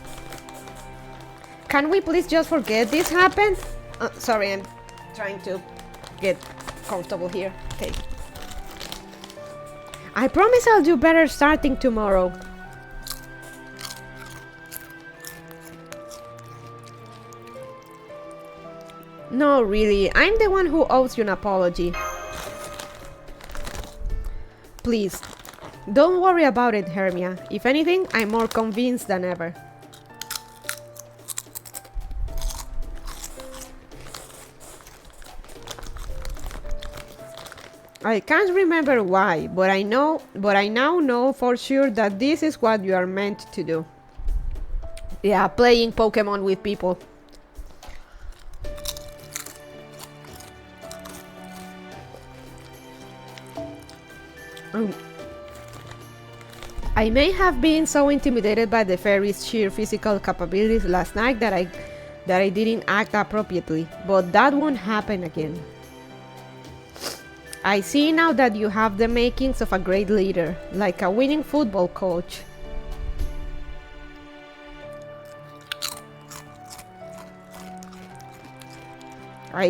Can we please just forget this happened? Sorry, I'm trying to get comfortable here. Okay. I promise I'll do better starting tomorrow. No, really, I'm the one who owes you an apology. Please, don't worry about it, Hermia. If anything, I'm more convinced than ever. I can't remember why, but I now know for sure that this is what you are meant to do. Yeah, playing Pokemon with people. I may have been so intimidated by the fairy's sheer physical capabilities last night that I didn't act appropriately, but that won't happen again. I see now that you have the makings of a great leader, like a winning football coach. I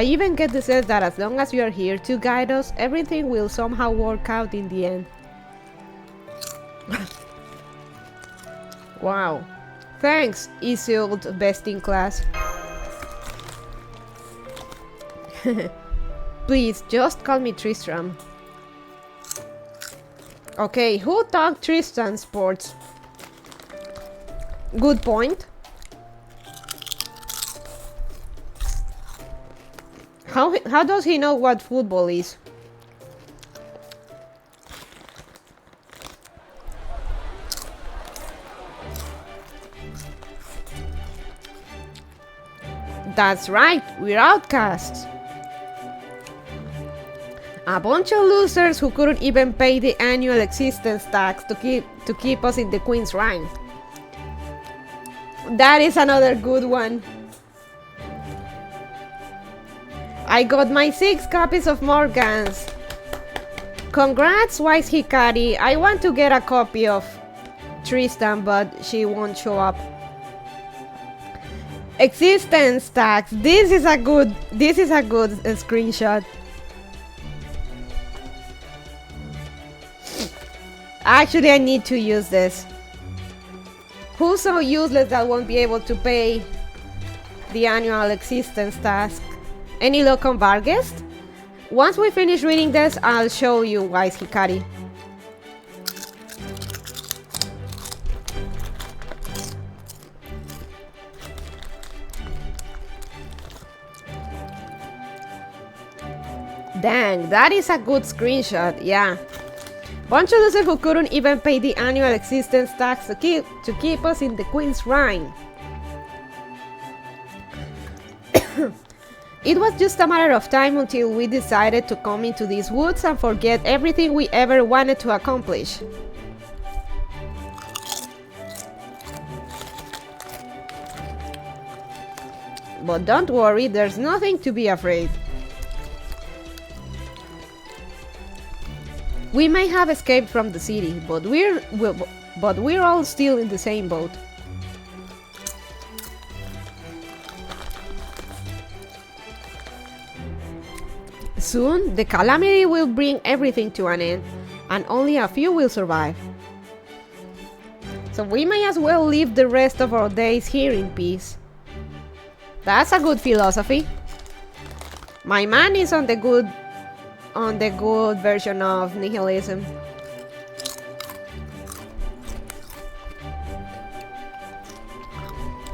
even get the sense that as long as you are here to guide us, everything will somehow work out in the end. Wow. Thanks, Isolde best in class. Please, just call me Tristram. Okay, who taught Tristan sports? Good point. How does he know what football is? That's right, we're outcasts. A bunch of losers who couldn't even pay the annual existence tax to keep us in the Queen's rank. That is another good one. I got my 6 copies of Morgans. Congrats, Wise Hikari. I want to get a copy of Tristan, but she won't show up. Existence tags. This is a good screenshot. Actually, I need to use this. Who's so useless that won't be able to pay the annual existence task? Any luck on Vargas? Once we finish reading this, I'll show you Wise Hikari. Dang, that is a good screenshot, yeah. Bunch of losers who couldn't even pay the annual existence tax to keep us in the Queen's Shrine. It was just a matter of time until we decided to come into these woods and forget everything we ever wanted to accomplish. But don't worry, there's nothing to be afraid. We may have escaped from the city, but we're all still in the same boat. Soon, the calamity will bring everything to an end, and only a few will survive. So we may as well live the rest of our days here in peace. That's a good philosophy. My man is on the good version of nihilism.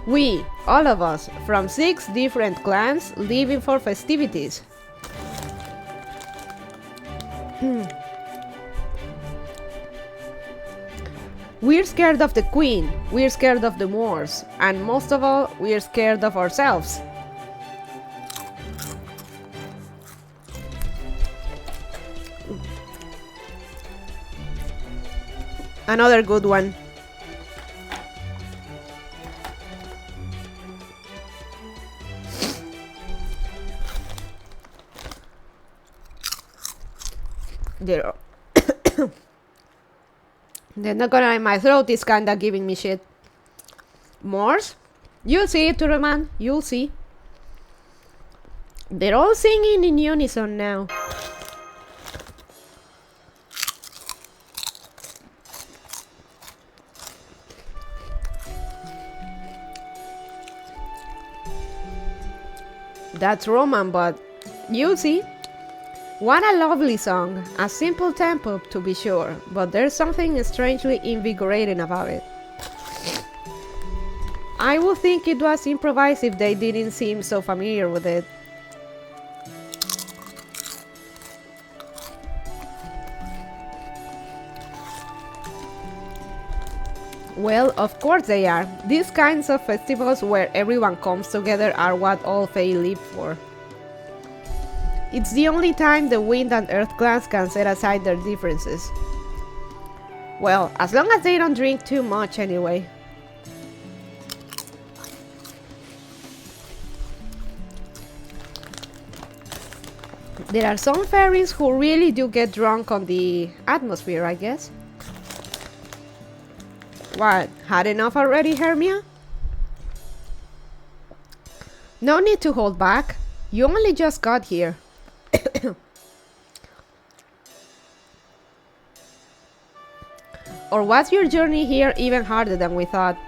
We, all of us, from 6 different clans, living for festivities. We're scared of the Queen, we're scared of the Moors, and most of all, we're scared of ourselves. Another good one. They're not gonna lie, my throat is kinda giving me shit. Moors? You'll see, Turman, you'll see. They're all singing in unison now. That's Roman, but you'll see. What a lovely song. A simple tempo, to be sure, but there's something strangely invigorating about it. I would think it was improvised if they didn't seem so familiar with it. Well, of course they are. These kinds of festivals where everyone comes together are what all Fae live for. It's the only time the Wind and Earth clans can set aside their differences. Well, as long as they don't drink too much anyway. There are some fairies who really do get drunk on the atmosphere, I guess. What, had enough already, Hermia? No need to hold back. You only just got here. Or was your journey here even harder than we thought?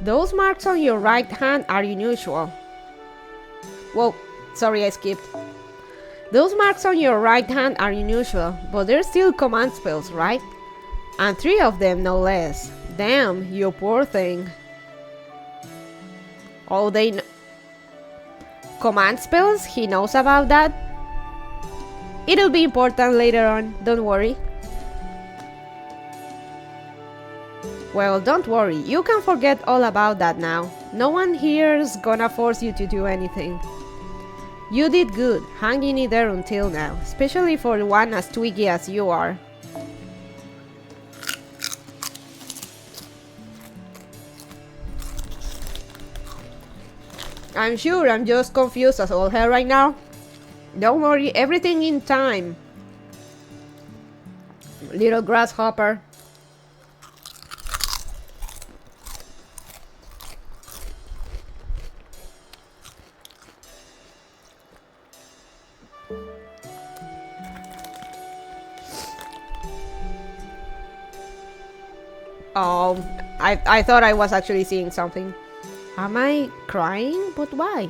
Those marks on your right hand are unusual. Whoa, sorry I skipped. Those marks on your right hand are unusual, but they're still command spells, right? And 3 of them, no less. Damn, you poor thing. Oh, command spells? He knows about that? It'll be important later on, don't worry. Well, don't worry, you can forget all about that now. No one here's gonna force you to do anything. You did good, hanging in there until now, especially for one as twiggy as you are. I'm sure I'm just confused as all hell right now. Don't worry, everything in time. Little grasshopper. Oh, I thought I was actually seeing something. Am I crying? But why?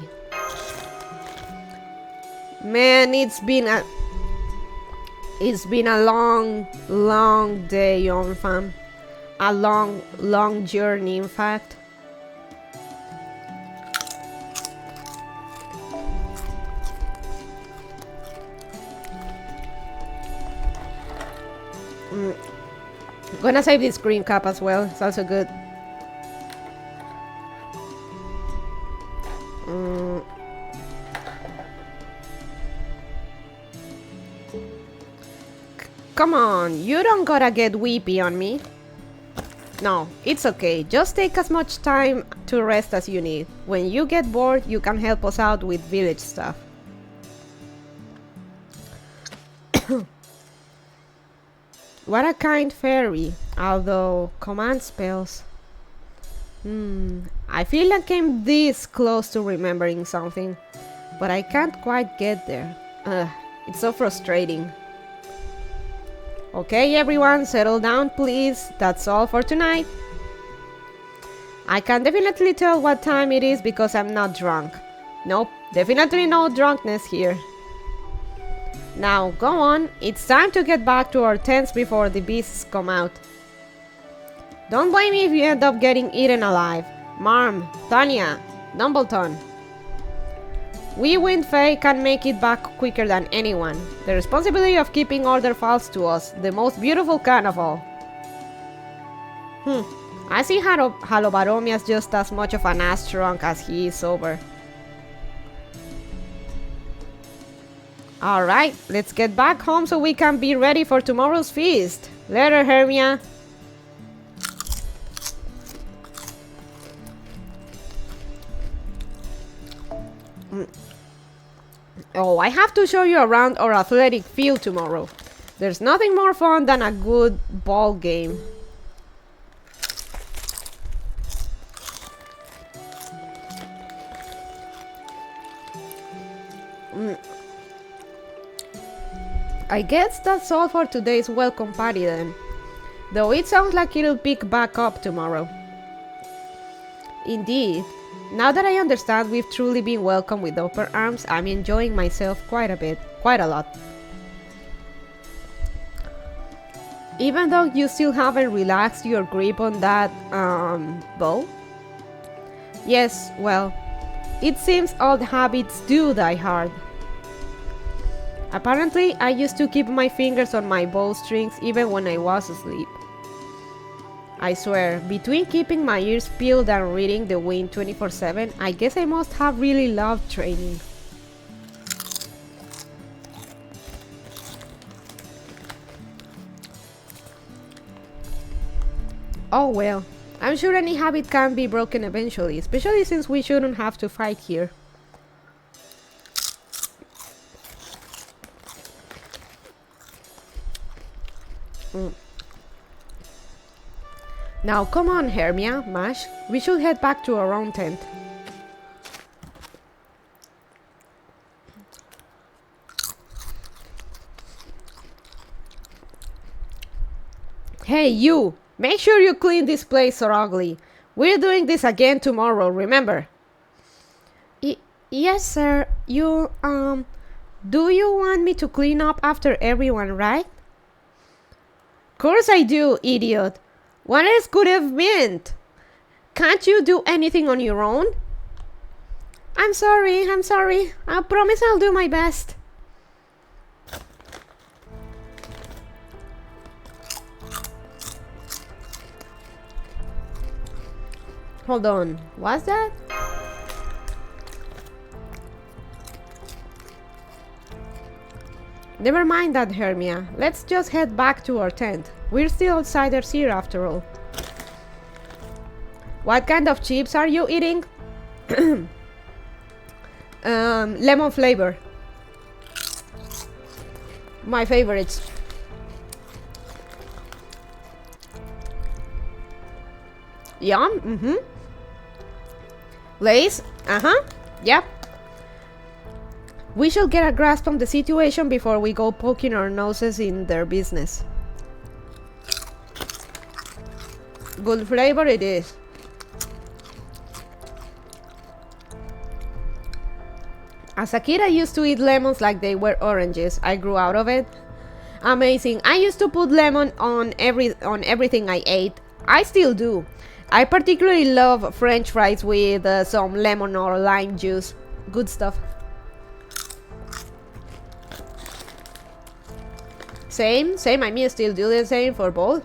Man, it's been a long day, young fam. A long journey, in fact. Gonna save this green cup as well. It's also good. Come on, you don't gotta get weepy on me. No, it's okay. Just take as much time to rest as you need. When you get bored, you can help us out with village stuff. What a kind fairy, although command spells. I feel like I'm this close to remembering something, but I can't quite get there. It's so frustrating. Okay, everyone, settle down, please. That's all for tonight. I can definitely tell what time it is because I'm not drunk. Nope, definitely no drunkenness here. Now, go on. It's time to get back to our tents before the beasts come out. Don't blame me if you end up getting eaten alive. Marm, Tanya, Dumbleton. We Wind Fae can make it back quicker than anyone. The responsibility of keeping order falls to us, the most beautiful kind of all. I see Halobaromia's just as much of an ass drunk as he is sober. Alright, let's get back home so we can be ready for tomorrow's feast. Later, Hermia. Oh, I have to show you around our athletic field tomorrow. There's nothing more fun than a good ball game. I guess that's all for today's welcome party then. Though it sounds like it'll pick back up tomorrow. Indeed. Now that I understand we've truly been welcomed with open arms, I'm enjoying myself quite a lot. Even though you still haven't relaxed your grip on that, bow? Yes, well, it seems old habits do die hard. Apparently, I used to keep my fingers on my bowstrings even when I was asleep. I swear, between keeping my ears peeled and reading the wind 24/7, I guess I must have really loved training. Oh well, I'm sure any habit can be broken eventually, especially since we shouldn't have to fight here. Now come on, Hermia, Mash, we should head back to our own tent. Hey you! Make sure you clean this place thoroughly. We're doing this again tomorrow, remember? Yes, sir. Do you want me to clean up after everyone, right? Course I do, idiot. What else could have been? Can't you do anything on your own? I'm sorry. I promise I'll do my best. Hold on, what's that? Never mind that, Hermia. Let's just head back to our tent. We're still outsiders here after all. What kind of chips are you eating? Lemon flavor. My favorites. Yum, Lace? Yep. We should get a grasp on the situation before we go poking our noses in their business. Good flavor it is. As a kid, I used to eat lemons like they were oranges. I grew out of it. Amazing. I used to put lemon on everything I ate. I still do. I particularly love French fries with some lemon or lime juice. Good stuff. Same. I mean, still do the same for both.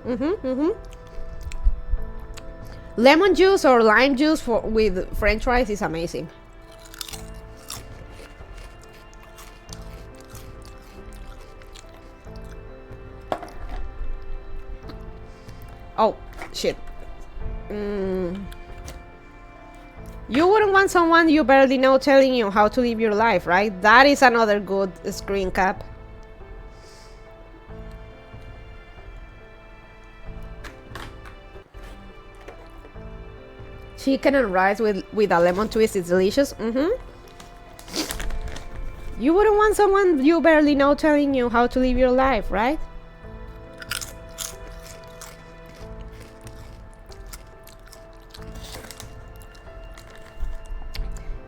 Lemon juice or lime juice with French fries is amazing. Oh, shit. You wouldn't want someone you barely know telling you how to live your life, right? That is another good screen cap. Chicken and rice with a lemon twist is delicious. You wouldn't want someone you barely know telling you how to live your life, right?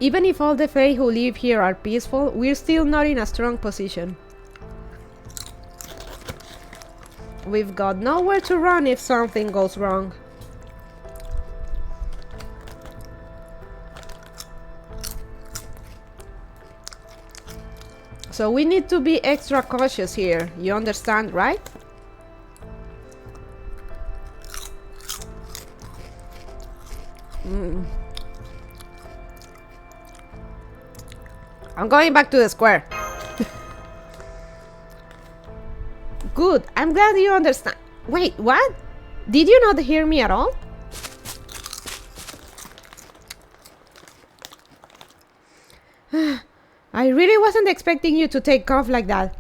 Even if all the Fae who live here are peaceful, we're still not in a strong position. We've got nowhere to run if something goes wrong. So we need to be extra cautious here, you understand, right? I'm going back to the square. Good, I'm glad you understand. Wait, what? Did you not hear me at all? I really wasn't expecting you to take off like that.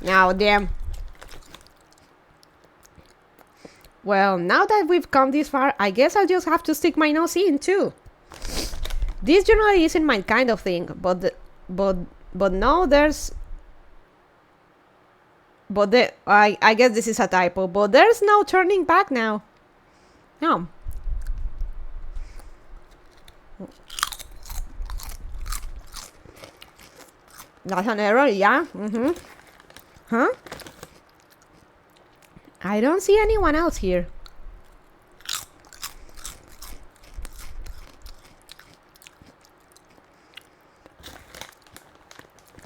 Now, damn. Well, now that we've come this far, I guess I'll just have to stick my nose in too. This generally isn't my kind of thing, but no, there's... I guess this is a typo, but there's no turning back now. No. That's an error, yeah. Huh? I don't see anyone else here.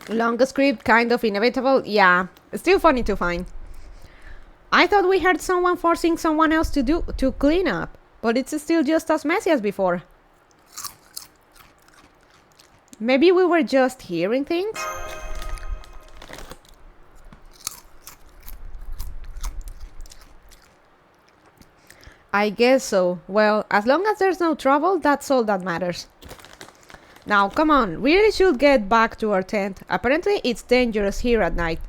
Long script, kind of inevitable, yeah. Still funny to find. I thought we heard someone forcing someone else to clean up, but it's still just as messy as before. Maybe we were just hearing things? I guess so. Well, as long as there's no trouble, that's all that matters. Now, come on, we really should get back to our tent. Apparently, it's dangerous here at night.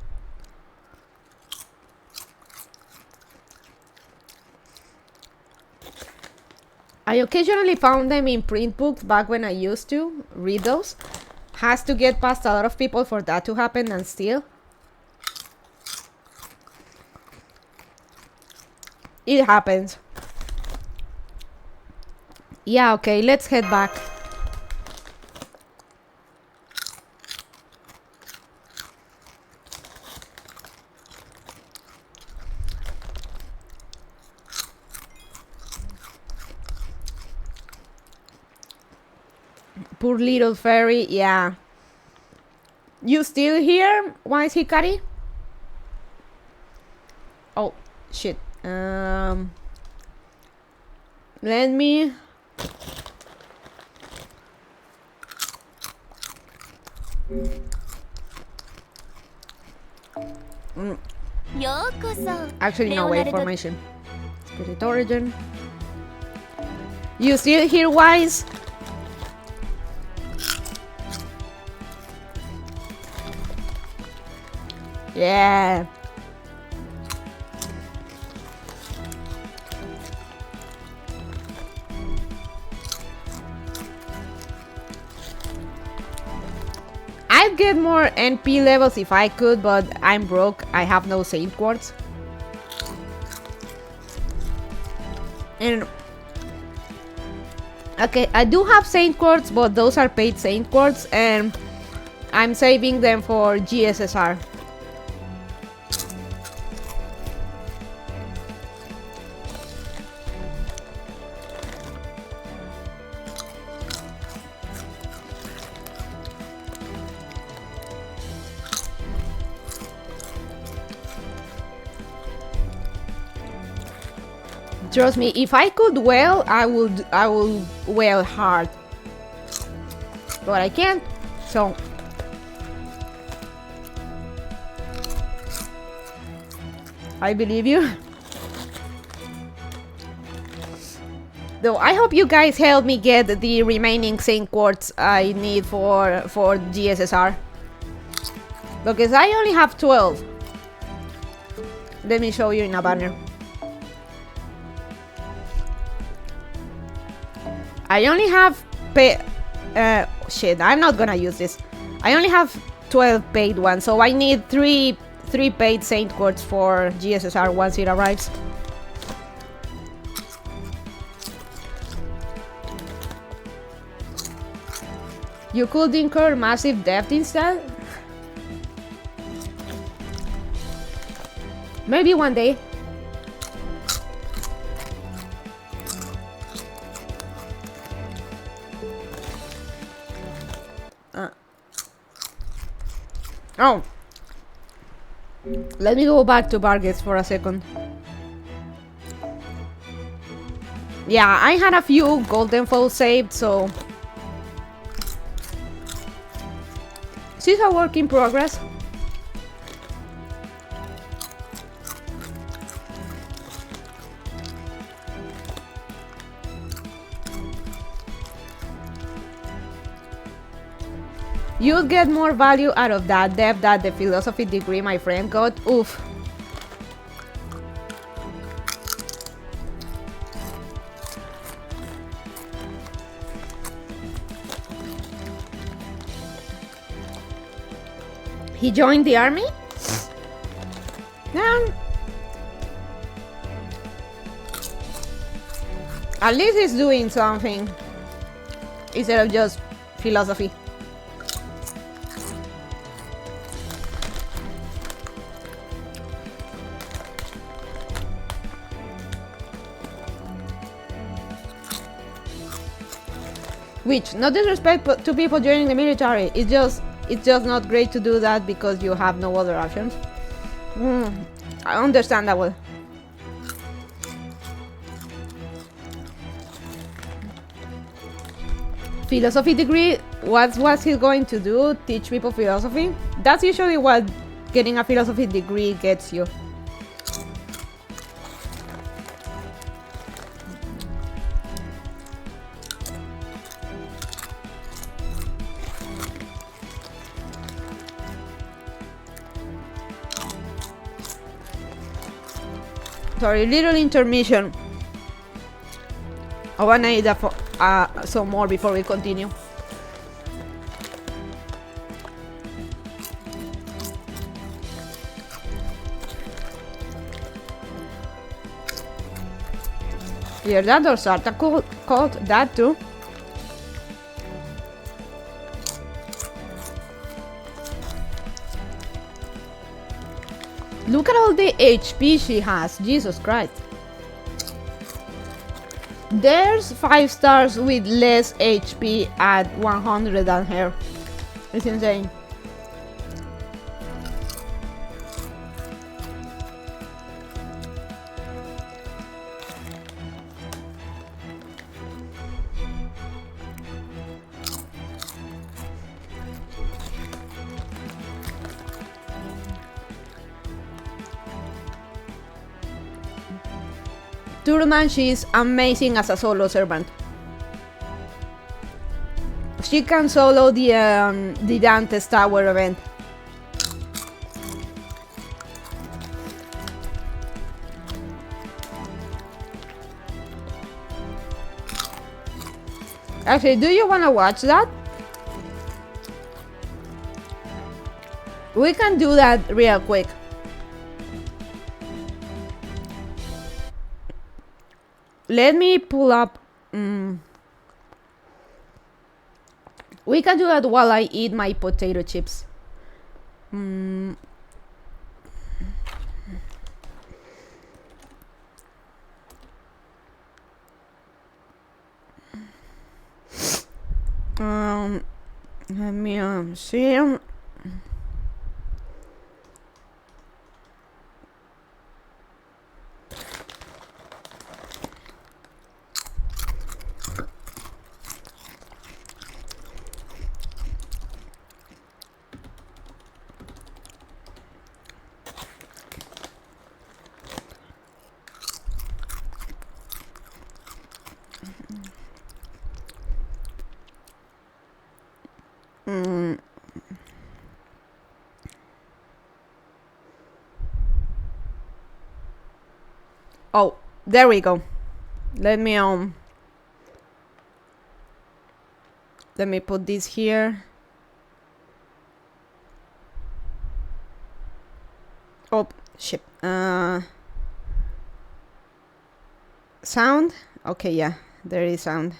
I occasionally found them in print books back when I used to read those. Has to get past a lot of people for that to happen, and still. It happens. Yeah, okay, let's head back. Poor little fairy, yeah. You still here, wise Hikari? Oh, shit. Let me... Actually, no, wait, formation. Spirit origin. You still here, wise? Yeah. I'd get more NP levels if I could, but I'm broke. I have no Saint Quartz. And okay, I do have Saint Quartz, but those are paid Saint Quartz, and I'm saving them for GSSR. Trust me, if I could wail, I will wail hard. But I can't, so I believe you. Though I hope you guys help me get the remaining Saint Quartz I need for GSSR. Because I only have 12. Let me show you in a banner. I only have shit, I'm not gonna use this. I only have 12 paid ones, so I need 3 paid Saint Quartz for GSSR once it arrives. You could incur massive debt instead? Maybe one day. Oh, let me go back to Bargets for a second. Yeah, I had a few golden foes saved, so this is a work in progress. You'll get more value out of that depth than the philosophy degree my friend got. Oof. He joined the army? At least he's doing something instead of just philosophy. Which, no disrespect to people joining the military, it's just not great to do that because you have no other options. Understandable. Philosophy degree, what's he going to do? Teach people philosophy? That's usually what getting a philosophy degree gets you. Sorry, little intermission. I wanna eat some more before we continue. Yeah, that or Sarta called that too. Look at all the HP she has, Jesus Christ. There's 5 stars with less HP at 100 than her. It's insane. Turman, she's amazing as a solo servant. She can solo the Dante's Tower event. Actually, do you want to watch that? We can do that real quick. let me pull up. We can do that while I eat my potato chips. Let me see. Oh, there we go. Let me put this here. Oh shit. Sound? Okay, yeah, there is sound.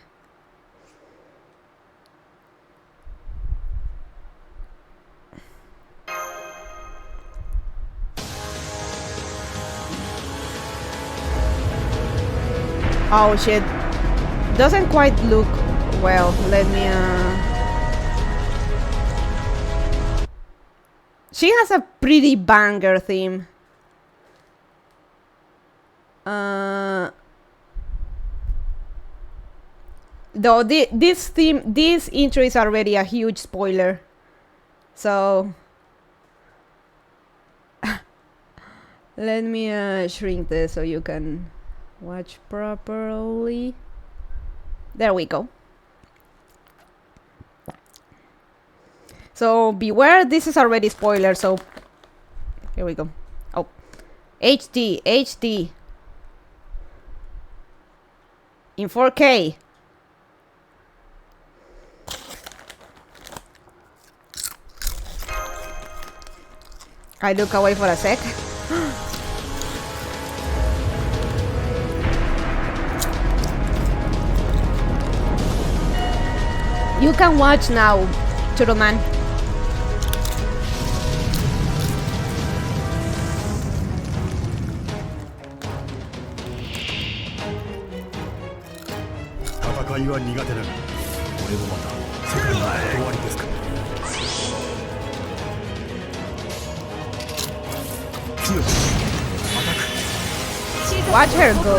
Oh shit, doesn't quite look well. Let me she has a pretty banger theme. Though this intro is already a huge spoiler, so let me shrink this so you can watch properly. There we go. So beware, this is already spoiler, so here we go. Oh, HD in 4K. I look away for a sec. You can watch now, Churro Man. Watch her go.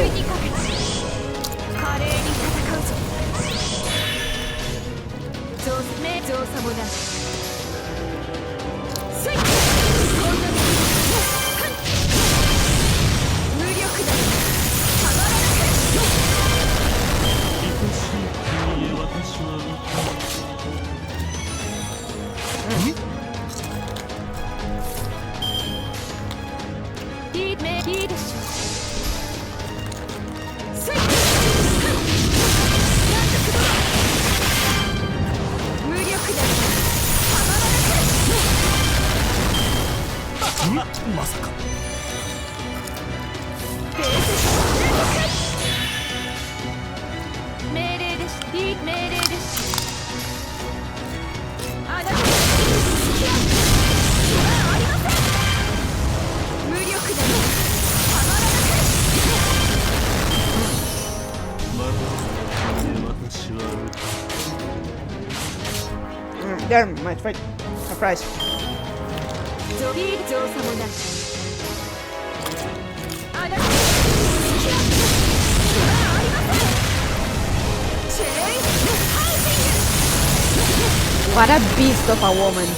There, my friend. Surprise. What a beast of a woman.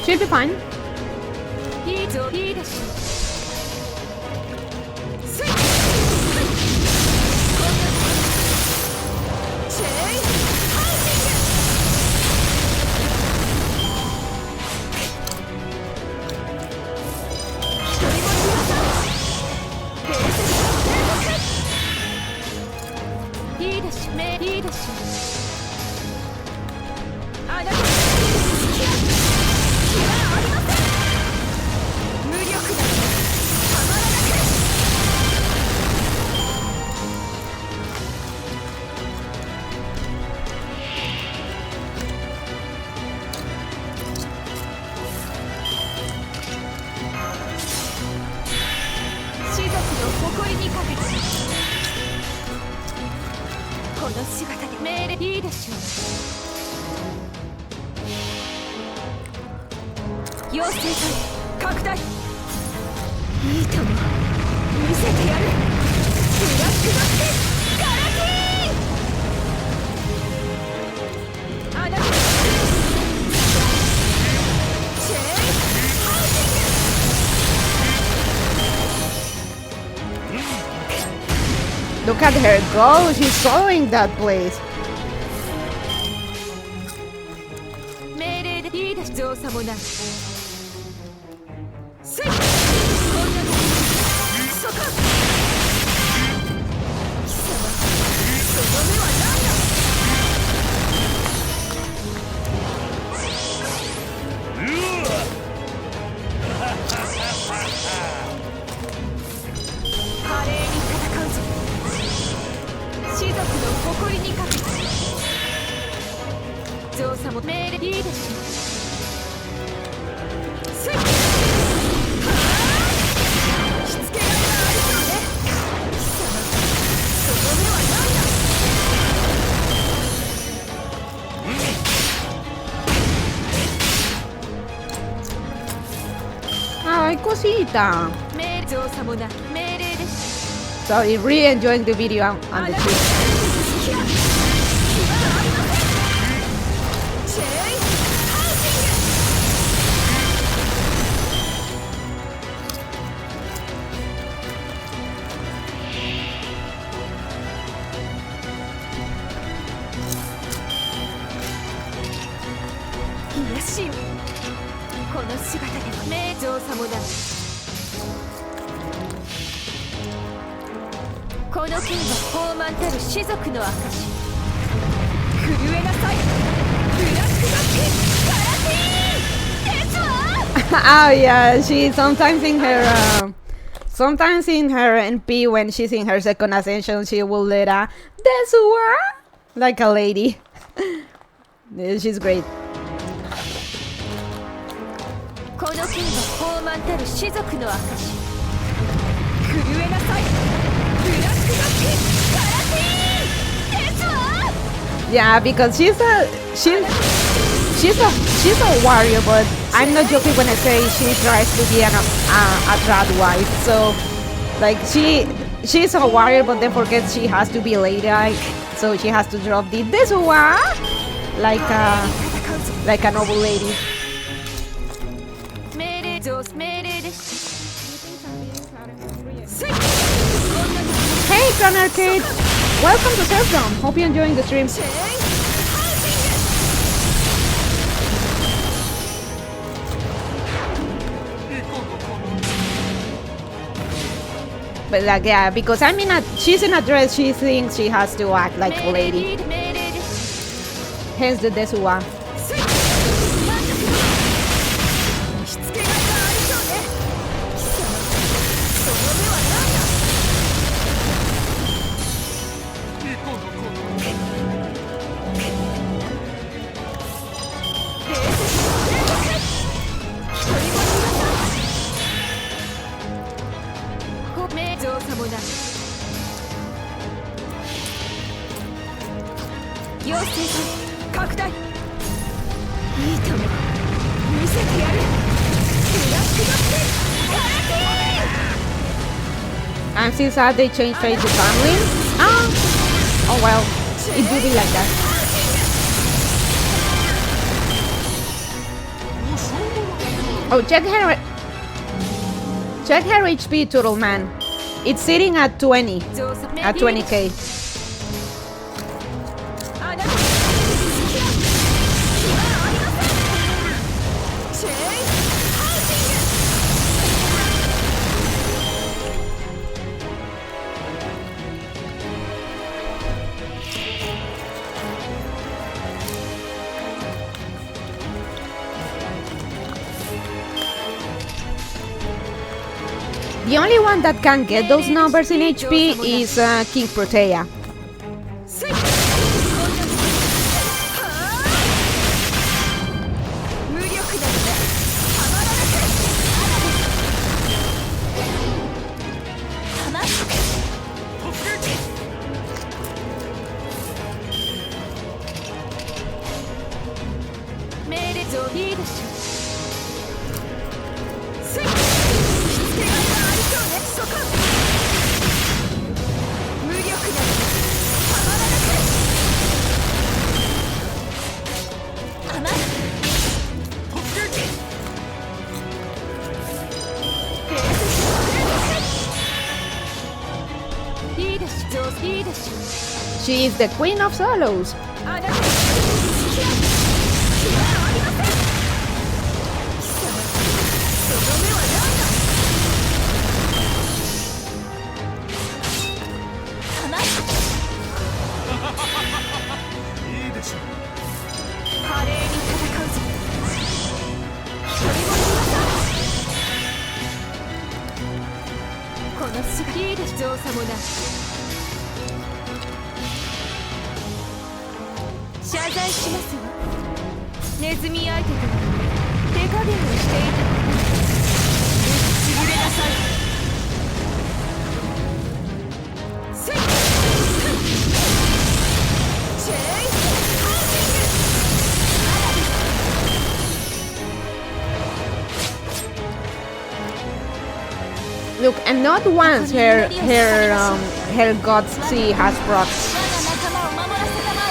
She'll be fine. 妖精体拡大。いいとも見せてやる。ブラックドッグガラティーン。あなたチェーンハウジング。 Look at her go. She's following that place. 命令でいいです。造作もない。スイッこんなのそこ。貴様その目は何だ。華麗に戦うぞ。士族の誇りにかけて。造作も命令いいでしょ。スイッはあしつけがいがありそうね。貴様その目は何だ。Ay, cosita. 命令造作もな命令です。 Sorry, really enjoying the video and the trip. チェーンハウジング。いやしいこの姿では名造作もな。この剣は傲慢たる士族の証。震えなさいブラックドッグガラティーンですわ。 Oh yeah, she sometimes in her NP when she's in her second ascension she will let a this one like a lady. She's great. この剣は傲慢たる士族の証。震えなさいブラックドッグガラティーンですわ。 Yeah, because she's a warrior, but I'm not joking when I say she tries to be a trad wife. So, like she's a warrior, but then forgets she has to be ladylike, so she has to drop the this one like a noble lady. 命令です。 Hey, Crown Arcade! Welcome to Self-Dome. Hope you're enjoying the stream. But like, yeah, because she's in a dress, she thinks she has to act like a lady. Hence the Desua. しつけがいがありそうね。貴様その目は何だ。名造作もな。妖精体拡大。いいとも見せてやる。ブラックドッグガラティーン。 I'm still sad they changed fate to family. Oh well, it do be like that. Oh, check her HP, Turtle Man. It's sitting at 20, at 20k. あなた隙はありません。チェーンハウジング。 The only one that can get those numbers in HP is King Protea. スイッ無力なのでたまらなく。たま命令上いいでしょ。She is the Queen of Solos. あなたに付き合う暇はありません。貴様、その目は何だ。構え。いいでしょう。華麗に戦うぞ。一人もいません。このすぐいいでしょうさもな。謝罪しますわ。ネズミ相手とは手加減をしていたことぶっちぎれなさい。せいチェイハウジング。 Look, and not once her god's sea has procs. 我が仲間を守らせたまえ。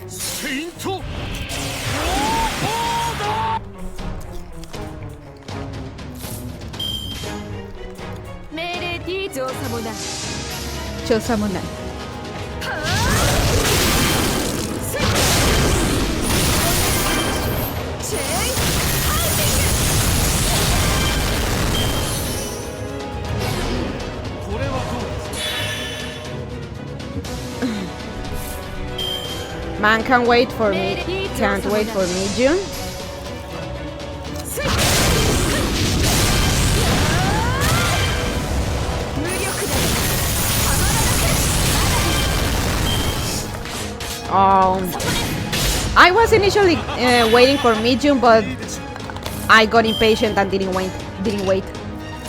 セイント命令 D ゾウさもな。 Chosamona. せいチェイハウジング。これはどうです。 Man can't wait for me. Can't wait for me, June. せい無力だ。たまらなく。 I was initially waiting for Mijun, but I got impatient and didn't wait.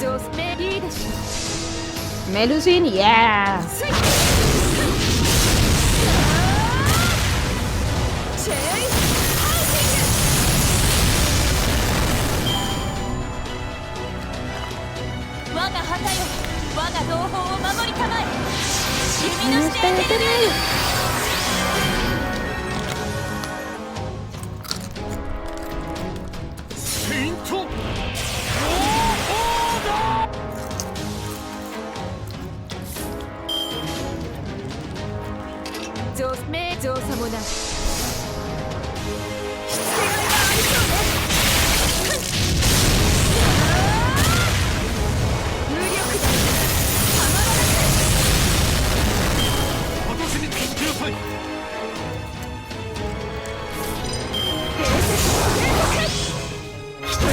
ゾウメいいでしょう。 Melusine, yeah. せいチェイハウジング。我が旗よ、我が同胞を守りたまえ。君のしてエテルメール。セイントゾウメゾウさもな。しつけがいがありそうね。無力だ。たまらなく。私に聞いてください。伝説の天国。一人もいま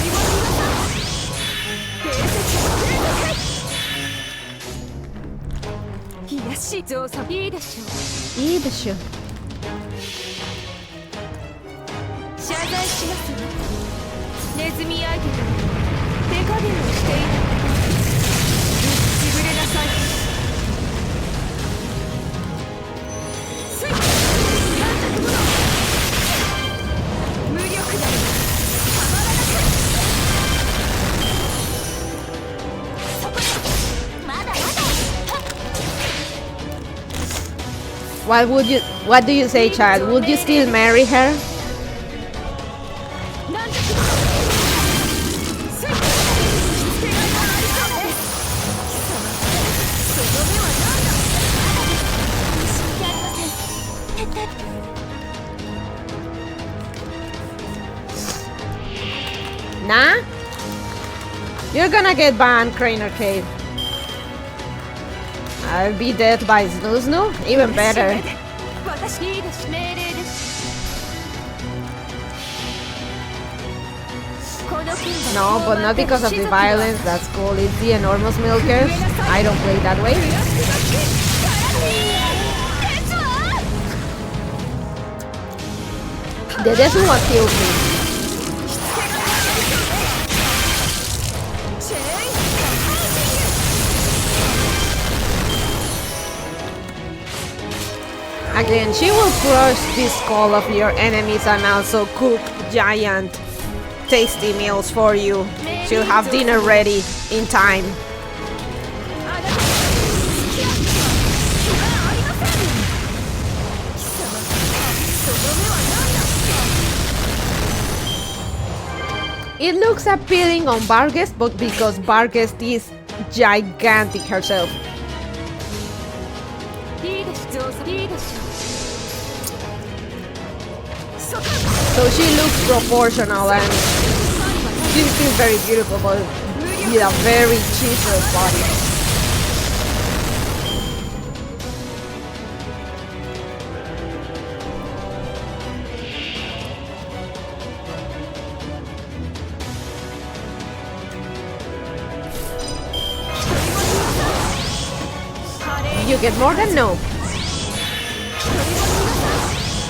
せん。伝説の天国。いやしいゾウさんいいでしょう。 いいでしょ。謝罪しますわ。ネズミ相手と手加減をしていたことぶっちぐれなさい。せいなんだくもの。無力だ。たまらなく。そこでまだまだ。 What do you say, child? Would you still marry her? なんだくもの。せいしつけがいがありそうね。貴様、その目は何だ。知ってありません。撤退。 Nah? You're gonna get banned, Crane Arcade. I'll be dead by Snoo? Even better. 私いいです。命令です。この剣は No, but not because of the violence. That's cool. It's the enormous milkers. I don't play that way. The Desu one kills me. Again, she will crush the skull of your enemies and also cook giant tasty meals for you. She'll have dinner ready in time. It looks appealing on Vargas, but because Vargas is gigantic herself. いいです増産いいでしょう So she looks proportional and she's still very beautiful, but with a very chiseled body. You get more than no.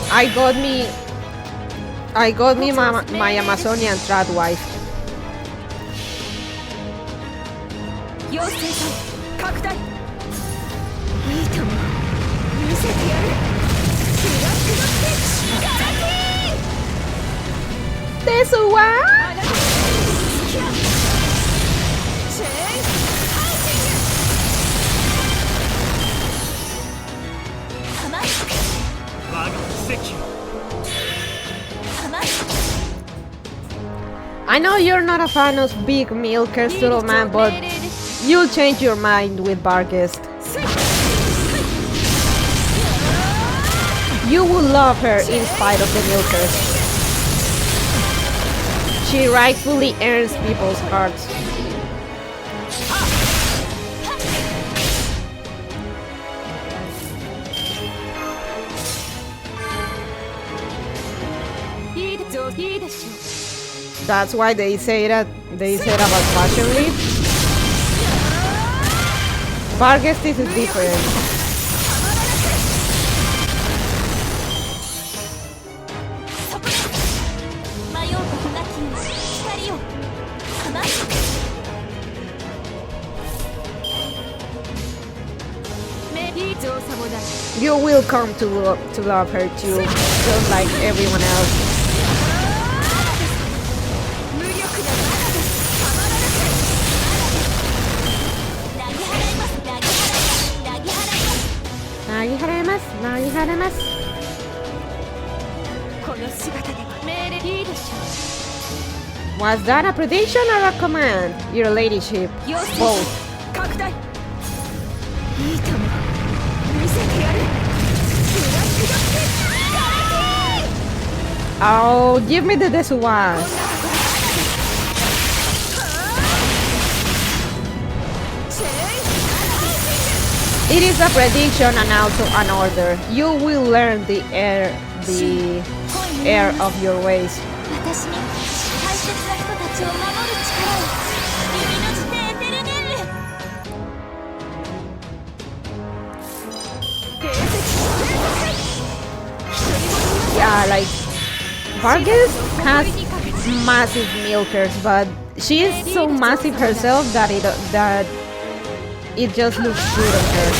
I got me my Amazonian trad wife. 妖精さん拡大いいとも見せてやるブラックドッグガラティー This one? あなたのスキャンチェーンハウシング浜我が奇跡を I know you're not a fan of big milkers, Turtle Man, but you'll change your mind with Vargas. You will love her in spite of the milkers. She rightfully earns people's hearts. That's why they say about fashion week. Vargas, this is different. You will come to love her too, just like everyone else. Was that a prediction or a command? Your ladyship. Both. Oh, give me the Desuwa. It is a prediction and also an order. You will learn the air of your ways. Yeah, like Vargas has massive milkers, but she is so massive herself that it just looks good on her.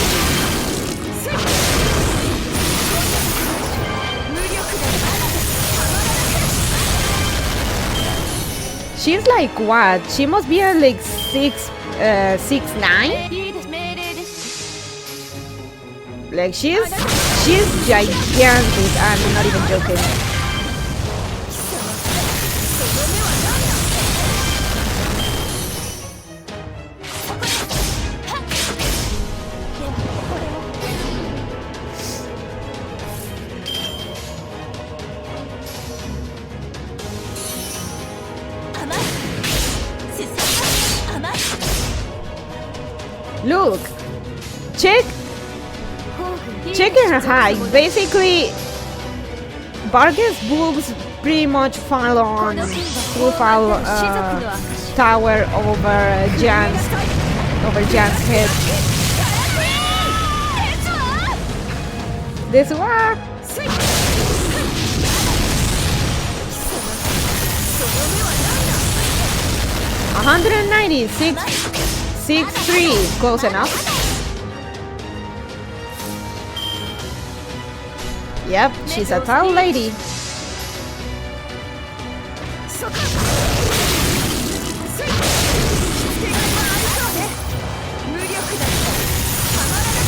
She's like what? She must be like 6'9". Like she's gigantic. I'm not even joking. Look, check her height. Basically, Vargas' boobs pretty much fall tower over Jan's head. This one. 196, 6'3", close enough. Yep, she's a tall lady.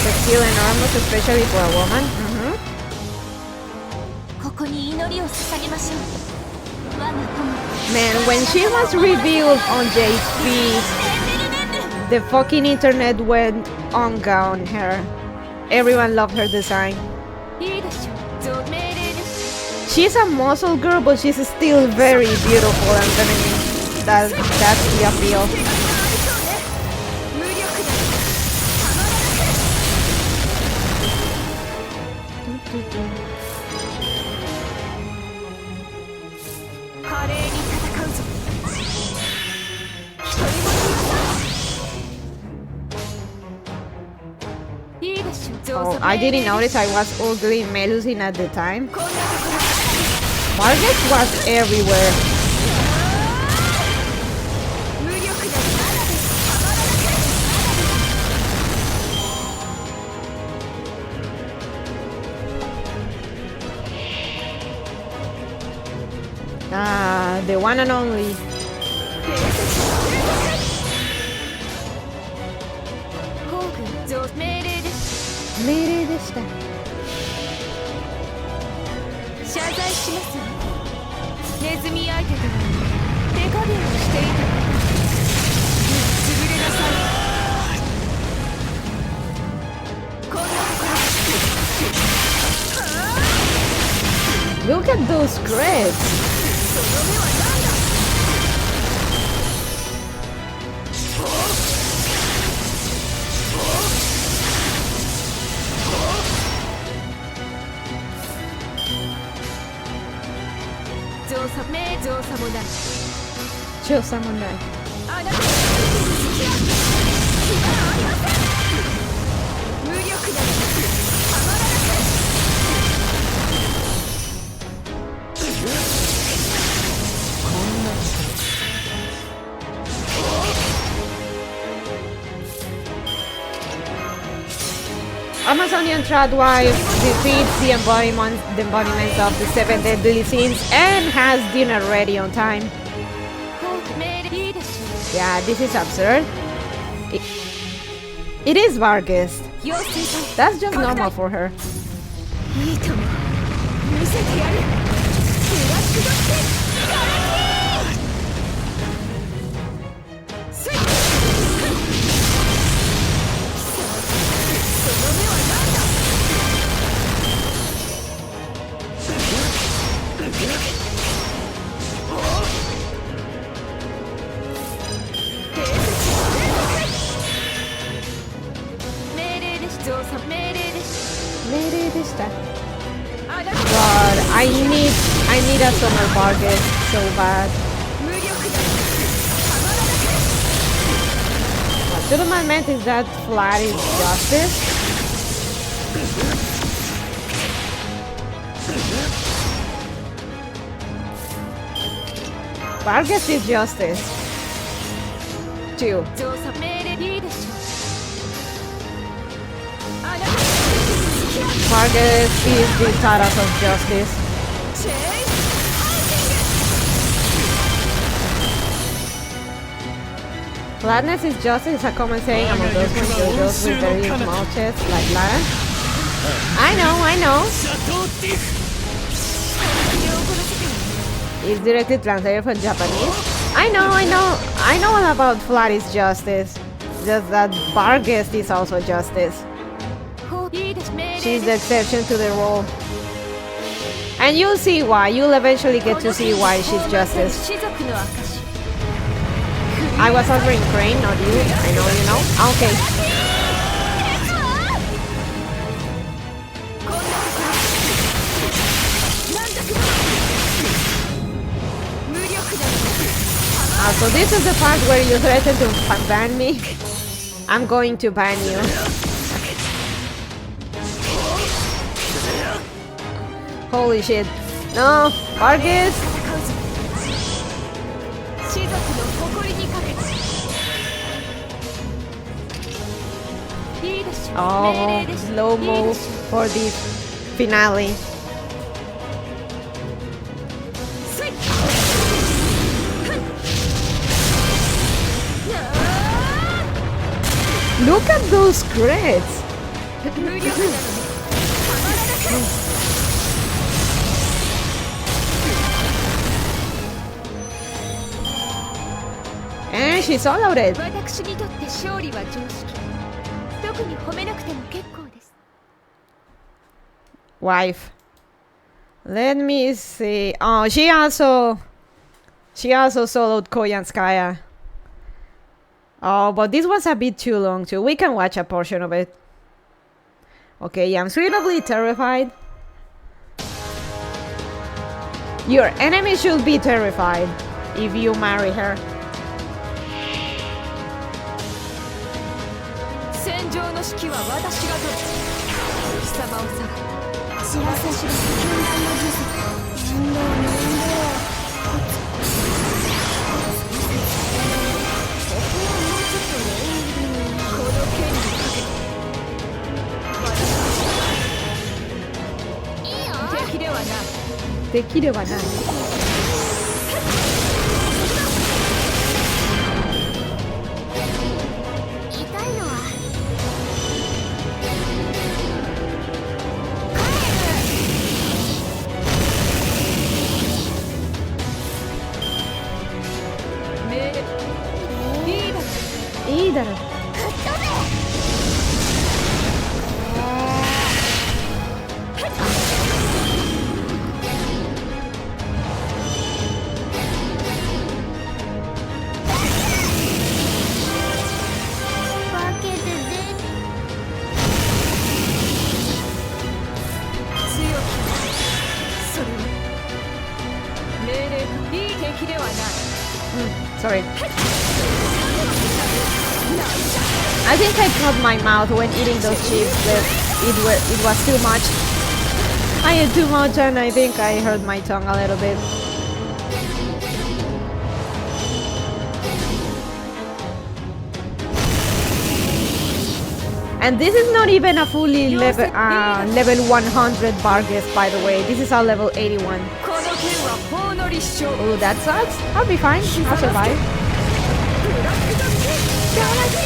It's still enormous, especially for a woman. Man, when she was revealed on JP, the fucking internet went on her. Everyone loved her design. She's a muscle girl, but she's still very beautiful and feminine. That's the appeal. Oh, I didn't notice I was ugly Melusine at the time. Margaret was everywhere. Ah, the one and only. Look at those crits. Amazonian Tradwife defeats the embodiments of the 7 deadly sins and has dinner ready on time. Yeah, this is absurd. It is Vargas. That's just normal for her. God, I need a summer Vargas so bad. What Suleiman meant is that flat is justice. Vargas is justice. 2. Vargas is the Taras of justice. Flatness is justice is a common saying among those with very small chests like Lara. I know. It's directly translated from Japanese. I know all about flat is justice. Just that Vargas is also justice. She's the exception to the rule. And you'll see why. You'll eventually get to see why she's justice. I was answering Crane, not you. I know, you know. Okay. So this is the part where you threaten to ban me. I'm going to ban you. Holy shit. No, Vargas. Oh, slow-mo for this finale. Look at those crits. she's all loaded. 私にとって勝利は常識。特に褒めなくても結構です。 Wife. Let me see. Oh, she also soloed Koyanskaya. Oh, but this was a bit too long too. We can watch a portion of it. Okay, I'm suitably terrified. Your enemy should be terrified if you marry her. 戦場の指揮は私が取る。貴様を探知らせしろ禁断の術面倒面倒ここはもうちょっと念入りにこの剣にかけていいよ敵ではない。敵ではない。痛いのは命令いいだろ。いいだろ。化けて出強きそれは命令いい敵ではない。Sorry. I think I cut my mouth when eating those chips, but it was too much. I ate too much and I think I hurt my tongue a little bit. And this is not even a fully level 100 Vargas, by the way. This is our level 81. この剣は法の立証。 Oh, that sucks. I'll be fine. I'll survive. ブラックドッグガラジー。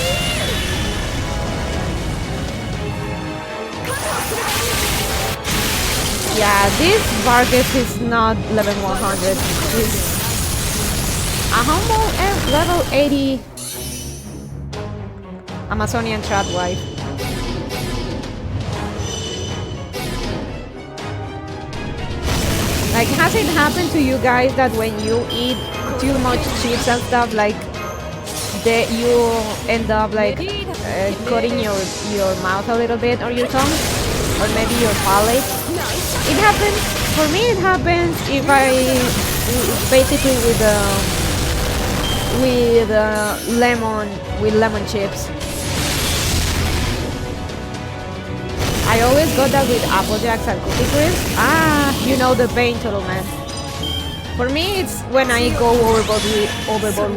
Yeah, this Vargas is not level 100. It's a humble level 80 Amazonian trad wife. Like, has it happened to you guys that when you eat too much chips and stuff, like, you end up like cutting your mouth a little bit or your tongue, or maybe your palate? It happens. For me, it happens if I basically with lemon chips. I always got that with Apple Jacks and Cookie Crisp. Ah, you know the pain, Total Man. For me, it's when I go overboard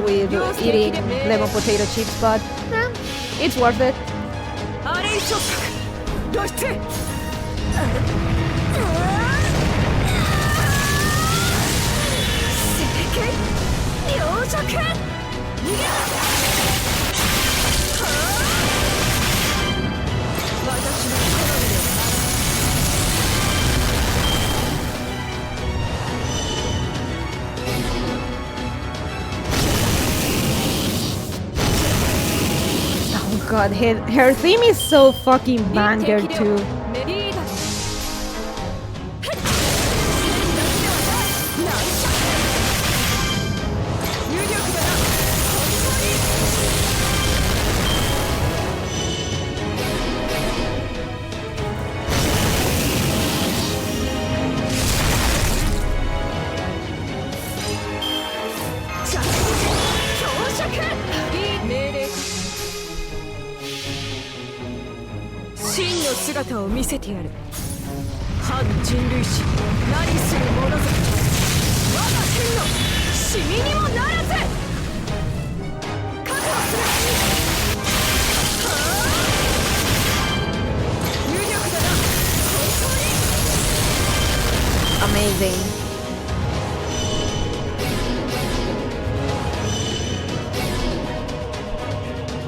with eating lemon potato chips, but it's worth it. あれ以上露出。両弱逃げろ。私の好みで Oh god, her theme is so fucking banger too.真の姿を見せてやる。反人類史何する者ぞ。我が剣のシミにもならず。覚悟する。有力だな。本当に。Amazing.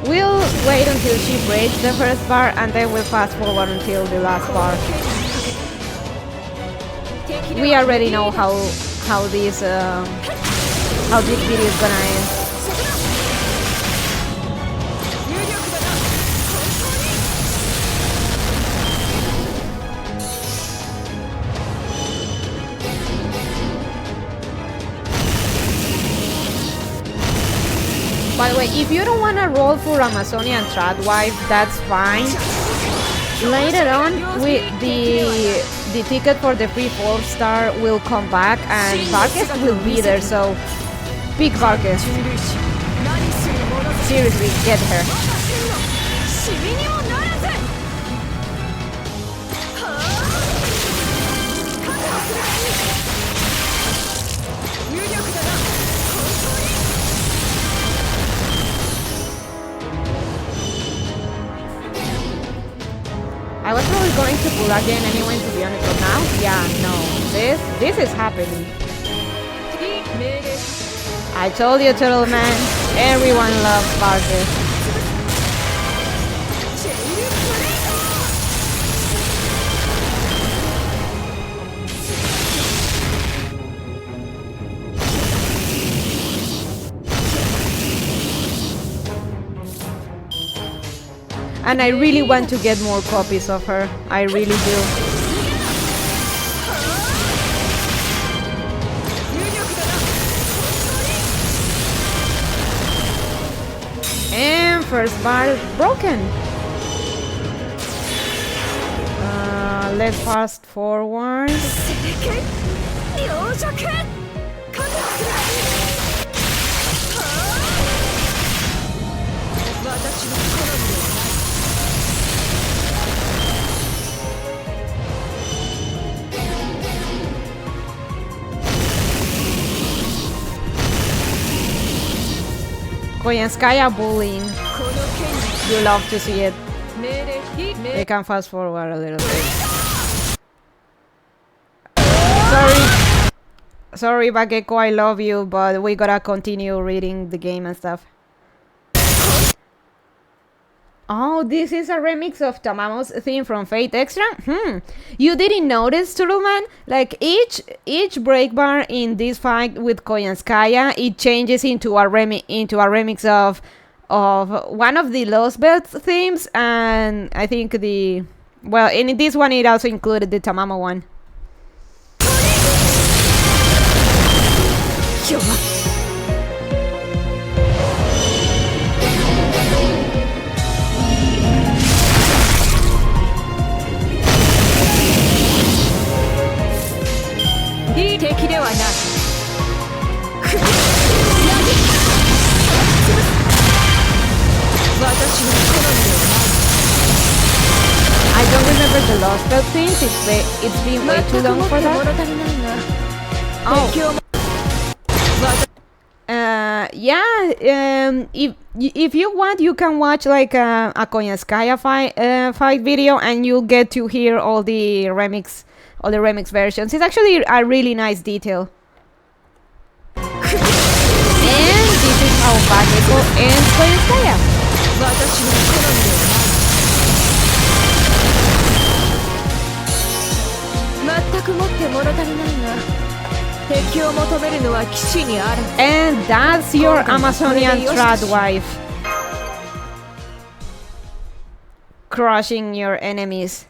We'll wait until she breaks the first bar and then we'll fast forward until the last bar. We already know how this video is gonna end. By the way, if you don't want to roll for Amazonian Tradwife, that's fine. Later on, the ticket for the free 4-star will come back and Vargas will be there, so pick Vargas. Seriously, get her. I was probably going to pull again anyway, to be honest, but now, yeah, no, this is happening. I told you, Turtle Man, everyone loves Vargas. And I really want to get more copies of her. I really do. And first bar broken. Let's fast forward. Koyanskaya bullying. You love to see it. We can fast forward a little bit. Sorry, Bakeko, I love you, but we gotta continue reading the game and stuff. Oh, this is a remix of Tamamo's theme from Fate Extra? You didn't notice, Turuman? Like, each break bar in this fight with Koyanskaya, it changes into a remix of one of the Lost Belts themes, and I think in this one it also included the Tamamo one. I don't remember the Lost Belt themes. It's been way too long for that. If you want, you can watch like a Koyanskaya fight video, and you'll get to hear all the remix versions. It's actually a really nice detail. And this is how Bakeko ends Koyanskaya. And that's your Amazonian Tradwife. Crushing your enemies.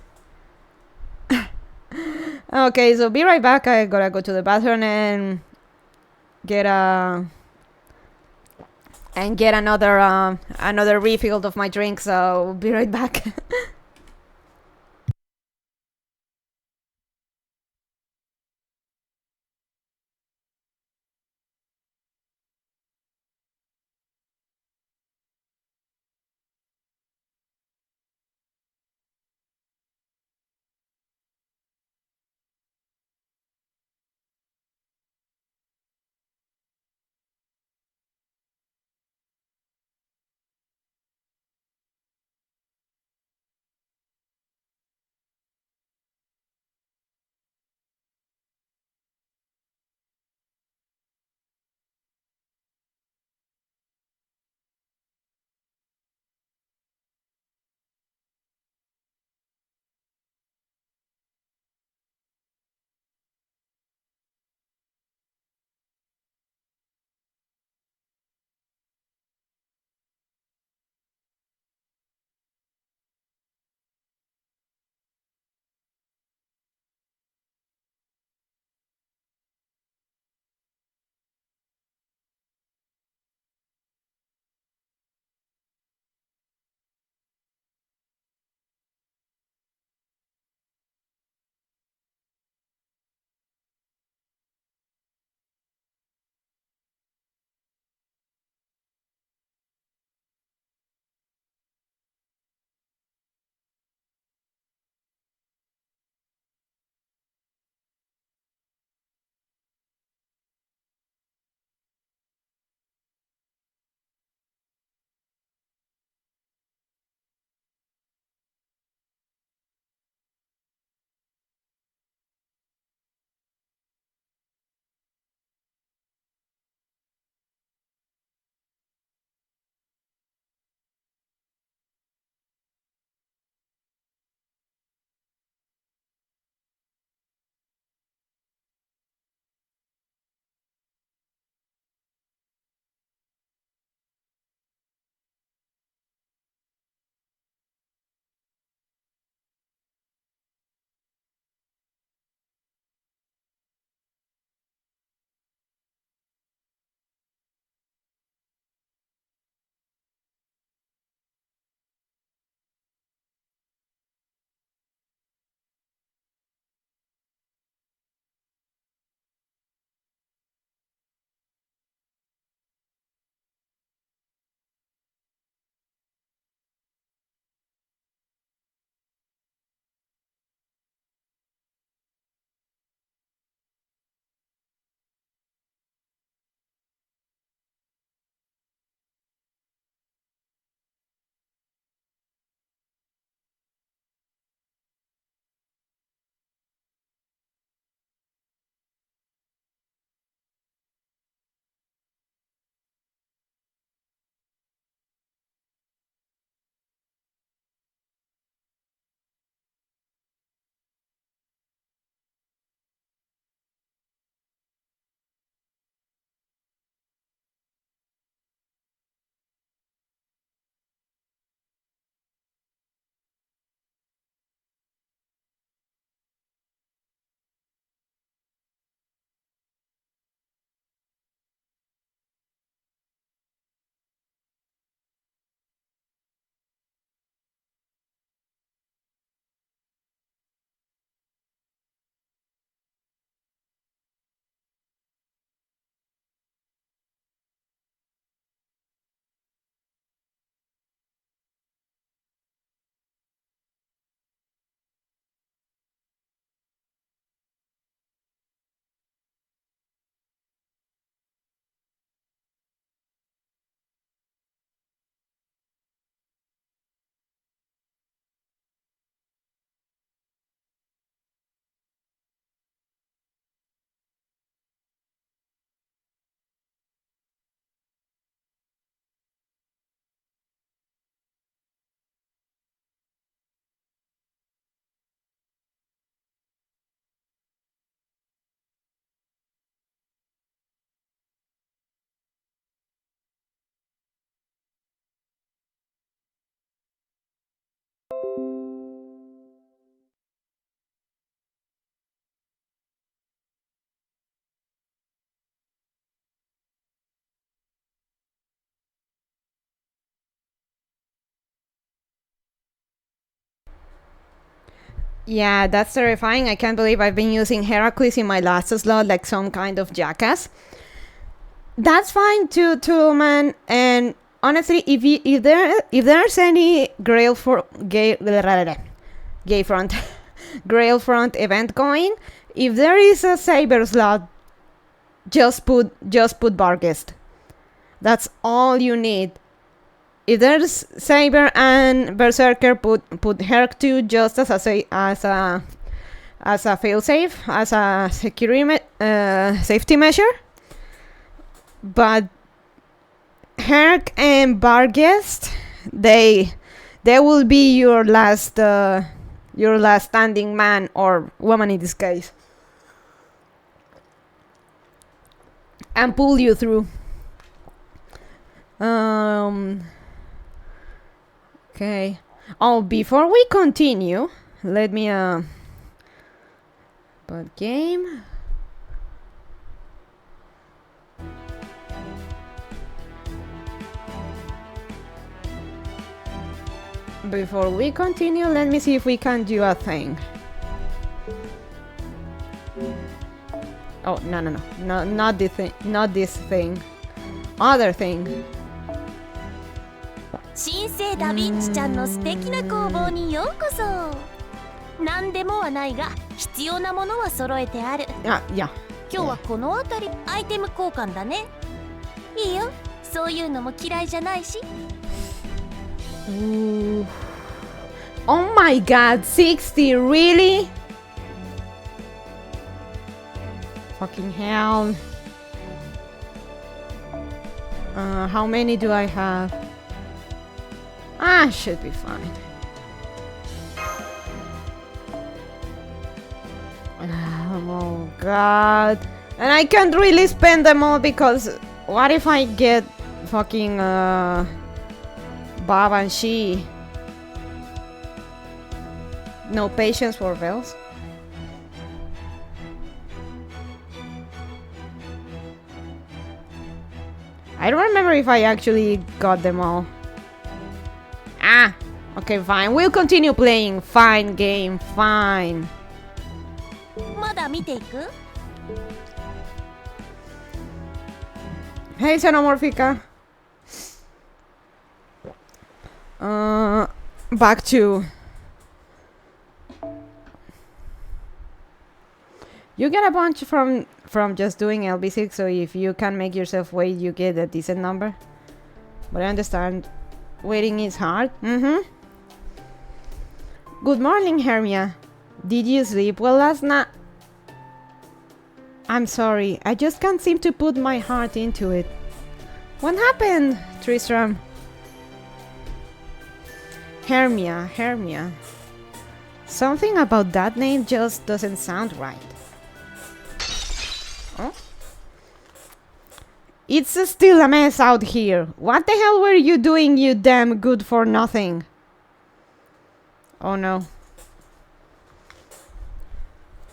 Okay, so be right back. I gotta go to the bathroom and get another refill of my drink, so be right back. Yeah, that's terrifying. I can't believe I've been using Heracles in my last slot like some kind of jackass. That's fine too, man. And honestly, if there's any Grail front Grail front event going, if there is a Saber slot, just put Barghest. That's all you need. If there's Saber and Berserker, put Herc 2 just as a failsafe, as a security safety measure. But Herc and Barghest, they will be your last standing man or woman in this case, and pull you through. Okay. Oh, before we continue, let me but game. Before we continue, let me see if we can do a thing. Oh, no, not this thing, not this thing. Other thing. 新生ダヴィンチちゃんの素敵な工房にようこそ。何でもはないが必要なものは揃えてある。Ah, yeah. 今日はこの辺りアイテム交換だね。いいよ、そういうのも嫌いじゃないし。Ooh. Oh my god, 60, really? Fucking hell. How many do I have? Ah, should be fine. Oh god. And I can't really spend them all because what if I get fucking Bob and she? No patience for Vels. I don't remember if I actually got them all. Ah, okay, fine. We'll continue playing. Fine game, fine. まだ見ていく? Hey, Xenomorphica. Back to... You get a bunch from just doing LB6, so if you can make yourself wait, you get a decent number. But I understand waiting is hard. Good morning, Hermia. Did you sleep well last night? I'm sorry, I just can't seem to put my heart into it. What happened, Tristram? Hermia. Something about that name just doesn't sound right. Oh? It's still a mess out here. What the hell were you doing, you damn good for nothing? Oh no.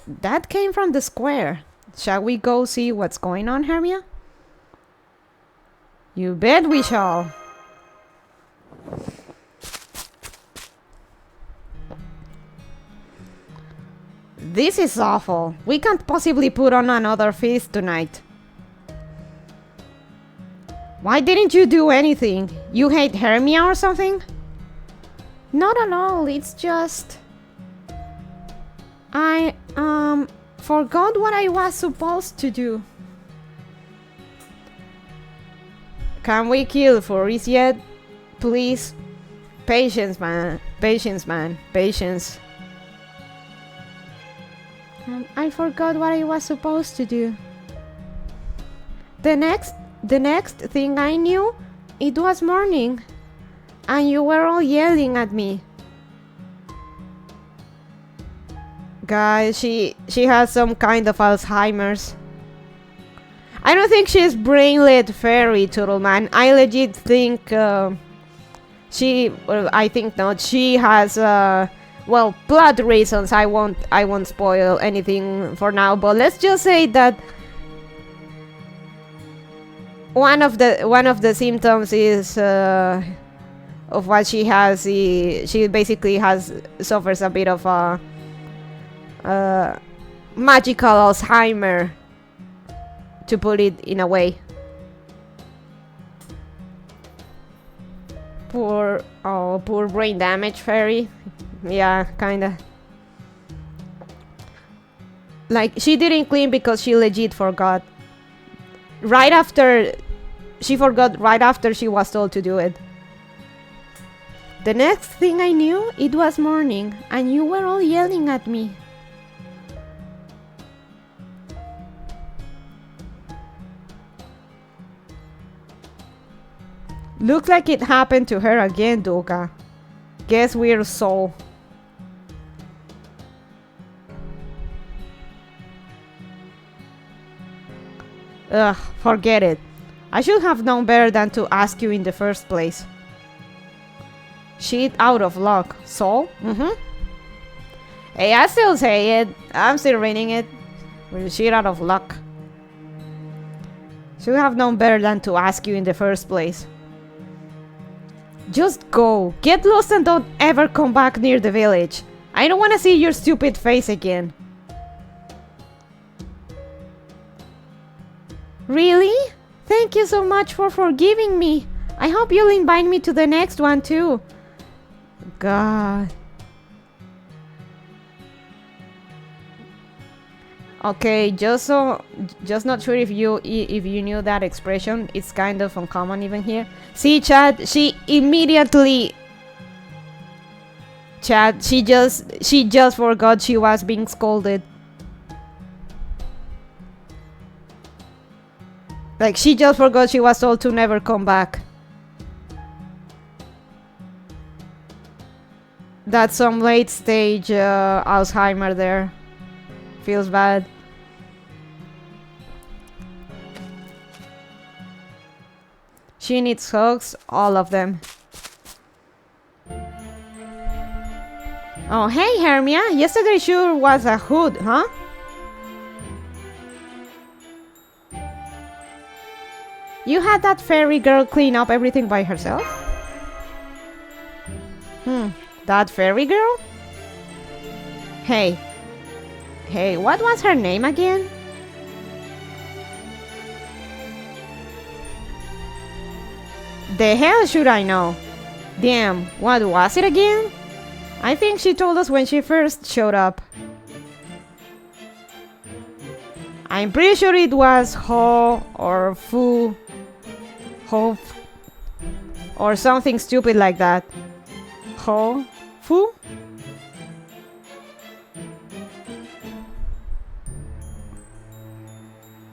That came from the square. Shall we go see what's going on, Hermia? You bet we shall. This is awful. We can't possibly put on another feast tonight. Why didn't you do anything? You hate Hermia or something? Not at all, it's just... I, forgot what I was supposed to do. Can we kill Furries yet? Please? Patience, man. Patience, man. Patience. I forgot what I was supposed to do. The next thing I knew, it was morning. And you were all yelling at me. Guys, she has some kind of Alzheimer's. I don't think she's brainlet fairy, Turtleman. I legit think I think not. She has well, plot reasons. I won't spoil anything for now, but let's just say that one of the symptoms is of what she has. She basically suffers a bit of magical Alzheimer, to put it in a way. Poor brain damage fairy. Yeah, kinda. Like, she didn't clean because she legit forgot. She forgot right after she was told to do it. The next thing I knew, it was morning, and you were all yelling at me. Looks like it happened to her again, Doka. Guess we're soul. Ugh, forget it. I should have known better than to ask you in the first place. Shit out of luck. Soul? Hey, I still say it. I'm still reading it. We're shit out of luck. Should have known better than to ask you in the first place. Just go. Get lost and don't ever come back near the village. I don't want to see your stupid face again. Really? Thank you so much for forgiving me. I hope you'll invite me to the next one too. God. Okay, just not sure if you knew that expression. It's kind of uncommon even here. See, chat, she immediately she just forgot she was being scolded. Like, she just forgot she was told to never come back. That's some late stage Alzheimer there. Feels bad. She needs hugs, all of them. Oh, hey Hermia, yesterday sure was a hoot, huh? You had that fairy girl clean up everything by herself? That fairy girl? Hey, what was her name again? The hell should I know? Damn, what was it again? I think she told us when she first showed up. I'm pretty sure it was Ho or Fu. Ho or something stupid like that. Ho? Fu?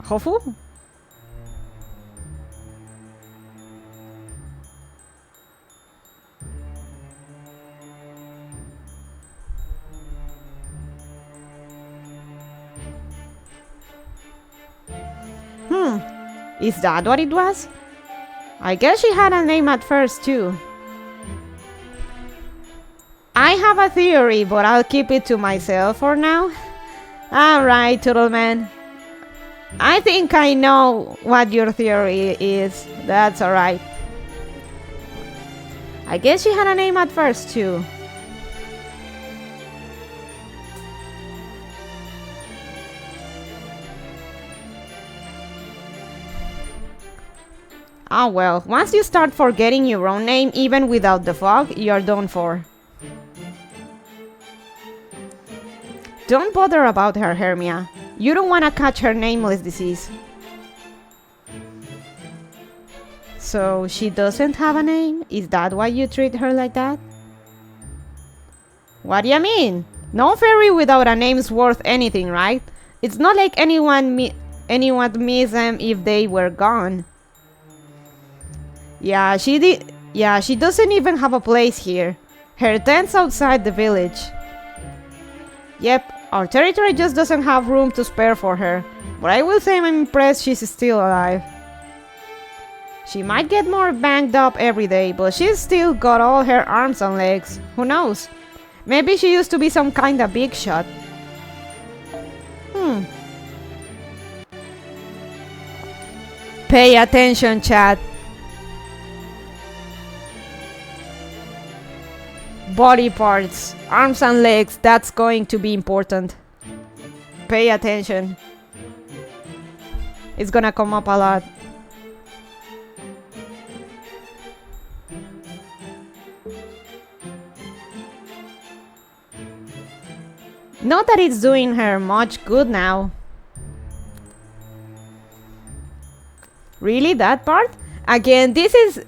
Hofu? Is that what it was? I guess she had a name at first too. I have a theory, but I'll keep it to myself for now. Alright, Turtleman. I think I know what your theory is. That's alright. I guess she had a name at first too. Ah well, once you start forgetting your own name even without the fog, you're done for. Don't bother about her, Hermia. You don't want to catch her nameless disease. So she doesn't have a name? Is that why you treat her like that? What do you mean? No fairy without a name's worth anything, right? It's not like anyone miss them if they were gone. Yeah, she doesn't even have a place here. Her tent's outside the village. Yep, our territory just doesn't have room to spare for her. But I will say I'm impressed she's still alive. She might get more banged up every day, but she's still got all her arms and legs. Who knows? Maybe she used to be some kinda big shot. Pay attention, chat. Body parts, arms and legs, that's going to be important. pay attention. It's gonna come up a lot. Not that it's doing her much good now. Really, that part? Again, this is...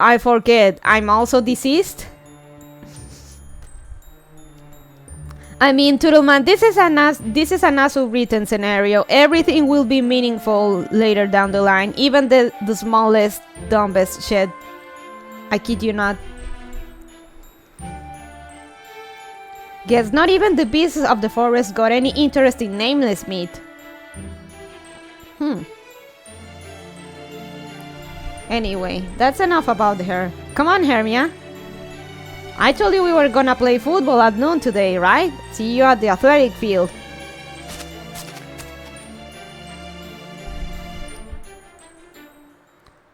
I forget, I'm also deceased? I mean, Turtleman, this is a Nasu written scenario. Everything will be meaningful later down the line, even the smallest, dumbest shit. I kid you not. Guess not even the beasts of the forest got any interest in nameless meat. Anyway, that's enough about her. Come on, Hermia. I told you we were gonna play football at noon today, right? See you at the athletic field.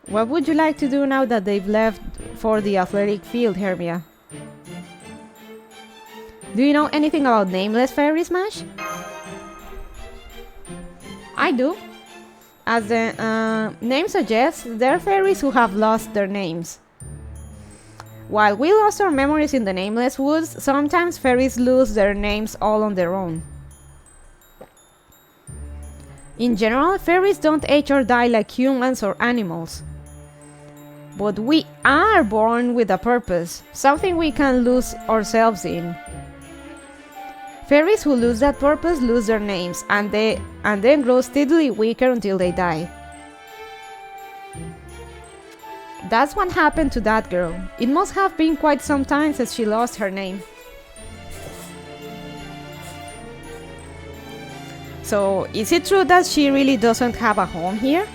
What would you like to do now that they've left for the athletic field, Hermia? Do you know anything about nameless fairy smash? I do. As the name suggests, they're fairies who have lost their names. While we lost our memories in the Nameless Woods, sometimes fairies lose their names all on their own. In general, fairies don't age or die like humans or animals. But we are born with a purpose, something we can lose ourselves in. Fairies who lose that purpose lose their names, and then grow steadily weaker until they die. That's what happened to that girl. It must have been quite some time since she lost her name. So, is it true that she really doesn't have a home here?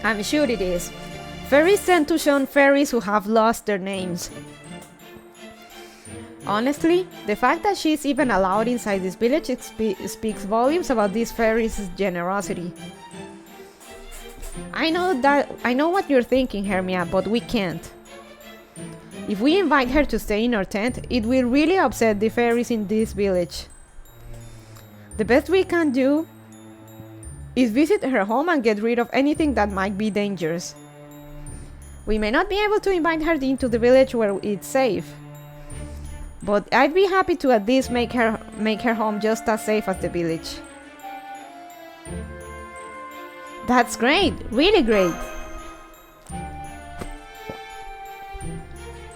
I'm sure it is. Fairies tend to shun fairies who have lost their names. Honestly, the fact that she's even allowed inside this village speaks volumes about this fairy's generosity. I know what you're thinking, Hermia, but we can't. If we invite her to stay in our tent, it will really upset the fairies in this village. The best we can do is visit her home and get rid of anything that might be dangerous. We may not be able to invite her into the village where it's safe, but I'd be happy to at least make her home just as safe as the village. That's great, really great.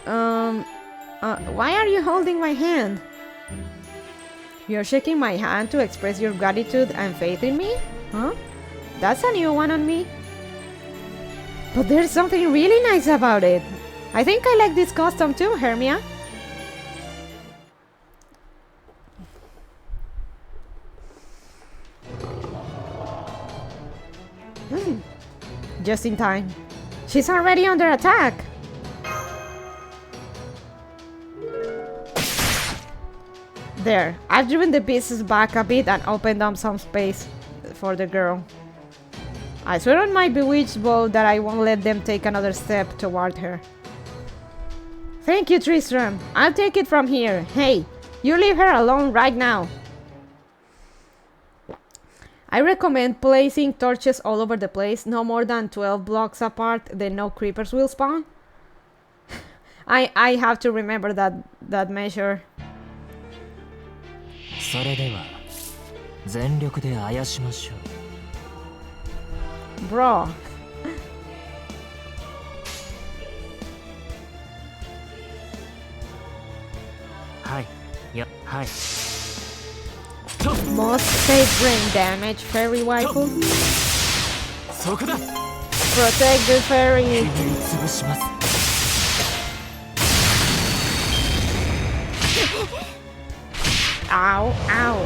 Why are you holding my hand? You're shaking my hand to express your gratitude and faith in me? Huh? That's a new one on me. But there's something really nice about it. I think I like this costume too, Hermia. Just in time. She's already under attack. There, I've driven the beasts back a bit and opened up some space for the girl. I swear on my bewitched bow that I won't let them take another step toward her. Thank you, Tristram. I'll take it from here. Hey, you leave her alone right now. I recommend placing torches all over the place, no more than 12 blocks apart, then no creepers will spawn. I have to remember that measure. Bro. Most safe brain damage, fairy waifu. Protect the fairy. Ow, ow.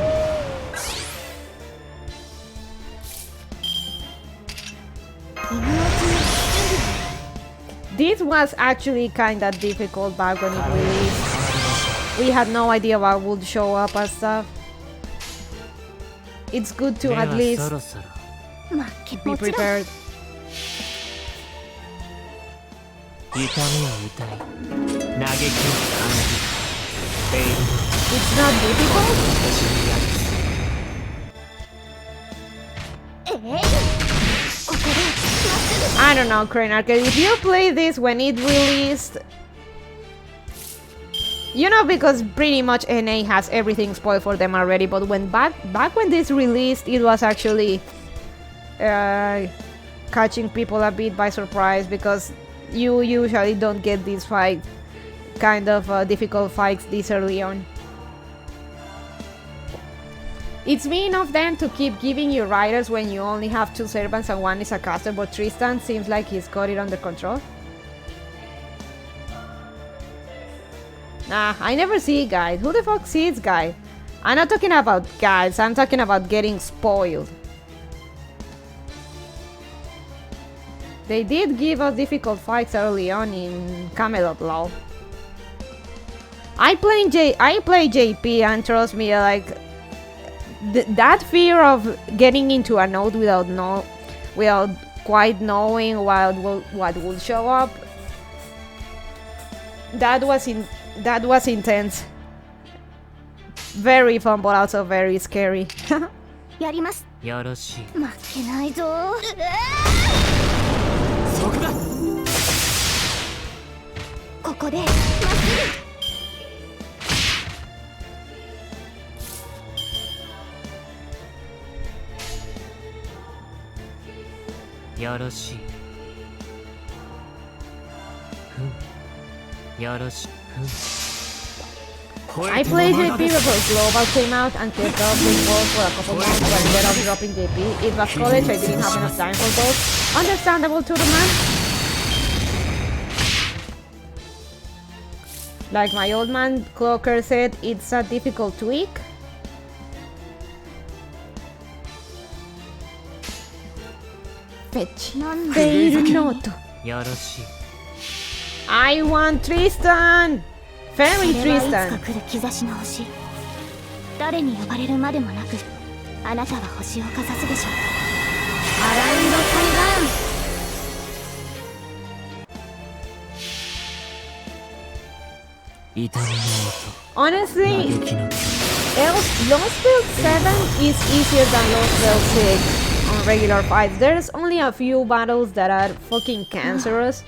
This was actually kinda difficult back when it released. We had no idea what would show up and stuff. It's good to at least be prepared. 痛みを歌い嘆きを奏で永遠 It's not difficult? 星に宿す I don't know, Crane Arcade. If you play this when it released, you know, because pretty much NA has everything spoiled for them already. But when back when this released, it was actually catching people a bit by surprise, because you usually don't get these kind of difficult fights this early on. It's mean of them to keep giving you riders when you only have 2 servants and 1 is a caster, but Tristan seems like he's got it under control. Nah, I never see guides. Who the fuck sees guides? I'm not talking about guides, I'm talking about getting spoiled. They did give us difficult fights early on in Camelot LoL. I play JP, and trust me, like that fear of getting into a node without quite knowing what will show up. That was intense. Very fun, but also very scary. やります。よろしい負けないぞ。そこだここでまっすよろしいふんよろしふん I played JP before Global came out and kept up with both for a couple months, but ended up dropping JP. It was college, I didn't have enough time for both. Understandable to the man. Like my old man Clocker said, it's a difficult tweak. Fetch. Fair note. よろしい I want Tristan! Fairy それはいつ Tristan! か来る兆しの星。誰に呼ばれるまでもなく、あなたは星をかざすでしょう。アラウンド海岸。痛みの Honestly, 音嘆きの Lost Build 7 is easier than Lost Build 6 on regular fights. There's only a few battles that are fucking cancerous,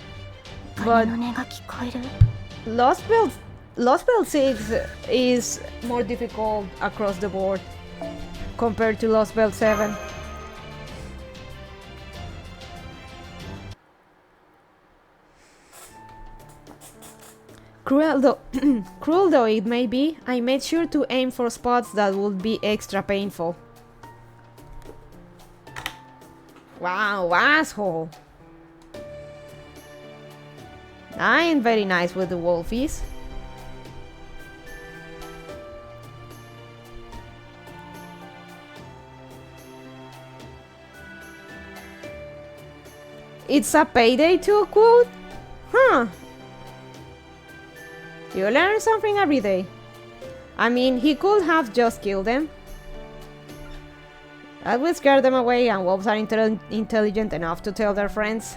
鳥 but の音が聞こえる。 Lost Build 6 is more difficult across the board compared to Lost Build 7. Cruel though it may be, I made sure to aim for spots that would be extra painful. Wow, asshole! I ain't very nice with the wolfies. It's a payday to quote? Huh. You learn something every day. I mean, he could have just killed them. That would scare them away, and wolves are intelligent enough to tell their friends.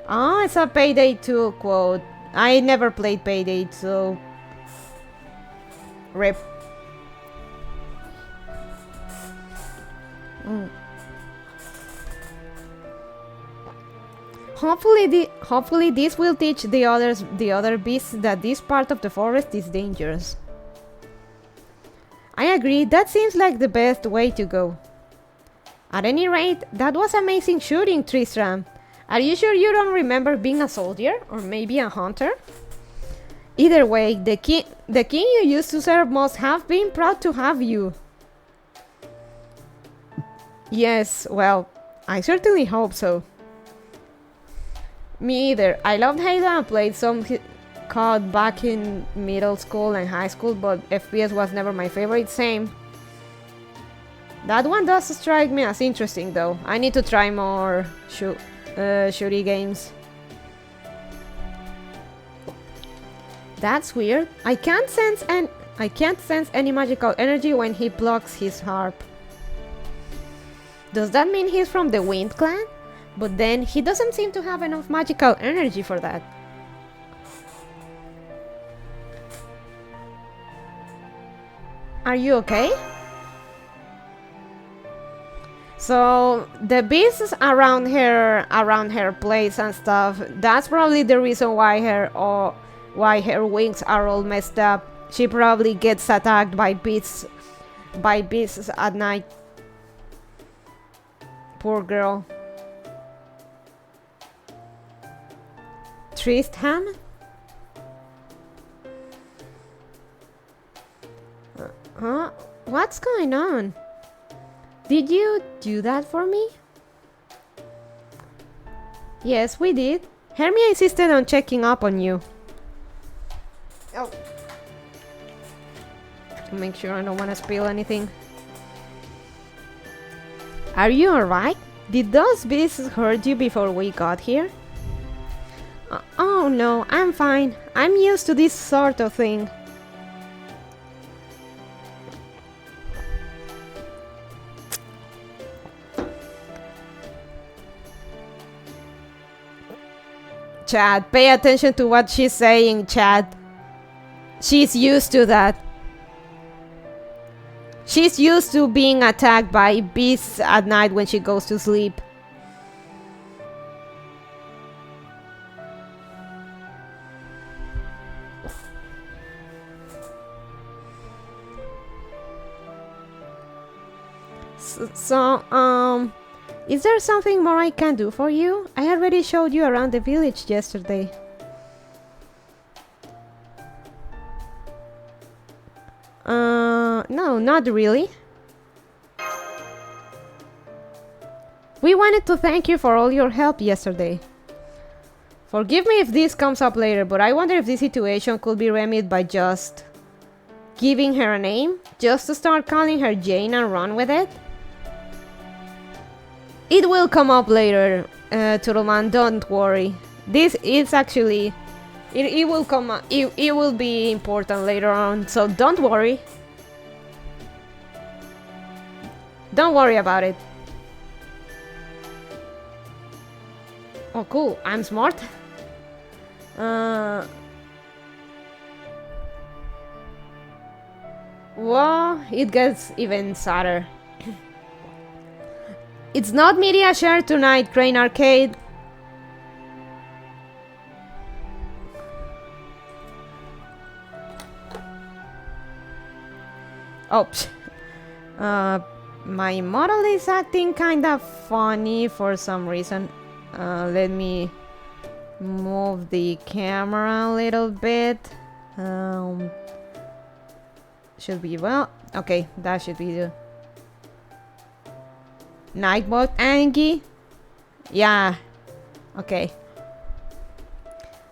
Oh, it's a Payday 2 quote. I never played Payday 2. Rip. Hopefully this will teach the other beasts that this part of the forest is dangerous. I agree, that seems like the best way to go. At any rate, that was amazing shooting, Tristram. Are you sure you don't remember being a soldier? Or maybe a hunter? Either way, the king you used to serve must have been proud to have you. Yes, well, I certainly hope so. Me either. I loved Halo and played some COD back in middle school and high school, but FPS was never my favorite, same. That one does strike me as interesting though. I need to try more shooty games. That's weird. I can't sense any magical energy when he plucks his harp. Does that mean he's from the Wind Clan? But then he doesn't seem to have enough magical energy for that. Are you okay? So the beasts around her place and stuff, that's probably the reason why her wings are all messed up. She probably gets attacked by beasts at night. Poor girl. Tristram? Huh? What's going on? Did you do that for me? Yes, we did. Hermia insisted on checking up on you. Oh. Make sure I don't want to spill anything. Are you alright? Did those beasts hurt you before we got here? Oh no, I'm fine. I'm used to this sort of thing. Chad, pay attention to what she's saying, Chad. She's used to that. She's used to being attacked by beasts at night when she goes to sleep. So, is there something more I can do for you? I already showed you around the village yesterday. No, not really. We wanted to thank you for all your help yesterday. Forgive me if this comes up later, but I wonder if this situation could be remedied by just giving her a name? Just to start calling her Jane and run with it? It will come up later, Turtleman, don't worry. This is actually... It will come up, it will be important later on, so don't worry. Don't worry about it. Oh cool, I'm smart. Well, it gets even sadder. It's not media share tonight, Crane Arcade. Oh, my model is acting kind of funny for some reason. Let me move the camera a little bit. Should be well. Okay, that should be the Nightbot Angie. Yeah. Okay.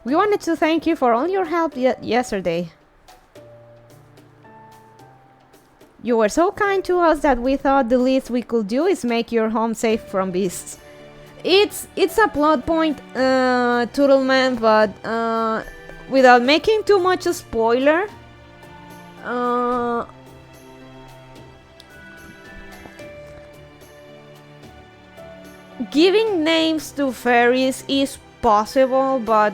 We wanted to thank you for all your help yesterday. You were so kind to us that we thought the least we could do is make your home safe from beasts. It's a plot point, Turtleman, but without making too much a spoiler, giving names to fairies is possible, but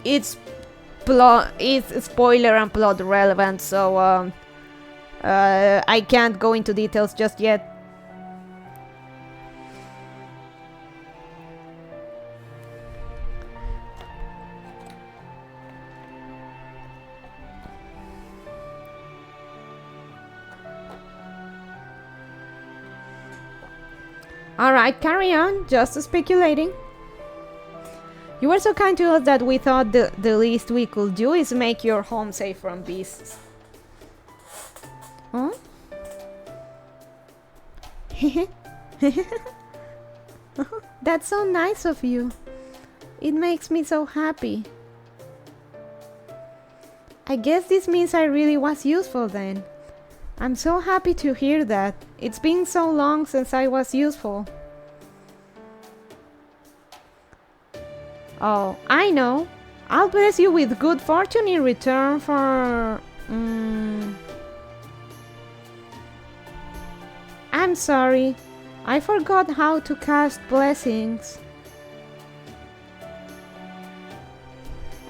it's spoiler and plot relevant, so I can't go into details just yet. Alright, carry on, just speculating. You were so kind to us that we thought the least we could do is make your home safe from beasts. Huh? That's so nice of you. It makes me so happy. I guess this means I really was useful then. I'm so happy to hear that. It's been so long since I was useful. Oh, I know. I'll bless you with good fortune in return for... I'm sorry. I forgot how to cast blessings.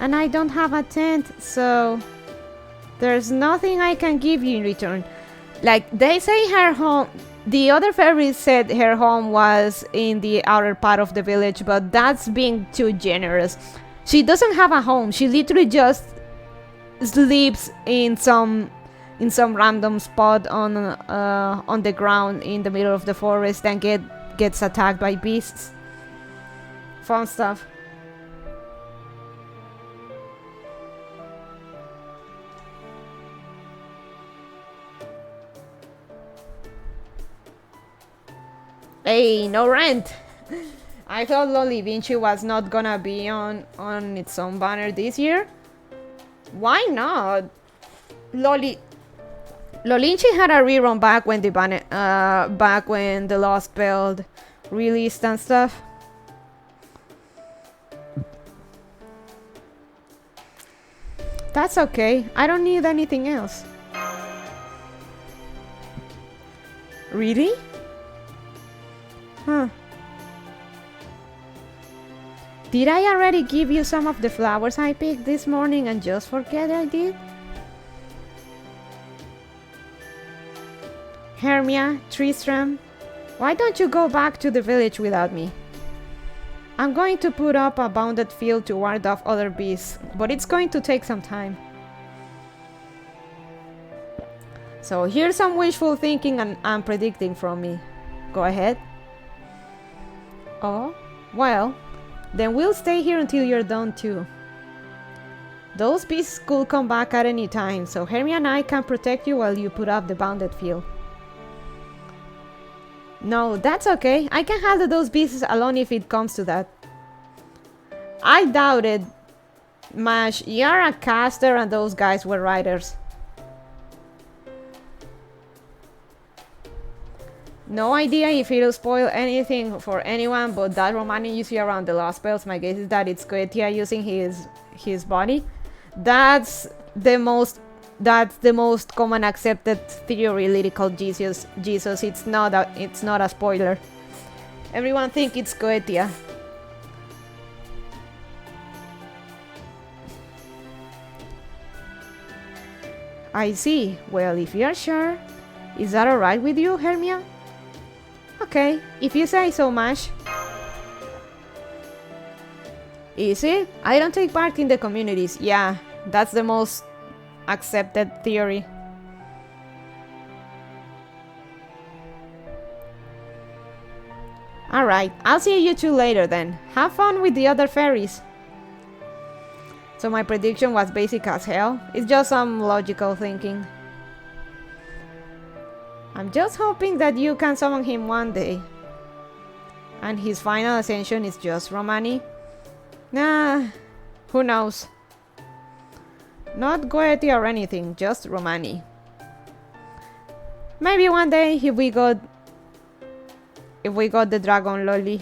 And I don't have a tent, so there's nothing I can give you in return. Like, they say her home, the other fairies said her home was in the outer part of the village, but that's being too generous. She doesn't have a home. She literally just sleeps in some random spot on the ground in the middle of the forest and gets attacked by beasts. Fun stuff. Hey, no rent! I thought Loli Vinci was not gonna be on its own banner this year. Why not? Lolinci had a rerun back when the banner, back when the Lost Belt released and stuff. That's okay. I don't need anything else. Really? Huh. Did I already give you some of the flowers I picked this morning and just forget I did? Hermia, Tristram, why don't you go back to the village without me? I'm going to put up a bounded field to ward off other beasts, but it's going to take some time. So here's some wishful thinking and predicting from me. Go ahead. Oh, well, then we'll stay here until you're done too. Those beasts could come back at any time, so Hermia and I can protect you while you put up the bounded field. No, that's okay. I can handle those beasts alone if it comes to that. I doubt it. Mash, you're a caster and those guys were riders. No idea if it'll spoil anything for anyone, but that Romani you see around the Lost Belts, my guess is that it's Goetia using his body. That's the most common accepted theory, lyrical Jesus. It's not a spoiler. Everyone think it's Goetia. I see. Well, if you're sure. Is that alright with you, Hermia? Okay, if you say so, Mash. Is it? I don't take part in the communities. Yeah, that's the most accepted theory. Alright, I'll see you two later then. Have fun with the other fairies. So my prediction was basic as hell. It's just some logical thinking. I'm just hoping that you can summon him one day. And his final ascension is just Romani. Nah, who knows? Not Goetia or anything, just Romani. Maybe one day if we got the dragon loli.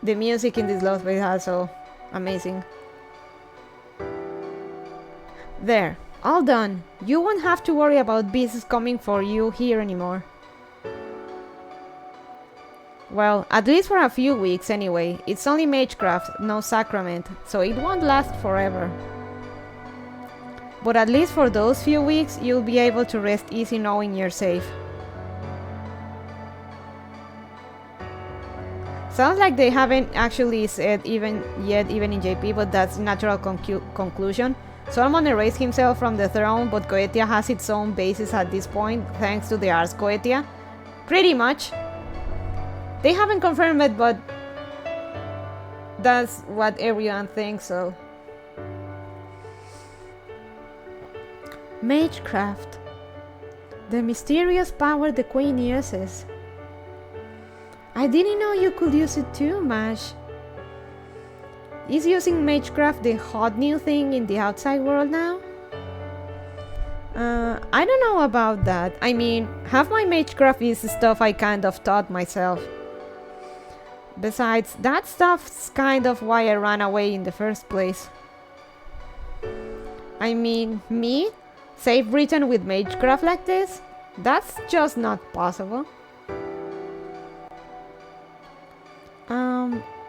The music in this Lost Belt is also amazing. There, all done. You won't have to worry about beasts coming for you here anymore. Well, at least for a few weeks anyway. It's only magecraft, no sacrament, so it won't last forever. But at least for those few weeks, you'll be able to rest easy knowing you're safe. Sounds like they haven't actually said even in JP, but that's natural conclusion. Solomon erased himself from the throne, but Goetia has its own basis at this point, thanks to the Ars Goetia. Pretty much. They haven't confirmed it, but that's what everyone thinks, so. Magecraft. The mysterious power the Queen uses. I didn't know you could use it too, Mash. Is using magecraft the hot new thing in the outside world now? I don't know about that. I mean, half my magecraft is stuff I kind of taught myself. Besides, that stuff's kind of why I ran away in the first place. I mean, me? Save Britain with magecraft like this? That's just not possible.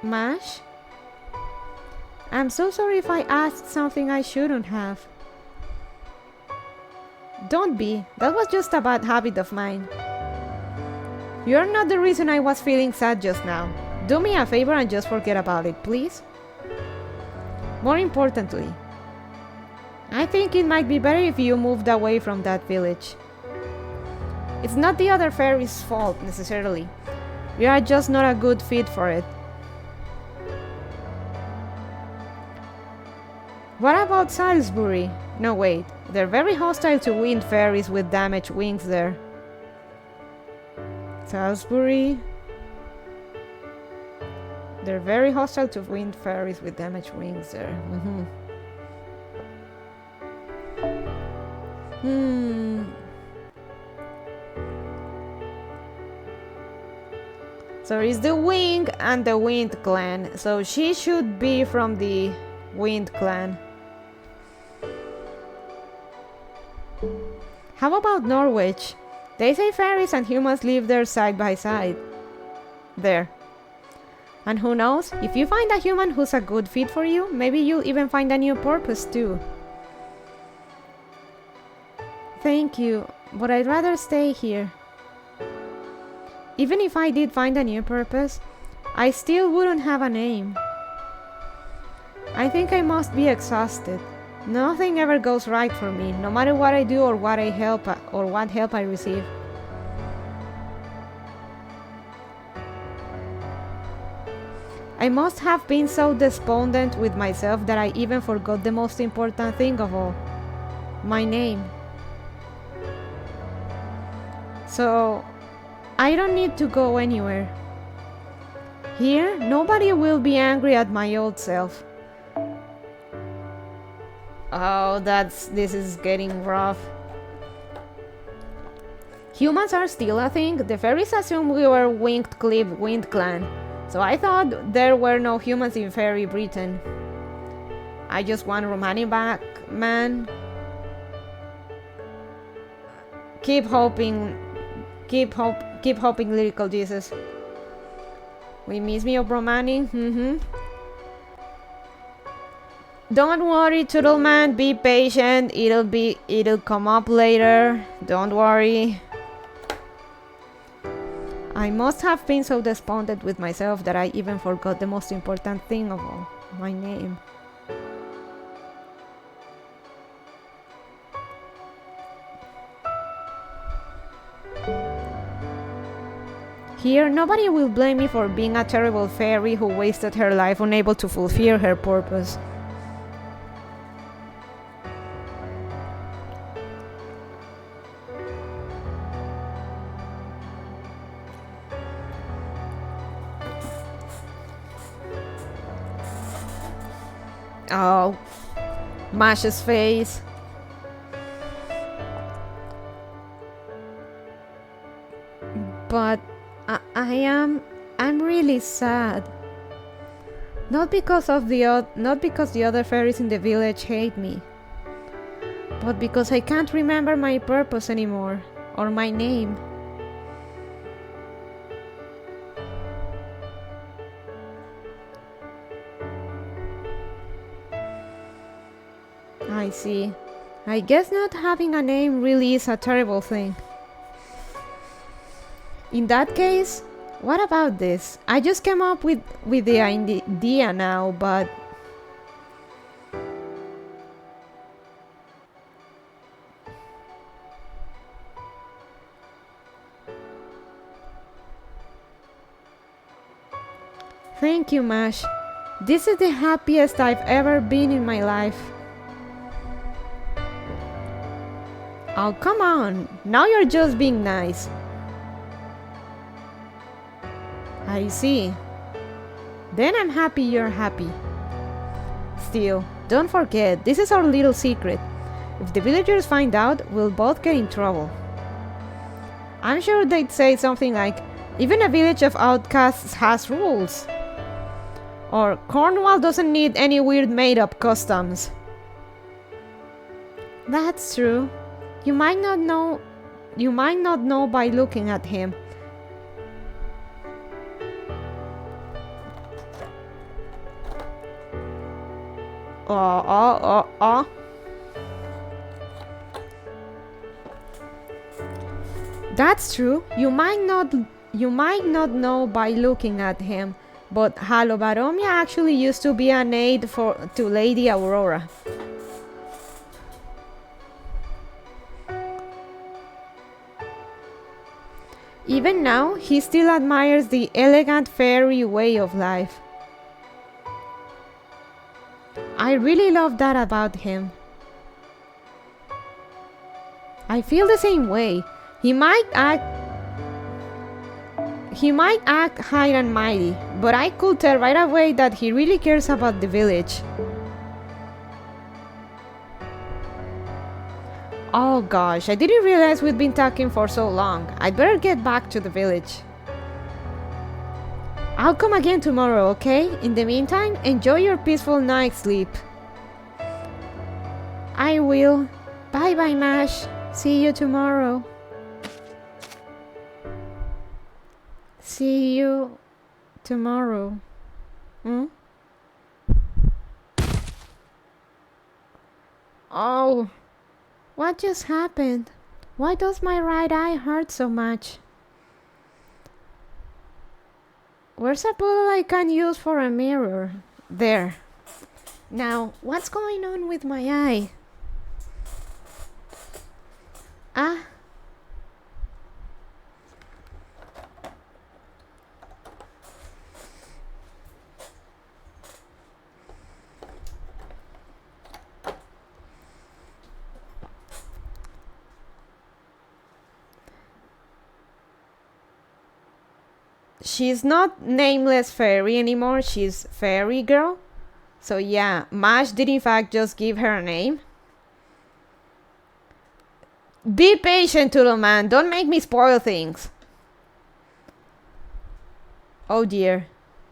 Mash? I'm so sorry if I asked something I shouldn't have. Don't be. That was just a bad habit of mine. You're not the reason I was feeling sad just now. Do me a favor and just forget about it, please. More importantly, I think it might be better if you moved away from that village. It's not the other fairies' fault, necessarily. You are just not a good fit for it. What about Salisbury? No, wait. They're very hostile to wind fairies with damaged wings there. Salisbury? They're very hostile to wind fairies with damaged wings there. So it's the Wing and the Wind clan. So she should be from the Wind clan. How about Norwich? They say fairies and humans live there side by side. There. And who knows, if you find a human who's a good fit for you, maybe you'll even find a new purpose too. Thank you, but I'd rather stay here. Even if I did find a new purpose, I still wouldn't have a name. I think I must be exhausted. Nothing ever goes right for me, no matter what I do or what help I receive. I must have been so despondent with myself that I even forgot the most important thing of all. My name. So, I don't need to go anywhere. Here, nobody will be angry at my old self. Oh, this is getting rough. Humans are still a thing. The fairies assumed we were Winged Cliff Wind Clan, so I thought there were no humans in Fairy Britain. I just want Romani back, man. Keep hoping, lyrical Jesus. We miss me of Romani. Don't worry, Toodleman, be patient. It'll come up later. Don't worry. I must have been so despondent with myself that I even forgot the most important thing of all, my name. Here, nobody will blame me for being a terrible fairy who wasted her life unable to fulfill her purpose. Oh, Mash's face. But I'm really sad. Not because the other fairies in the village hate me, but because I can't remember my purpose anymore, or my name. I see. I guess not having a name really is a terrible thing. In that case, what about this? I just came up with the idea now, but... Thank you, Mash. This is the happiest I've ever been in my life. Oh, come on. Now you're just being nice. I see. Then I'm happy you're happy. Still, don't forget, this is our little secret. If the villagers find out, we'll both get in trouble. I'm sure they'd say something like, even a village of outcasts has rules. Or, Cornwall doesn't need any weird made-up customs. That's true. You might not know by looking at him. That's true. You might not know by looking at him, but Halobaromia actually used to be an aide to Lady Aurora. Even now, he still admires the elegant fairy way of life. I really love that about him. I feel the same way. He might act high and mighty, but I could tell right away that he really cares about the village. Oh gosh, I didn't realize we'd been talking for so long. I'd better get back to the village. I'll come again tomorrow, okay? In the meantime, enjoy your peaceful night's sleep. I will. Bye bye, Mash. See you tomorrow. See you tomorrow. Oh, what just happened? Why does my right eye hurt so much? Where's a bottle I can use for a mirror? There. Now, what's going on with my eye? Ah. She's not Nameless Fairy anymore, she's Fairy Girl. So yeah, Mash did in fact just give her a name. Be patient, Toodle Man, don't make me spoil things. Oh dear.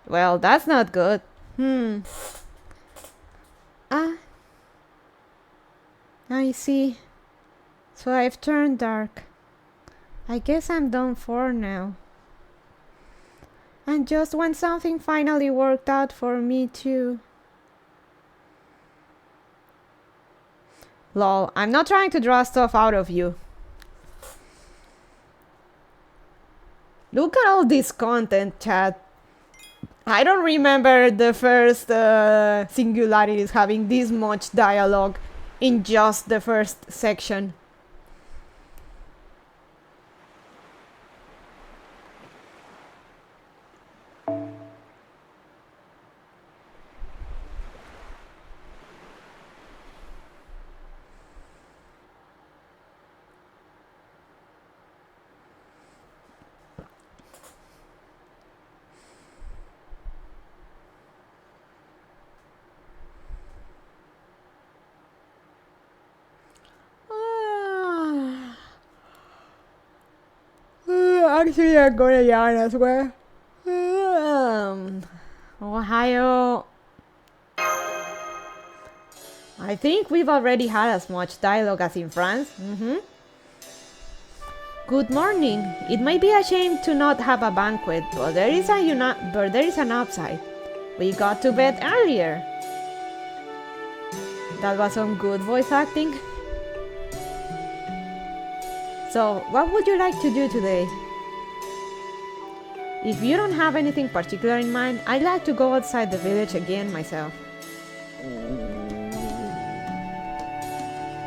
Well, that's not good. Ah. I see. So I've turned dark. I guess I'm done for now. And just when something finally worked out for me too. Lol, I'm not trying to draw stuff out of you. Look at all this content, chat. I don't remember the first Singularities having this much dialogue in just the first section. Actually, I'm gonna yarn as well. Ohio. I think we've already had as much dialogue as in France. Good morning. It may be a shame to not have a banquet, but there is an upside. We got to bed earlier. That was some good voice acting. So, what would you like to do today? If you don't have anything particular in mind, I'd like to go outside the village again myself.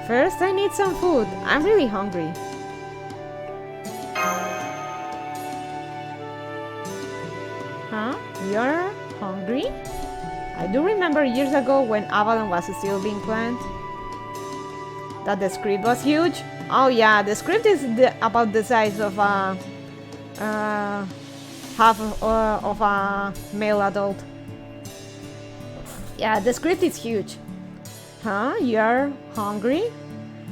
First, I need some food. I'm really hungry. Huh? You're hungry? I do remember years ago when Avalon was still being planned. That the script was huge. Oh yeah, the script is about the size of a half of a male adult. Yeah, the script is huge. Huh? You're hungry?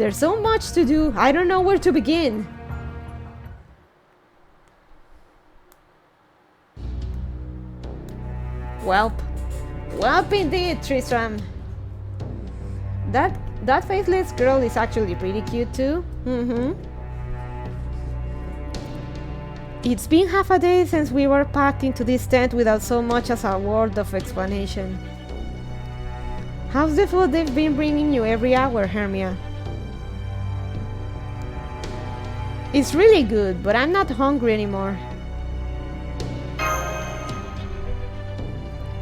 There's so much to do, I don't know where to begin. Welp. Welp indeed, Tristram. That faceless girl is actually pretty cute too. It's been half a day since we were packed into this tent without so much as a word of explanation. How's the food they've been bringing you every hour, Hermia? It's really good, but I'm not hungry anymore.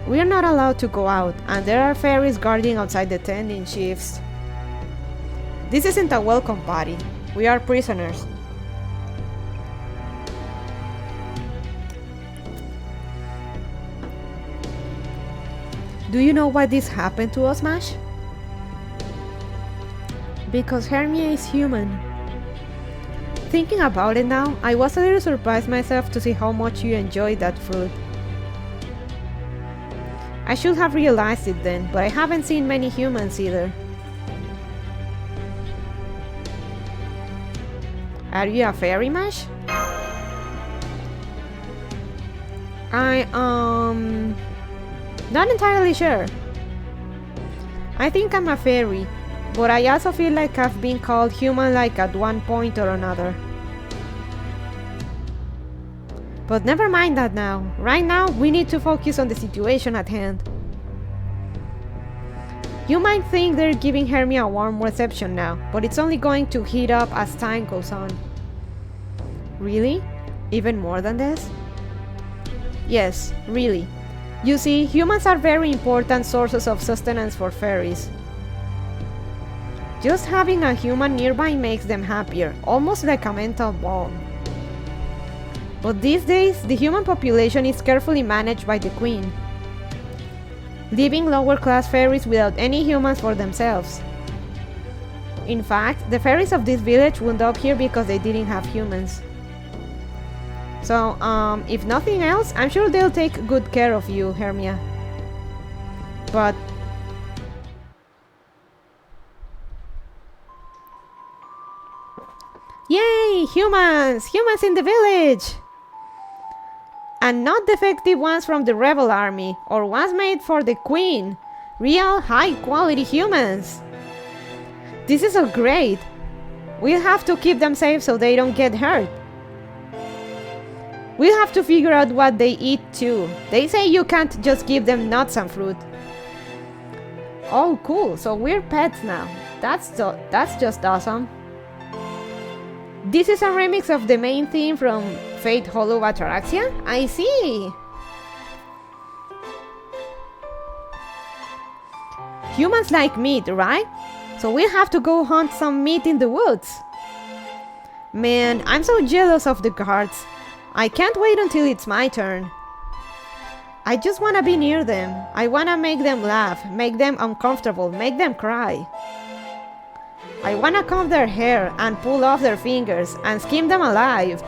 We're not allowed to go out, and there are fairies guarding outside the tent in shifts. This isn't a welcome party. We are prisoners. Do you know why this happened to us, Mash? Because Hermia is human. Thinking about it now, I was a little surprised myself to see how much you enjoyed that food. I should have realized it then, but I haven't seen many humans either. Are you a fairy, Mash? Not entirely sure. I think I'm a fairy, but I also feel like I've been called human-like at one point or another. But never mind that now. Right now, we need to focus on the situation at hand. You might think they're giving Hermia a warm reception now, but it's only going to heat up as time goes on. Really? Even more than this? Yes, really. You see, humans are very important sources of sustenance for fairies. Just having a human nearby makes them happier, almost like a mental bond. But these days, the human population is carefully managed by the Queen, leaving lower-class fairies without any humans for themselves. In fact, the fairies of this village wound up here because they didn't have humans. So, if nothing else, I'm sure they'll take good care of you, Hermia. But... Yay! Humans! Humans in the village! And not defective ones from the rebel army, or ones made for the Queen. Real, high-quality humans! This is so great! We'll have to keep them safe so they don't get hurt. We'll have to figure out what they eat too. They say you can't just give them nuts and fruit. Oh, cool, so we're pets now. That's just awesome. This is a remix of the main theme from Fate Hollow Ataraxia? I see! Humans like meat, right? So we'll have to go hunt some meat in the woods. Man, I'm so jealous of the guards. I can't wait until it's my turn. I just wanna be near them. I wanna make them laugh, make them uncomfortable, make them cry. I wanna comb their hair and pull off their fingers and skin them alive.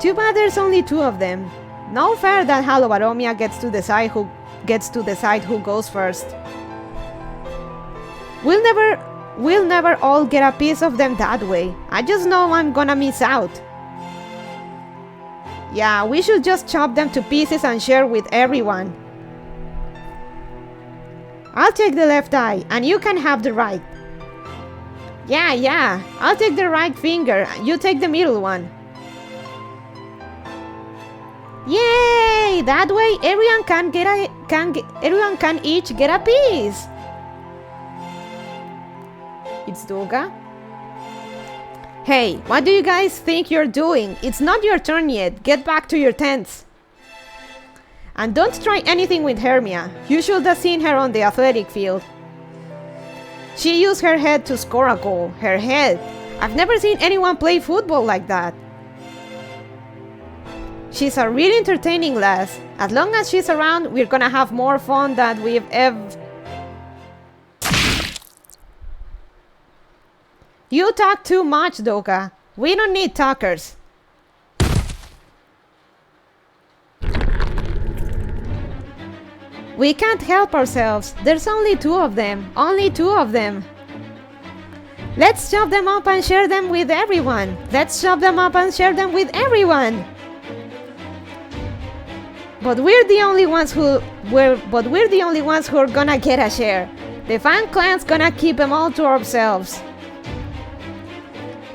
Too bad there's only 2 of them. No fair that Halobaromia gets to decide who goes first. We'll never all get a piece of them that way. I just know I'm gonna miss out. Yeah, we should just chop them to pieces and share with everyone. I'll take the left eye, and you can have the right. Yeah, I'll take the right finger, you take the middle one. Yay! That way everyone can each get a piece. It's Doga. Hey, what do you guys think you're doing? It's not your turn yet. Get back to your tents. And don't try anything with Hermia. You should have seen her on the athletic field. She used her head to score a goal. Her head. I've never seen anyone play football like that. She's a really entertaining lass. As long as she's around, we're gonna have more fun than we've ever... You talk too much, Doka. We don't need talkers. We can't help ourselves. There's only 2 of them. Only 2 of them. Let's chop them up and share them with everyone. Let's chop them up and share them with everyone. But we're the only ones who are gonna get a share. The fan clan's gonna keep them all to ourselves.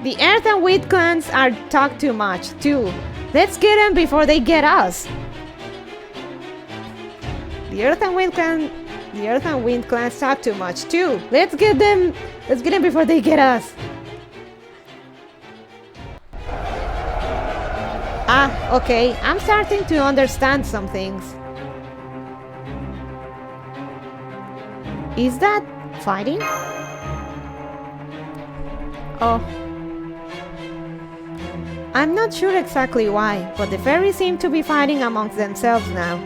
The Earth and Wind clans are talk too much too. Let's get them before they get us. The Earth and Wind clans talk too much too. Let's get them before they get us. Ah, okay, I'm starting to understand some things. Is that fighting? Oh. I'm not sure exactly why, but the fairies seem to be fighting amongst themselves now.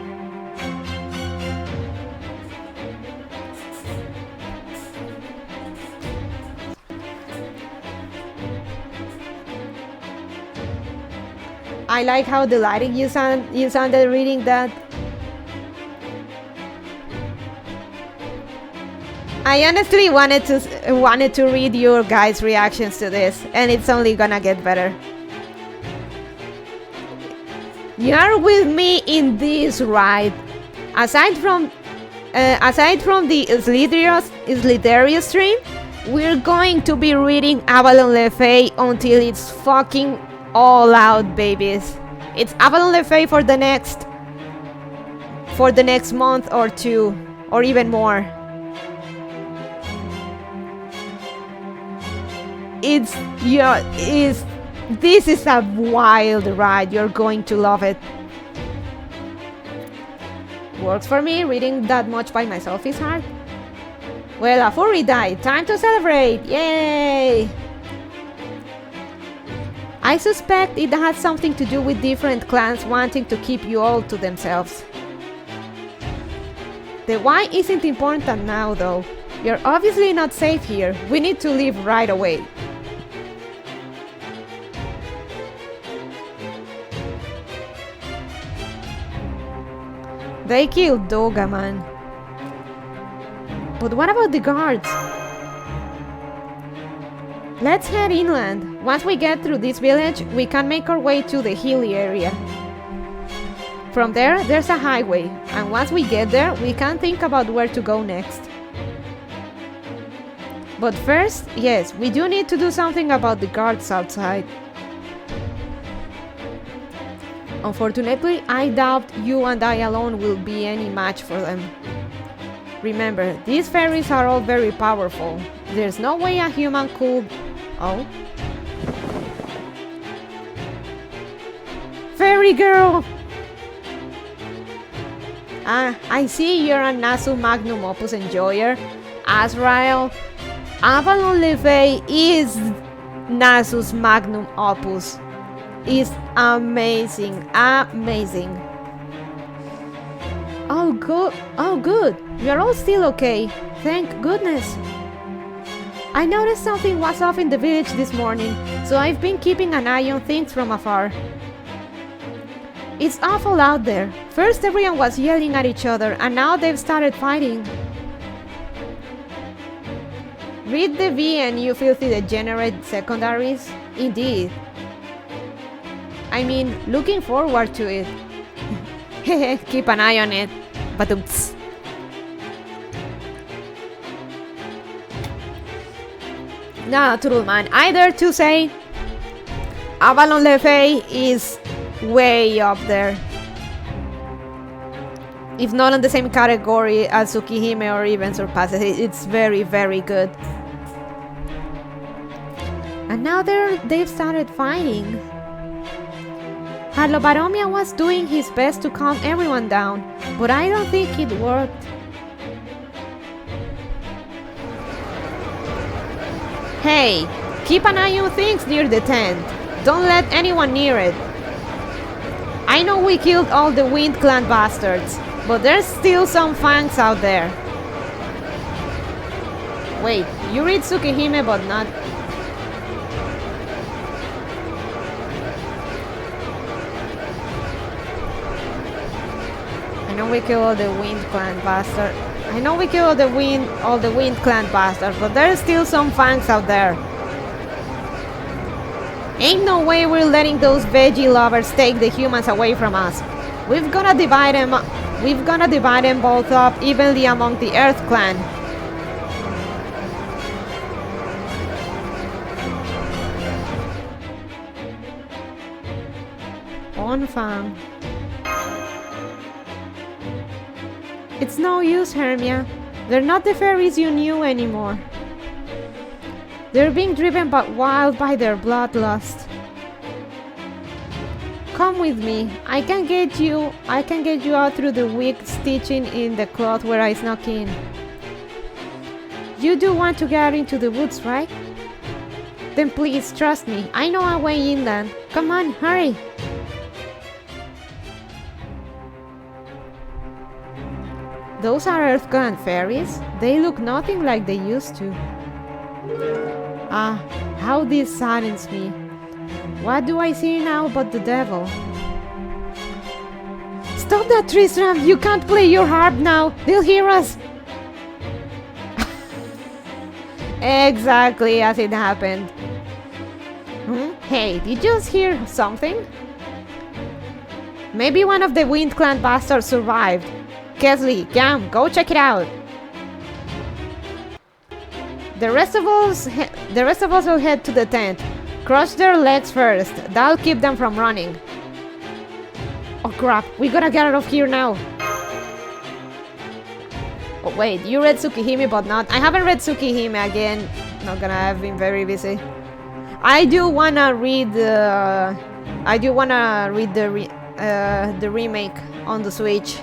I like how delighted you sounded reading that. I honestly wanted to read your guys' reactions to this, and it's only gonna get better. You're with me in this ride. Aside from the Slytheria stream, we're going to be reading Avalon le Fae until it's fucking all out, babies. It's Avalon le Fae for the next month or two, or even more. This is a wild ride. You're going to love it. Works for me. Reading that much by myself is hard. Well, a furry died. Time to celebrate. Yay! I suspect it has something to do with different clans wanting to keep you all to themselves. The why isn't important now, though. You're obviously not safe here. We need to leave right away. They killed Doga, man. But what about the guards? Let's head inland. Once we get through this village, we can make our way to the hilly area. From there, there's a highway, and once we get there, we can think about where to go next. But first, yes, we do need to do something about the guards outside. Unfortunately, I doubt you and I alone will be any match for them. Remember, these fairies are all very powerful. There's no way a human could... Oh? Fairy girl! Ah, I see you're a Nasu Magnum Opus enjoyer. Azrael, Avalon le Fae is Nasu's Magnum Opus. It's amazing, amazing. Oh good, you're all still okay. Thank goodness. I noticed something was off in the village this morning, so I've been keeping an eye on things from afar. It's awful out there. First everyone was yelling at each other, and now they've started fighting. Read the V and you filthy degenerate secondaries? Indeed. I mean, looking forward to it. Keep an eye on it. But oops. Nah, true man. I dare to say Avalon le Fae is way up there. If not in the same category as Tsukihime or even surpasses it, it's very, very good. And now they've started fighting. Harlobaromia was doing his best to calm everyone down, but I don't think it worked. Hey, keep an eye on things near the tent. Don't let anyone near it. I know we killed all the Wind Clan bastards, but there's still some fangs out there. Wait, you read Tsukihime but not... I know we killed all the Wind Clan bastards. I know we killed all the wind clan bastards, but there's still some fangs out there. Ain't no way we're letting those veggie lovers take the humans away from us. We've gotta divide them both up evenly among the Earth clan. On fang. It's no use, Hermia. They're not the fairies you knew anymore. They're being driven wild by their bloodlust. Come with me. I can get you out through the weak stitching in the cloth where I snuck in. You do want to get into the woods, right? Then please trust me. I know a way inland. Come on, hurry. Those are Earth clan fairies. They look nothing like they used to. Ah, how this saddens me. What do I see now but the devil? Stop that, Tristram! You can't play your harp now! They'll hear us! Exactly as it happened. Hey, did you just hear something? Maybe one of the Wind Clan bastards survived. Kesley, Cam, go check it out. The rest of us will head to the tent. Crush their legs first. That'll keep them from running. Oh crap, we gotta get out of here now. Oh wait, you read Tsukihime but not. I haven't read Tsukihime again. Not gonna have been very busy. I do wanna read the remake on the Switch.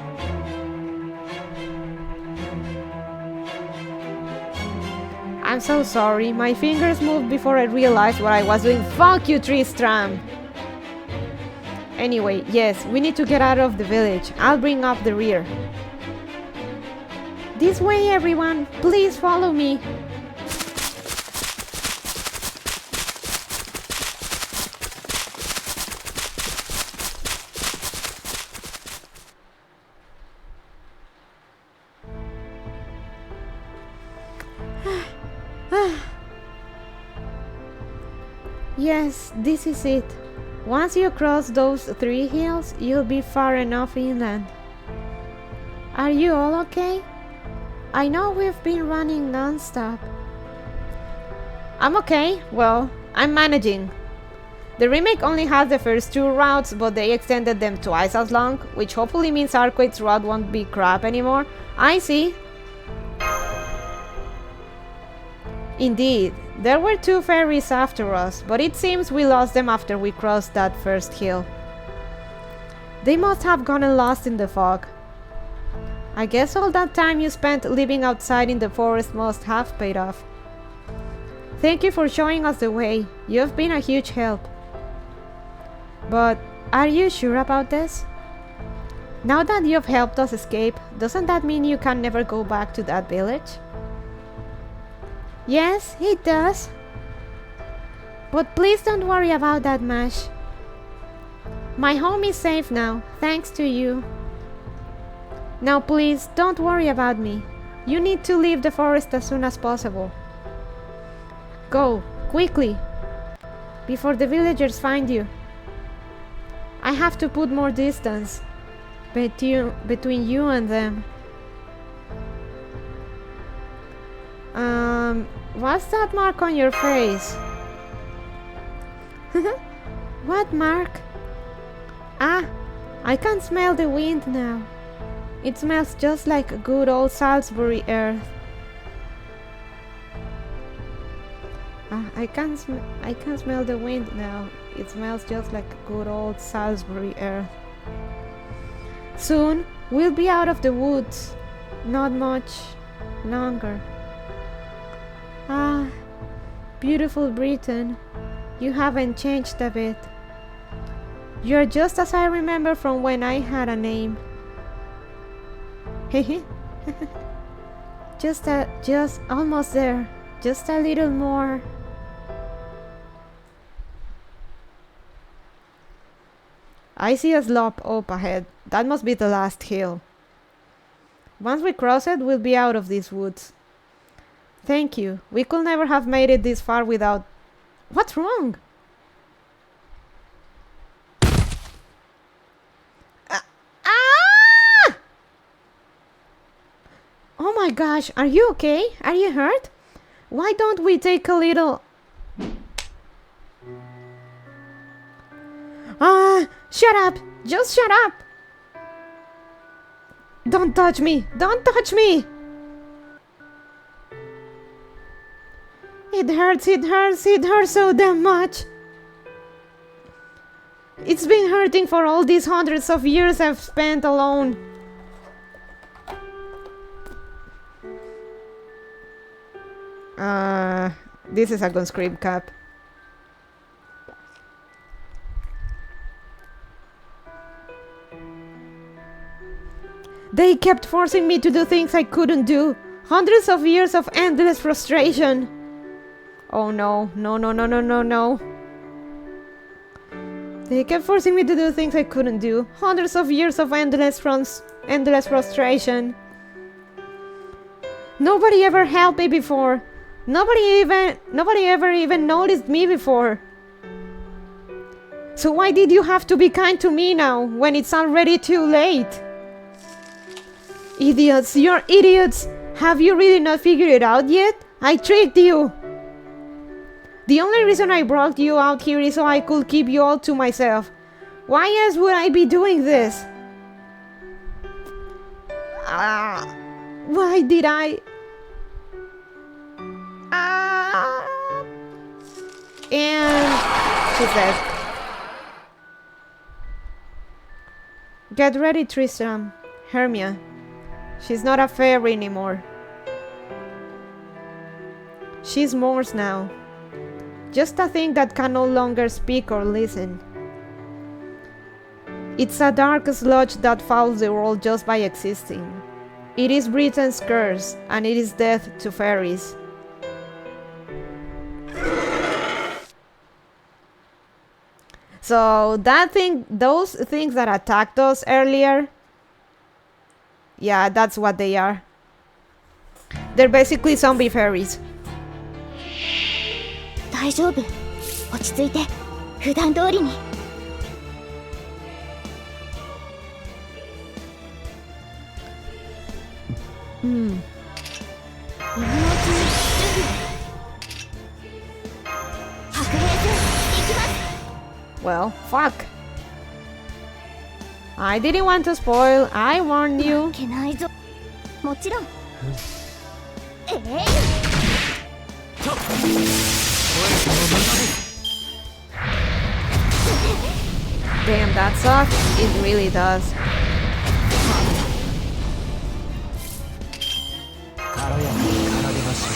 I'm so sorry, my fingers moved before I realized what I was doing. Fuck you, Tristram! Anyway, yes, we need to get out of the village. I'll bring up the rear. This way, everyone! Please follow me! Yes, this is it. Once you cross those 3 hills, you'll be far enough inland. Are you all okay? I know we've been running non-stop. I'm okay. Well, I'm managing. The remake only has the first 2 routes, but they extended them twice as long, which hopefully means Arquette's route won't be crap anymore. I see. Indeed, there were 2 fairies after us, but it seems we lost them after we crossed that first hill. They must have gotten lost in the fog. I guess all that time you spent living outside in the forest must have paid off. Thank you for showing us the way. You've been a huge help. But are you sure about this? Now that you've helped us escape, doesn't that mean you can never go back to that village? Yes, it does. But please don't worry about that, Mash. My home is safe now, thanks to you. Now please, don't worry about me. You need to leave the forest as soon as possible. Go, quickly, before the villagers find you. I have to put more distance between you and them. What's that mark on your face? What mark? Ah, I can smell the wind now. It smells just like good old Salisbury earth. I can smell the wind now. It smells just like good old Salisbury earth. Soon we'll be out of the woods. Not much longer. Ah, beautiful Britain. You haven't changed a bit. You're just as I remember from when I had a name. Hehe. just almost there. Just a little more. I see a slope up ahead. That must be the last hill. Once we cross it, we'll be out of these woods. Thank you. We could never have made it this far without... What's wrong? Ah! Oh my gosh, are you okay? Are you hurt? Why don't we take a little... Shut up! Just shut up! Don't touch me! Don't touch me! It hurts, it hurts, it hurts so damn much! It's been hurting for all these hundreds of years I've spent alone. This is a conscript cap. They kept forcing me to do things I couldn't do. Hundreds of years of endless frustration. Oh no, no, no, no, no, no, no. They kept forcing me to do things I couldn't do. Hundreds of years of endless frustration. Nobody ever helped me before. Nobody ever even noticed me before. So why did you have to be kind to me now, when it's already too late? Idiots, you're idiots! Have you really not figured it out yet? I tricked you! The only reason I brought you out here is so I could keep you all to myself. Why else would I be doing this? Why did I... And... she's dead. Get ready, Tristram. Hermia. She's not a fairy anymore. She's Morse now. Just a thing that can no longer speak or listen. It's a dark sludge that fouls the world just by existing. It is Britain's curse, and it is death to fairies. So that thing, those things that attacked us earlier, yeah, that's what they are. They're basically zombie fairies. 大丈夫。落ち着いて。普段通りに。うん。今のうちに準備。白兵戦、行きます。 Well, fuck. I didn't want to spoil. I warned you. 負けないぞ。もちろん。Damn, that sucks. It really does. 軽やかに奏でましょ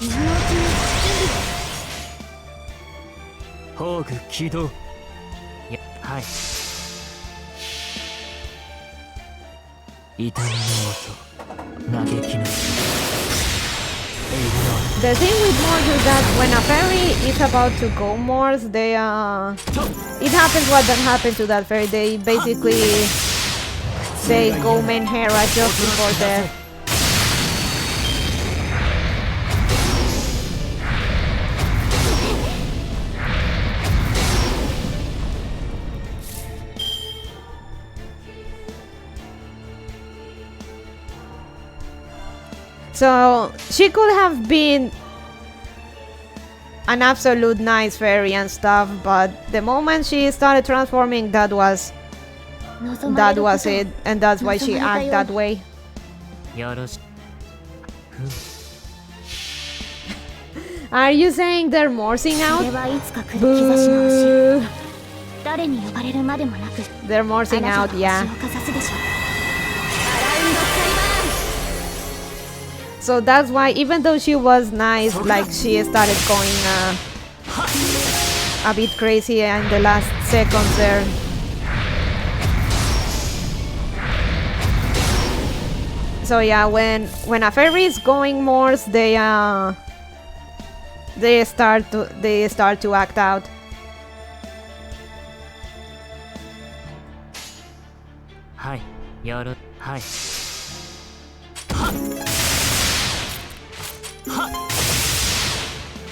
う。今のうちに準備。宝具起動。はい。痛みの音、嘆きの声。The thing with Morse is that when a fairy is about to go Morse, they it happens what that happened to that fairy. They basically go Menhera just before death. So she could have been an absolute nice fairy and stuff, but the moment she started transforming, that was it, and that's why she acted that way. よろしく。 Are you saying they're morsing そ out? れはいつか来る兆しの星。 Boo. 誰に呼ばれるまでもなく。 They're morsing あな out, た yeah. が星をかざすでしょう。アラウンドカイバーン。 So that's why, even though she was nice, like she started going a bit crazy in the last seconds there. So yeah, when a fairy is going Morse, they start to act out. はいやるはいはっ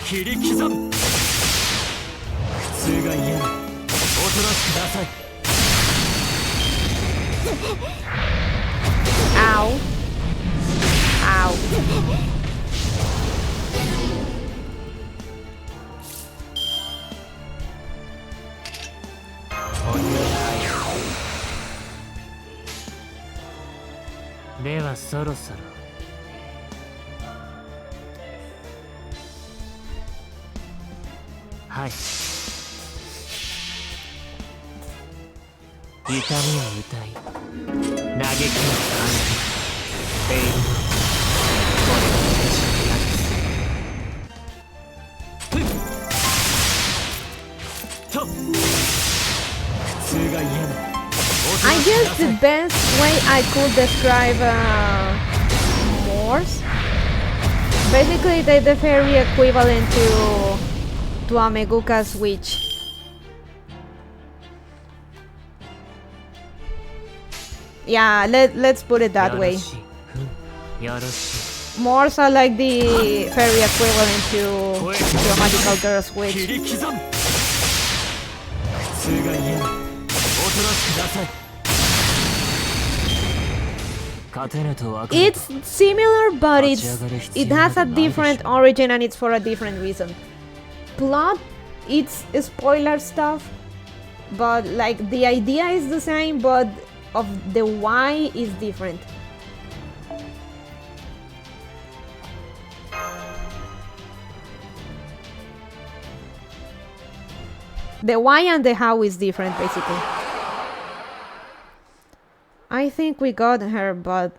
切り刻む苦痛が癒えないおとなしくなさい Ow. Ow. On ではそろそろはい痛みを歌い嘆きを奏でフェイルのこれが私の矢ですと苦痛が癒えない I guess the best way I could describe Morse. Basically, they're the fairy equivalent to a Meguka's witch. Yeah, let's put it that way. Morse are like the fairy equivalent to a magical girl's witch. It's similar, but it has a different origin and it's for a different reason. Plot, it's spoiler stuff, but like the idea is the same, but of the why is different. The why and the how is different, basically. I think we got her, but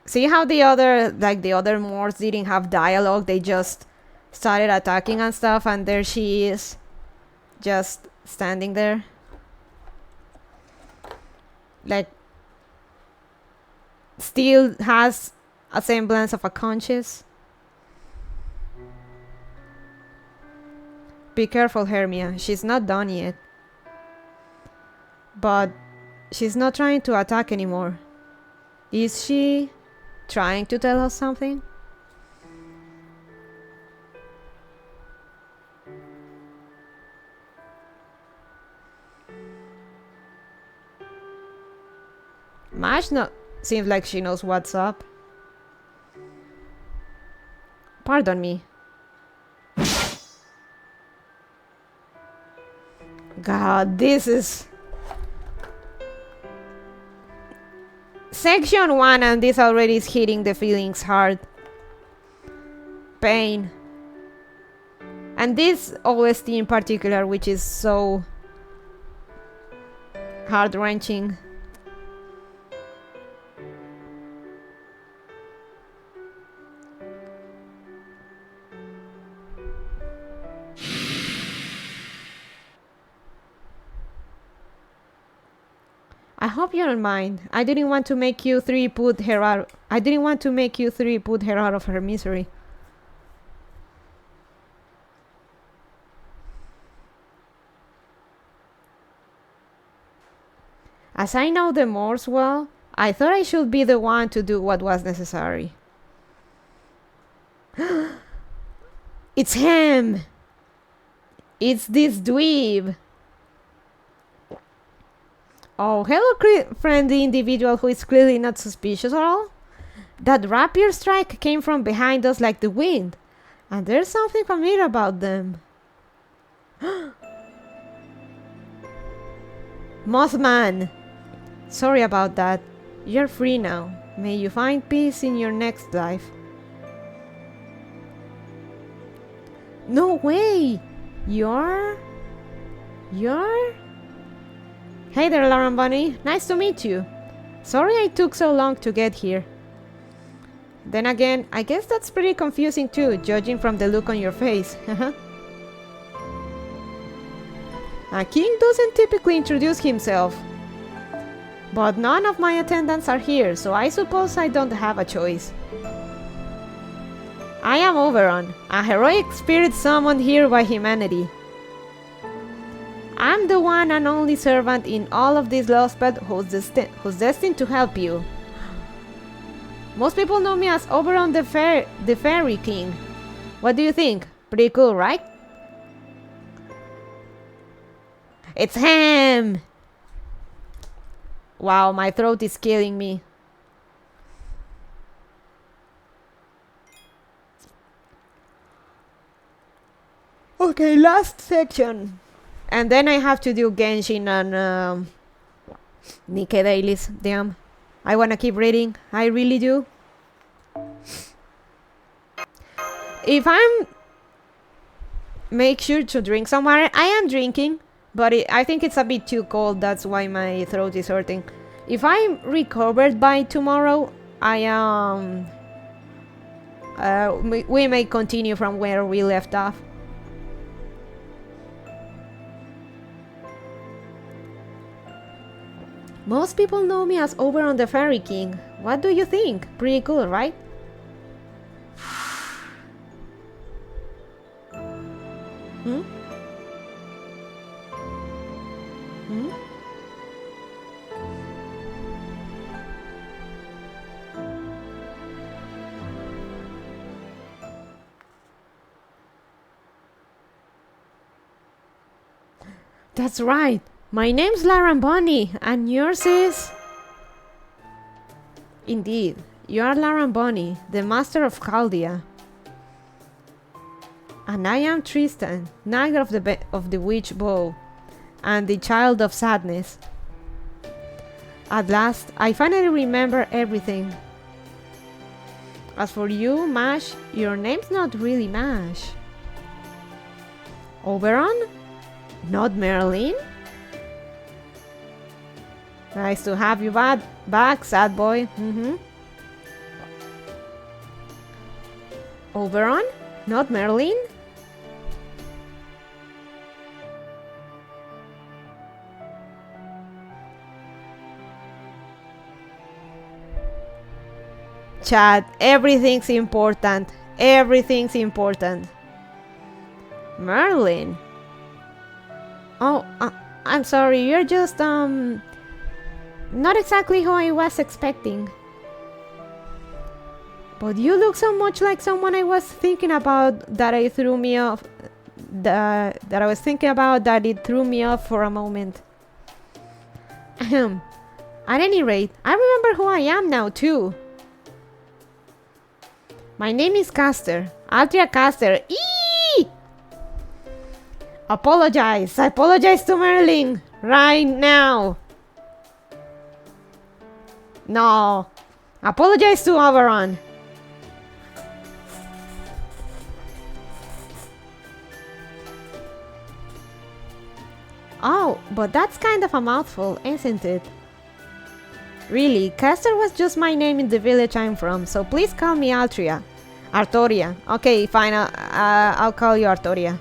see how the other Moors didn't have dialogue, they just started attacking and stuff, and there she is, just standing there. Like, still has a semblance of a conscience. Be careful, Hermia. She's not done yet. But she's not trying to attack anymore. Is she trying to tell us something? Mash seems like she knows what's up. Pardon me. God, this is Section 1 and this already is hitting the feelings hard. Pain. And this OST in particular, which is so heart-wrenching. I hope you don't mind. I didn't want to make you three put her out. I didn't want to make you three put her out of her misery. As I know the Moors well, I thought I should be the one to do what was necessary. It's him! It's this dweeb! Oh, hello, friendly individual who is clearly not suspicious at all. That rapier strike came from behind us like the wind, and there's something familiar about them. Mothman! Sorry about that. You're free now. May you find peace in your next life. No way! You're... Hey there, Lauren Bunny. Nice to meet you. Sorry I took so long to get here. Then again, I guess that's pretty confusing too, judging from the look on your face. A king doesn't typically introduce himself. But none of my attendants are here, so I suppose I don't have a choice. I am Oberon, a heroic spirit summoned here by humanity. I'm the one and only servant in all of this lost pet who's destined to help you. Most people know me as Oberon the Fairy King. What do you think? Pretty cool, right? It's him! Wow, my throat is killing me. Okay, last section. And then I have to do Genshin and Nikke dailies. Damn. I wanna keep reading. I really do. If I'm... Make sure to drink some water. I am drinking, but I think it's a bit too cold. That's why my throat is hurting. If I'm recovered by tomorrow, we may continue from where we left off. Most people know me as Oberon the Fairy King. What do you think? Pretty cool, right? Hmm? Hmm? That's right. My name's Laramboni, and yours is... Indeed, you are Laramboni, the master of Chaldea. And I am Tristan, knight of the witch bow, and the child of sadness. At last, I finally remember everything. As for you, Mash, your name's not really Mash. Oberon? Not Merlin? Nice to have you back, sad boy. Oberon? Not Merlin? Chat, everything's important. Everything's important. Merlin? Oh, I'm sorry, you're just, not exactly who I was expecting. But you look so much like someone I was thinking about that it threw me off. That it threw me off for a moment. Ahem. At any rate, I remember who I am now too. My name is Caster. Altria Caster. Eee! Apologize. I apologize to Merlin. Right now. No. Apologize to Oberon. Oh, but that's kind of a mouthful, isn't it? Really, Caster was just my name in the village I'm from, so please call me Altria. Artoria. Okay, fine, I'll call you Artoria.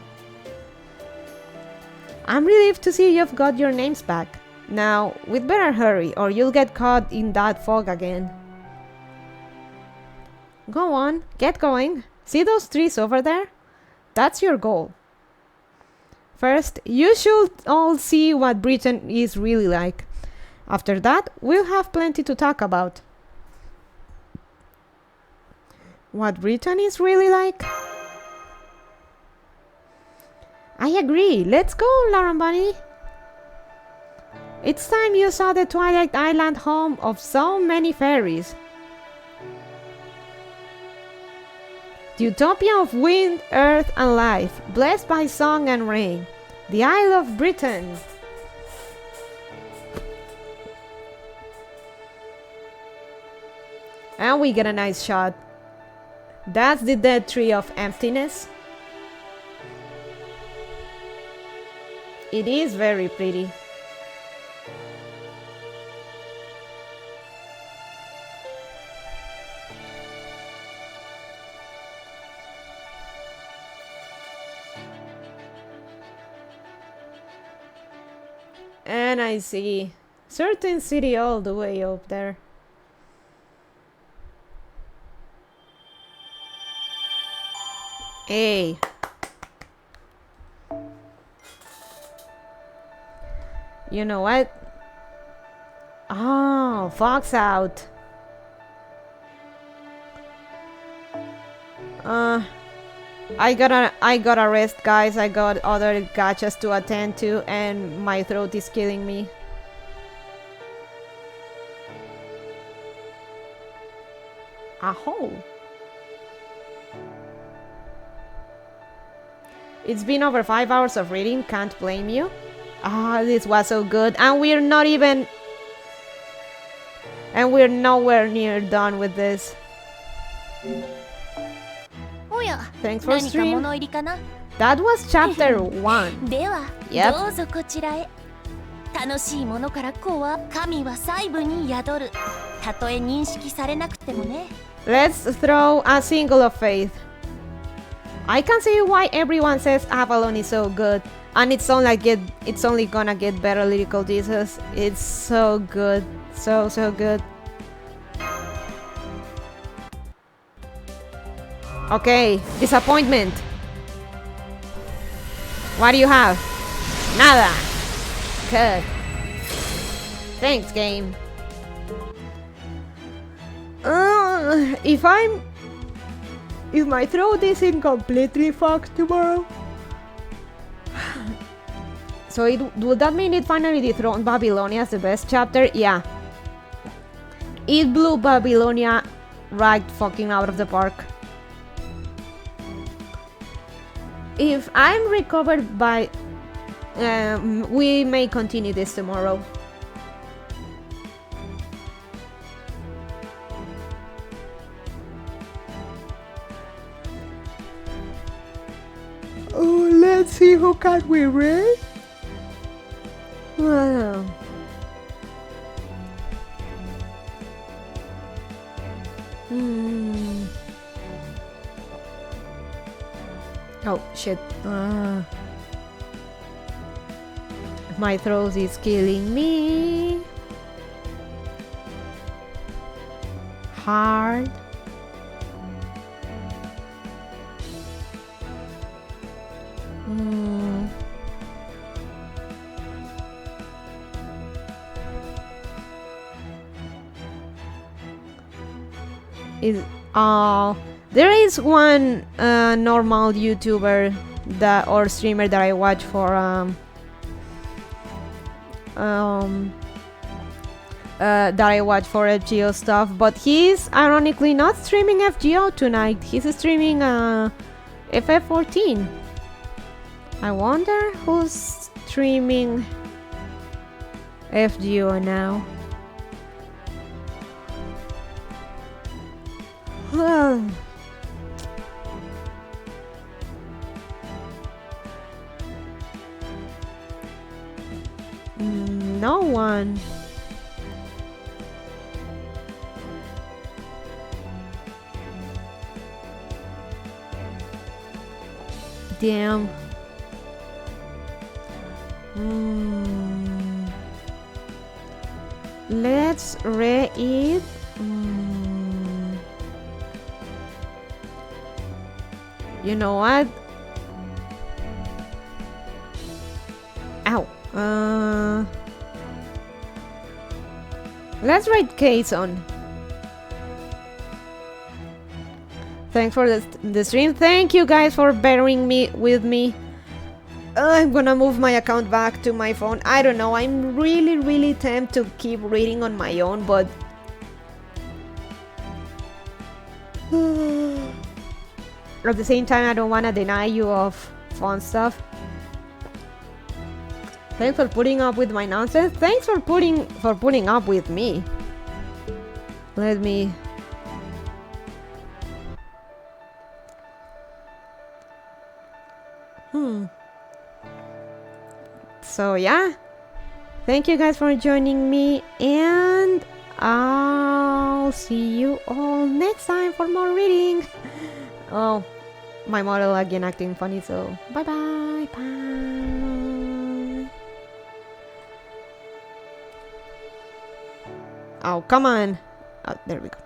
I'm relieved to see you've got your names back. Now, we'd better hurry, or you'll get caught in that fog again. Go on, get going. See those trees over there? That's your goal. First, you should all see what Britain is really like. After that, we'll have plenty to talk about. What Britain is really like? I agree. Let's go, Larambani. It's time you saw the Twilight Island, home of so many fairies. The utopia of wind, earth, and life, blessed by song and rain. The Isle of Britain. And we get a nice shot. That's the dead tree of emptiness. It is very pretty. And I see certain city all the way up there. Hey. You know what? Oh, Fox out. I gotta rest, guys. I got other gachas to attend to, and my throat is killing me. Aho. It's been over 5 hours of reading, can't blame you. Ah, this was so good, and we're nowhere near done with this. Thanks for stream. That was chapter 1. では、 Yep. どうぞこちらへ。楽しいものから怖神は細部に宿る。たとえ認識されなくてもね。 Let's throw a single of faith. I can see why everyone says Avalon is so good, and it's only gonna get better, Lyrical Jesus. It's so good, so good. Okay, disappointment. What do you have? Nada. Good. Thanks, game. If my throat isn't completely fucked tomorrow. So would that mean it finally dethroned Babylonia as the best chapter? Yeah. It blew Babylonia right fucking out of the park. If I'm recovered by... we may continue this tomorrow. Oh, let's see who can we read. Oh shit. My throat is killing me. Hard. There is one normal YouTuber or streamer that I watch for FGO stuff, but he's ironically not streaming FGO tonight. He's streaming FF14. I wonder who's streaming FGO now. No one. Damn. Let's read. You know what? Ow. Let's write Kazon. Thanks for the stream. Thank you guys for bearing with me. I'm gonna move my account back to my phone. I don't know. I'm really tempted to keep reading on my own, but at the same time, I don't want to deny you of fun stuff. Thanks for putting up with my nonsense. Thanks for putting up with me. Let me... So yeah, thank you guys for joining me, and I'll see you all next time for more reading. Oh, my model again acting funny, so bye. Oh, come on. Oh, there we go.